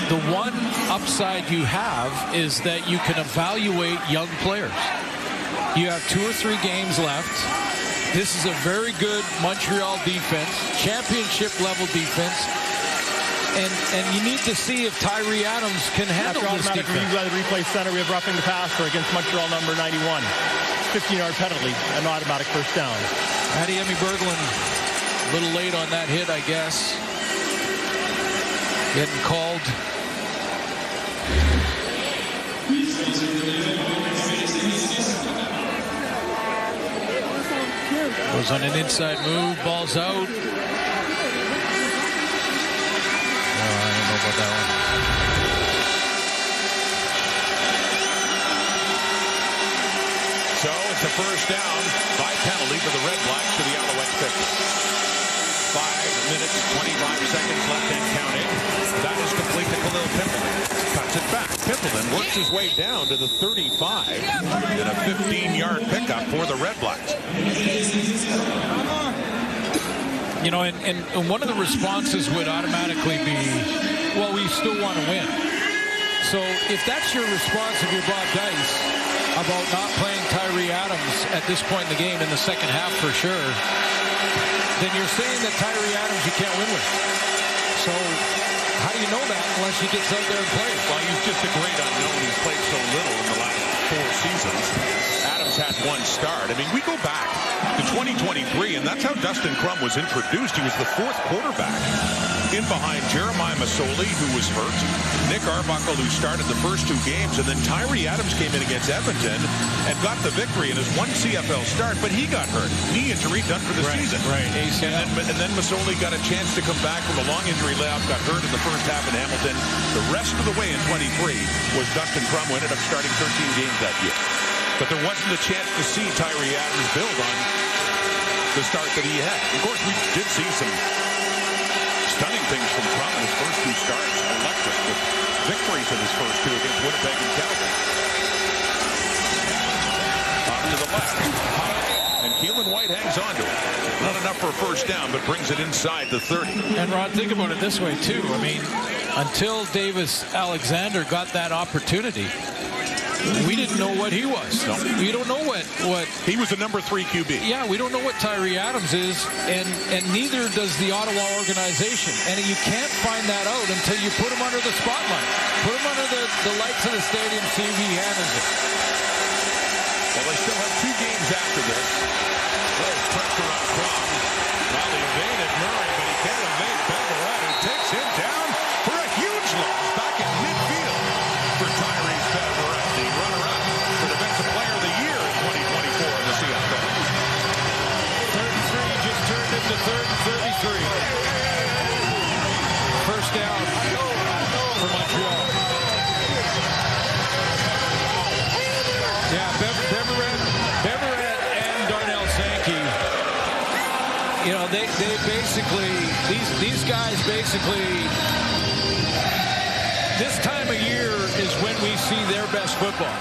the one upside you have is that you can evaluate young players. You have 2 or 3 games left. This is a very good Montreal defense, championship-level defense. And you need to see if Tyree Adams can handle this defense. After automatic review by the replay center, we have roughing the passer against Montreal number 91. 15-yard penalty, an automatic first down. Adiemi Berglund, a little late on that hit, I guess. Getting called. Goes on an inside move, ball's out. I don't know about that one. So it's a first down by penalty for the REDBLACKS to the Alouettes 50. 5 minutes, 25 seconds left and counting. That is complete to Khalil Pimpleton. Cuts it back. Pimpleton works his way down to the 35 in a 15-yard pickup for the REDBLACKS. You know, and one of the responses would automatically be, well, we still want to win. So if that's your response, if you're Bob Dice, about not playing Tyree Adams at this point in the game in the second half for sure, then you're saying that Tyree Adams you can't win with. So how do you know that unless he gets out there and plays? Well, he's just a great unknown. He's played so little in the last 4 seasons. Adams had 1 start. I mean, we go back to 2023, and that's how Dustin Crum was introduced. He was the 4th quarterback in behind Jeremiah Masoli, who was hurt, Nick Arbuckle, who started the first 2 games, and then Tyree Adams came in against Edmonton and got the victory in his 1 CFL start, but he got hurt. Knee injury done for the season. Right. And then Masoli got a chance to come back from a long injury layoff, got hurt in the first half in Hamilton. The rest of the way in 23 was Dustin Crum, who ended up starting 13 games that year. But there wasn't a chance to see Tyree Adams build on the start that he had. Of course, we did see some stunning things from Crum in his first 2 starts. Electric with victories in his first 2 against Winnipeg and Calgary. Off to the left. And Keelan White hangs on to it. Not enough for a first down, but brings it inside the 30. And Rod, think about it this way, too. I mean, until Davis Alexander got that opportunity, we didn't know what he was. No. We don't know what he was the number 3 QB. Yeah, we don't know what Tyree Adams is, and neither does the Ottawa organization. And you can't find that out until you put him under the spotlight. Put him under the lights of the stadium, see if he handles it. Well, they still have 2 games after this. There's pressure on Crum. Well, he evaded Murray, but he can't evade Beverett, who takes him down for a huge loss back in midfield for Tyrese Beverett, the runner-up for Defensive Player of the Year in 2024 in the CFL. 3rd and 3 just turned into 3rd and 33. First down for Montreal. Yeah, Beverett and Darnell Sankey, you know, they basically, these guys basically, this time of year is when we see their best football.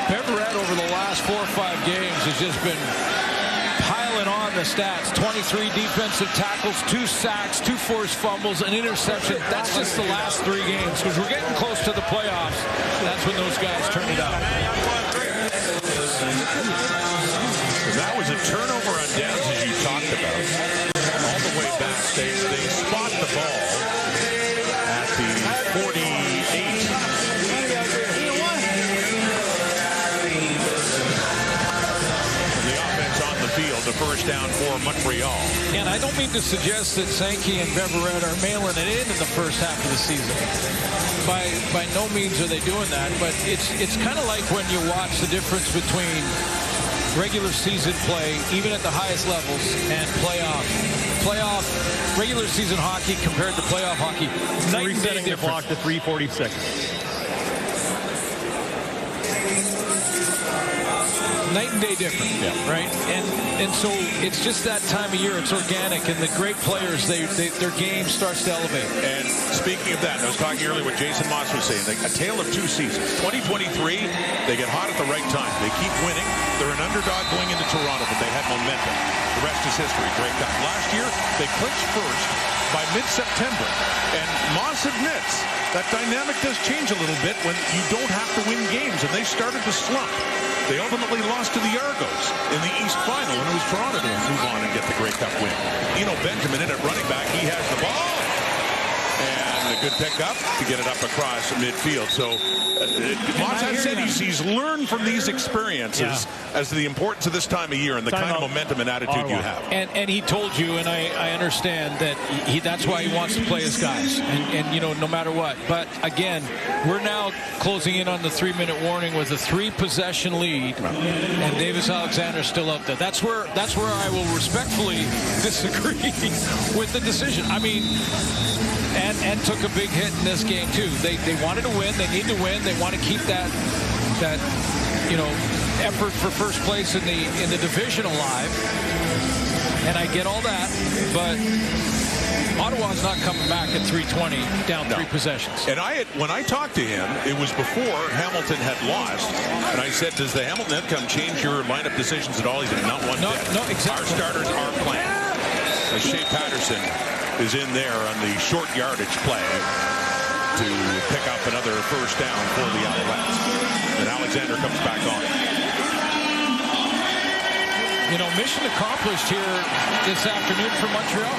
Beverett over the last 4 or 5 games has just been piling on the stats. 23 defensive tackles, 2 sacks, 2 forced fumbles, an interception. That's just the last 3 games. Because we're getting close to the playoffs. That's when those guys turn it up. That was a turnover on downs, as you talked about. All the way back, they spot the ball at the 48. Field, the first down for Montreal. And I don't mean to suggest that Sankey and Beverett are mailing it in the first half of the season. By no means are they doing that, but it's kind of like when you watch the difference between regular season play, even at the highest levels, and playoff regular season hockey compared to playoff hockey. Resetting the clock to 3:46. night and day different, right? And so it's just that time of year. It's organic, and the great players, their game starts to elevate. And speaking of that, I was talking earlier what Jason Moss was saying, a tale of two seasons. 2023, they get hot at the right time. They keep winning. They're an underdog going into Toronto, but they had momentum. The rest is history. Great Cup. Last year, they clinched first by mid-September. And Moss admits that dynamic does change a little bit when you don't have to win games, and they started to slump. They ultimately lost to the Argos in the East Final, and it was Toronto to move on and get the Grey Cup win. Benjamin in at running back. He has the ball. And a good pickup to get it up across midfield. So, Moss has said he's learned from these experiences as to the importance of this time of year and the kind of momentum and attitude you have. And he told you, and I understand that that's why he wants to play his guys, and no matter what. But again, we're now closing in on the 3-minute warning with a 3-possession lead, and Davis Alexander's still out there. That's where I will respectfully disagree with the decision. I mean, and took a big hit in this game too. They wanted to win. They need to win. They want to keep that effort for first place in the division alive. And I get all that, but Ottawa's not coming back at 3:20 down 3 possessions. And when I talked to him, it was before Hamilton had lost, and I said, "Does the Hamilton outcome change your lineup decisions at all?" He said, "Not one bit. No, exactly. Our starters are playing." Shea Patterson is in there on the short yardage play to pick up another first down for the Alouettes. And Alexander comes back on. Mission accomplished here this afternoon for Montreal.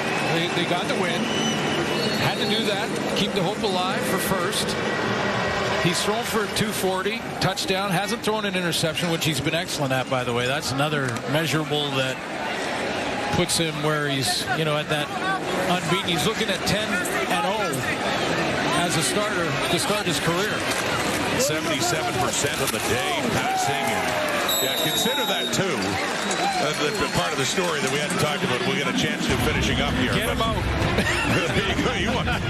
They got the win. Had to do that. Keep the hope alive for first. He's thrown for 240, touchdown. Hasn't thrown an interception, which he's been excellent at, by the way. That's another measurable that puts him where he's, at that unbeaten. He's looking at 10-0 as a starter to start his career. 77% of the day passing. And consider that too. The part of the story that we hadn't talked about. We'll get a chance to finishing up here. Get him out.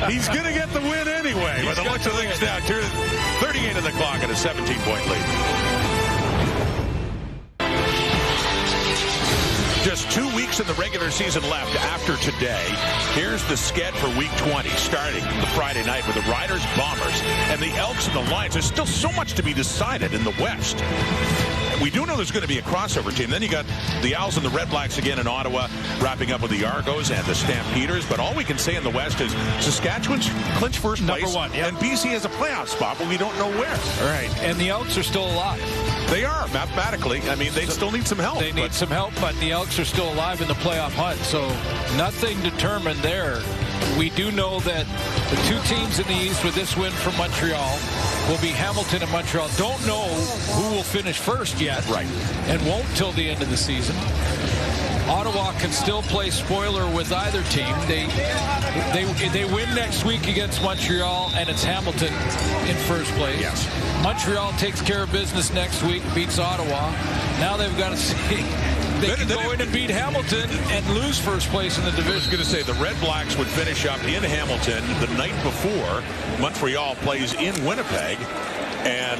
He's going to get the win anyway. With the looks of things now, 38 of the clock at a 17-point lead. Just 2 weeks in the regular season left after today. Here's the sked for Week 20, starting the Friday night with the Riders, Bombers, and the Elks and the Lions. There's still so much to be decided in the West. We do know there's going to be a crossover team. Then you got the Owls and the Redblacks again in Ottawa, wrapping up with the Argos and the Stampeders. But all we can say in the West is Saskatchewan's clinched first place. Number 1, and BC has a playoff spot, but we don't know where. All right. And the Elks are still alive. They are, mathematically. I mean, they still need some help. They need some help, but the Elks are still alive in the playoff hunt. So nothing determined there. We do know that the 2 teams in the East with this win from Montreal will be Hamilton and Montreal. Don't know who will finish first yet. Right. And won't till the end of the season. Ottawa can still play spoiler with either team. They win next week against Montreal, and it's Hamilton in first place. Yes. Montreal takes care of business next week, beats Ottawa. Now they've got to see. They can go in and beat Hamilton and lose first place in the division. I was going to say the Red Blacks would finish up in Hamilton the night before Montreal plays in Winnipeg, and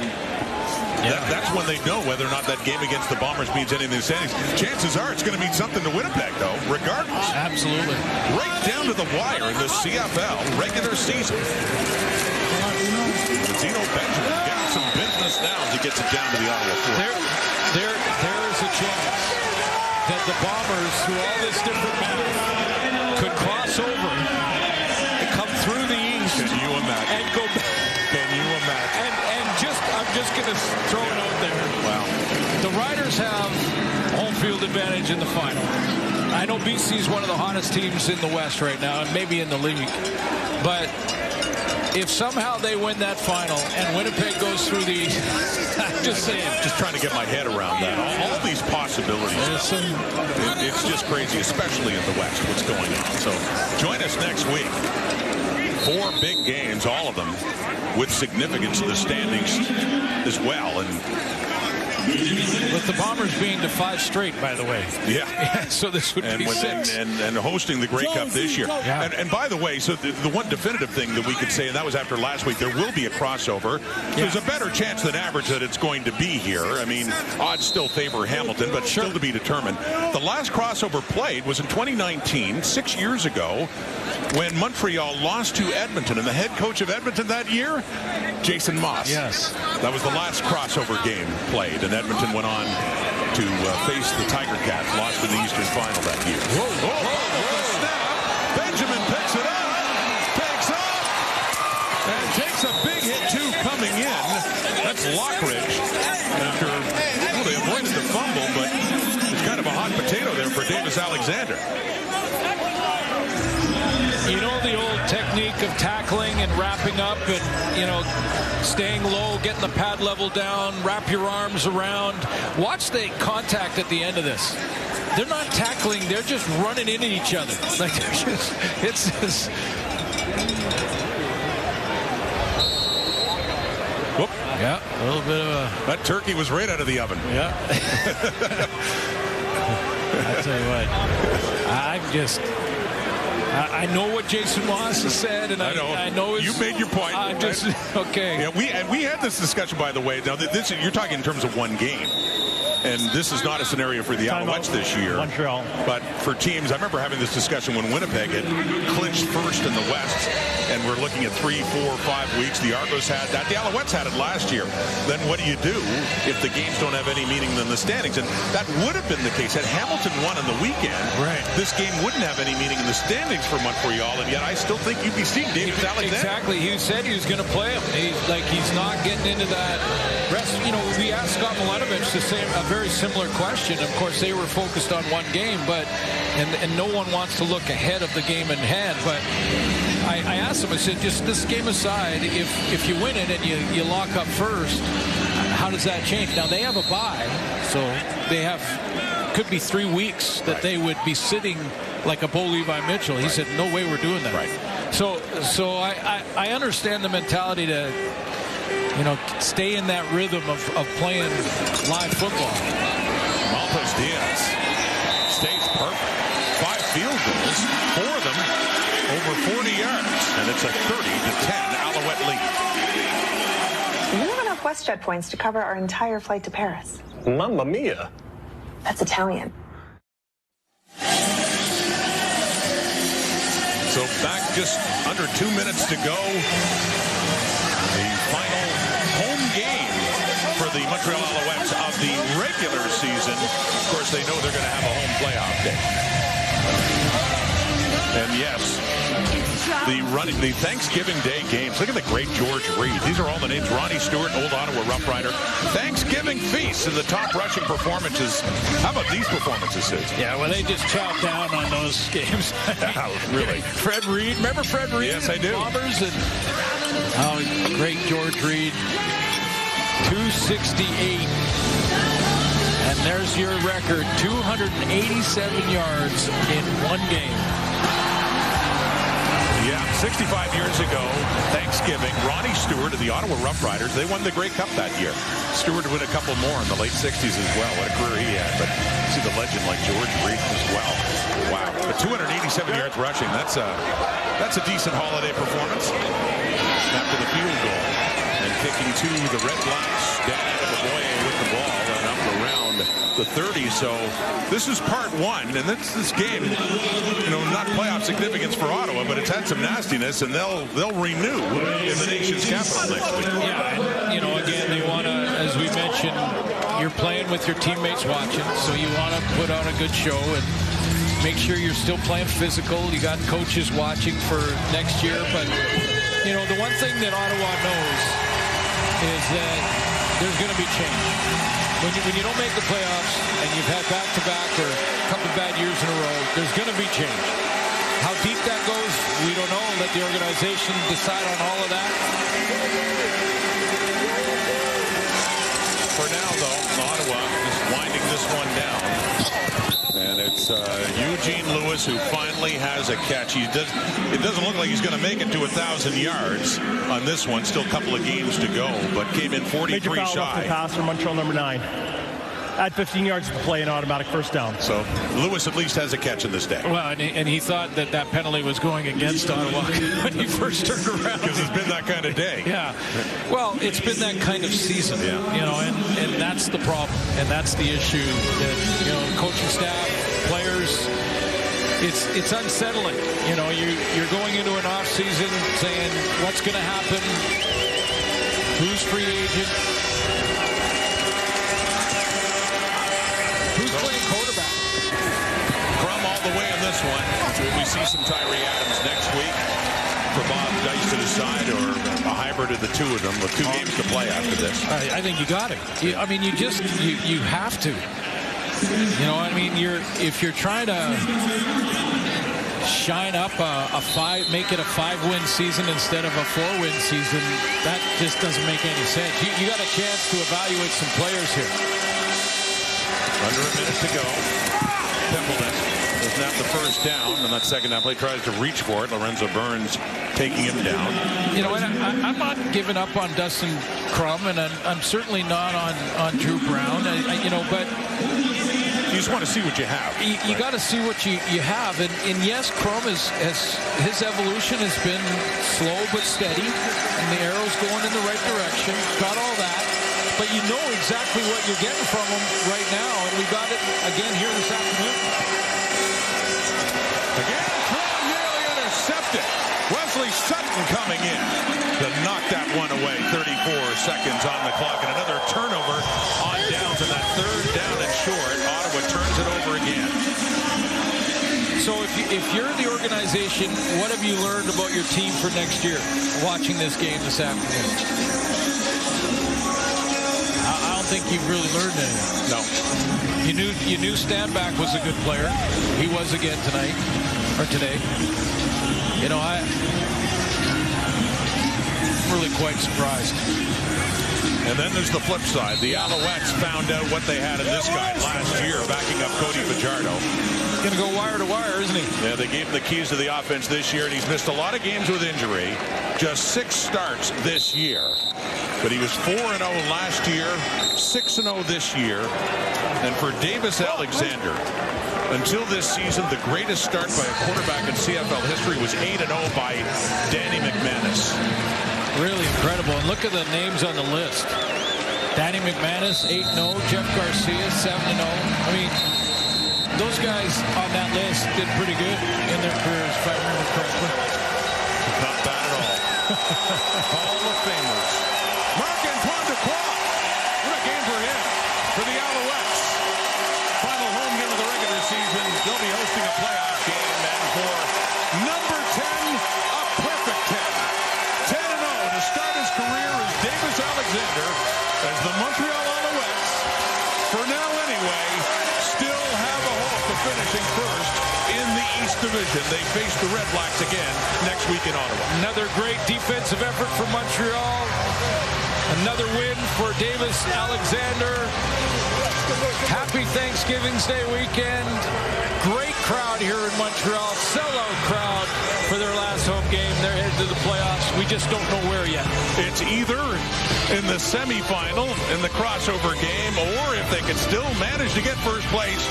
that's when they know whether or not that game against the Bombers means anything in the standings. Chances are it's going to mean something to Winnipeg, though, regardless. Absolutely. Right down to the wire in the CFL regular season. Zeno Benjamin getting some business now as he gets it down to the Ottawa floor. There is a chance that the Bombers, through all this different math, could cross over and come through the East. Can you imagine? And go back. Can you imagine? And I'm just going to throw it out there. Wow. The Riders have home field advantage in the final. I know BC is one of the hottest teams in the West right now, and maybe in the league. But if somehow they win that final and Winnipeg goes through the I'm just saying. Just trying to get my head around that. All these possibilities. It's just crazy, especially in the West, what's going on. So join us next week. 4 big games, all of them with significance in the standings as well. And With the Bombers being to 5 straight, by the way. Yeah. So this would be 6. And hosting the Grey Cup this year. Yeah. And by the way, so the one definitive thing that we could say, and that was after last week, there will be a crossover. There's a better chance than average that it's going to be here. I mean, odds still favor Hamilton, but still to be determined. The last crossover played was in 2019, 6 years ago, when Montreal lost to Edmonton. And the head coach of Edmonton that year, Jason Moss. Yes. That was the last crossover game played, and Edmonton went on to face the Tiger Cats, lost in the Eastern Final that year. Whoa. Snap. Benjamin picks it up, takes off, and takes a big hit too coming in. That's Lockridge. After, well, they avoided the fumble, but it's kind of a hot potato there for Davis Alexander. You know the old technique of tackling and wrapping up and, you know, staying low, getting the pad level down, wrap your arms around. Watch the contact at the end of this. They're not tackling, they're just running into each other. Like, they're just, it's just... Whoop. Yeah, a little bit of a... That turkey was right out of the oven. Yeah. I tell you what, I'm just... I know what Jason Moss has said, and I know you made your point. I'm just okay. Yeah, we had this discussion, by the way. Now, this you're talking in terms of one game, and this is not a scenario for the Alouettes this year. Montreal, but for teams, I remember having this discussion when Winnipeg had clinched first in the West, and we're looking at 3, 4, 5 weeks. The Argos had that. The Alouettes had it last year. Then what do you do if the games don't have any meaning in the standings? And that would have been the case had Hamilton won on the weekend. Right. This game wouldn't have any meaning in the standings for Montreal, and yet I still think you'd be seeing Davis Alexander. Exactly. He said he was going to play him. He's not getting into that rest. You know, we asked Scott Milanovic a very similar question. Of course, they were focused on one game, but and no one wants to look ahead of the game in hand. But I asked him, I said, just this game aside, if you win it and you lock up first, how does that change? Now, they have a bye, so they could be 3 weeks that they would be sitting like a Bo Levi Mitchell. He said, no way we're doing that. Right. So I understand the mentality to, you know, stay in that rhythm of playing live football. Maltos Diaz stays perfect. 5 field goals, 4 of them over 40 yards, and it's a 30-10 Alouette lead. You have enough WestJet points to cover our entire flight to Paris. Mamma mia. That's Italian. So back just under 2 minutes to go. The final home game for the Montreal Alouettes of the regular season. Of course, they know they're going to have a home playoff day. And yes, the Thanksgiving Day games. Look at the great George Reed. These are all the names. Ronnie Stewart, old Ottawa Rough Rider. Thanksgiving feast and the top rushing performances. How about these performances, Sid? Yeah, well, they just chopped down on those games. Really? Fred Reed. Remember Fred Reed? Yes, I do. Bombers and great George Reed. 268. And there's your record. 287 yards in one game. Yeah, 65 years ago, Thanksgiving, Ronnie Stewart of the Ottawa Rough Riders, they won the Grey Cup that year. Stewart would win a couple more in the late 60s as well. What a career he had. But see the legend like George Reed as well. Wow. But 287 yards rushing, that's a decent holiday performance. After the field goal and kicking to the Red Blacks. Dan Boye with the ball and up around the 30. So this is part one, and this game, you know, not playoff significance for Ottawa, but it's had some nastiness, and they'll renew in the nation's capital next week. Yeah, and, you know, again, they want to, as we mentioned, you're playing with your teammates watching, so you want to put on a good show and make sure you're still playing physical. You got coaches watching for next year, but you know, the one thing that Ottawa knows is that there's going to be change. When you don't make the playoffs and you've had back-to-back or a couple bad years in a row, there's going to be change. How deep that goes, we don't know. Let the organization decide on all of that. For now, though, Ottawa is winding this one down. And It's Eugene Lewis who finally has a catch. It doesn't look like he's going to make it to 1,000 yards on this one. Still a couple of games to go, but came in 43 Major foul shy. off the pass for Montreal number 9. Add 15 yards to the play, an automatic first down. So Lewis at least has a catch in this day. Well, and he thought that penalty was going against Ottawa when he first turned around. Because it's been that kind of day. Yeah. Well, it's been that kind of season. Yeah. You know, and that's the problem. And that's the issue that, you know, coaching staff, players, it's unsettling. You know, you're going into an off season saying what's going to happen, who's free agent, who's playing quarterback. Crum all the way in this one. Will we see some Tyree Adams next week for Bob Dice to decide, or a hybrid of the two of them with 2 games to play after this? I think you got it. I mean, you have to. You know, I mean, if you're trying to shine up make it a 5-win season instead of a 4-win season, that just doesn't make any sense. You got a chance to evaluate some players here. Under a minute to go. Templeton doesn't have the first down, and that second down play tries to reach for it. Lorenzo Burns taking him down. You know, and I'm not giving up on Dustin Crum, and I'm certainly not on Drew Brown. You know, but you just want to see what you have. You got to see what you have, and yes, Crum his evolution has been slow but steady, and the arrow's going in the right direction. Got all that. But you know exactly what you're getting from him right now, and we got it again here this afternoon. Again, Crum nearly intercepted. Wesley Sutton coming in to knock that one away. 34 seconds on the clock, and another turnover on downs, and that third down and short. Ottawa turns it over again. So if you're the organization, what have you learned about your team for next year watching this game this afternoon? I don't think you've really learned anything. No. You knew Stanback was a good player. He was again today. You know, I'm really quite surprised. And then there's the flip side. The Alouettes found out what they had in this guy last year, backing up Cody Fajardo. Going to go wire to wire, isn't he? Yeah, they gave him the keys to the offense this year, and he's missed a lot of games with injury. Just 6 starts this year. But he was 4-0 last year, 6-0 this year. And for Davis Alexander, until this season, the greatest start by a quarterback in CFL history was 8-0 by Danny McManus. Really incredible. And look at the names on the list. Danny McManus, 8-0. Jeff Garcia, 7-0. I mean, those guys on that list did pretty good in their careers, if I remember correctly. Not bad at all. Hall of Famers. Marc-Antoine Dequoy. What a game for him. For the Alouettes. Final home game of the regular season. They'll be hosting a playoff game. And for number 10, a perfect 10. 10-0 to start his career as Davis Alexander as the Montreal Alouettes, for now anyway, still have a hope of finishing first in the East Division. They face the REDBLACKS again next week in Ottawa. Another great defensive effort for Montreal. Another win for Davis Alexander. Happy Thanksgiving Day weekend. Great crowd here in Montreal. Sellout crowd for their last home game. They're headed to the playoffs. We just don't know where yet. It's either in the semifinal, in the crossover game, or if they can still manage to get first place,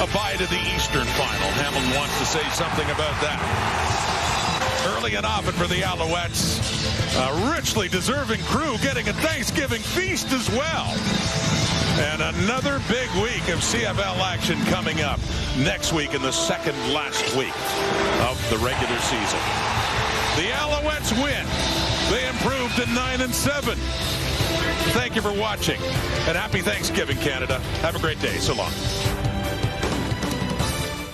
a bye to the Eastern Final. Hamilton wants to say something about that. Early and often for the Alouettes. A richly deserving crew getting a Thanksgiving feast as well. And another big week of CFL action coming up next week in the second last week of the regular season. The Alouettes win. They improved to 9-7. Thank you for watching, and happy Thanksgiving, Canada. Have a great day. So long.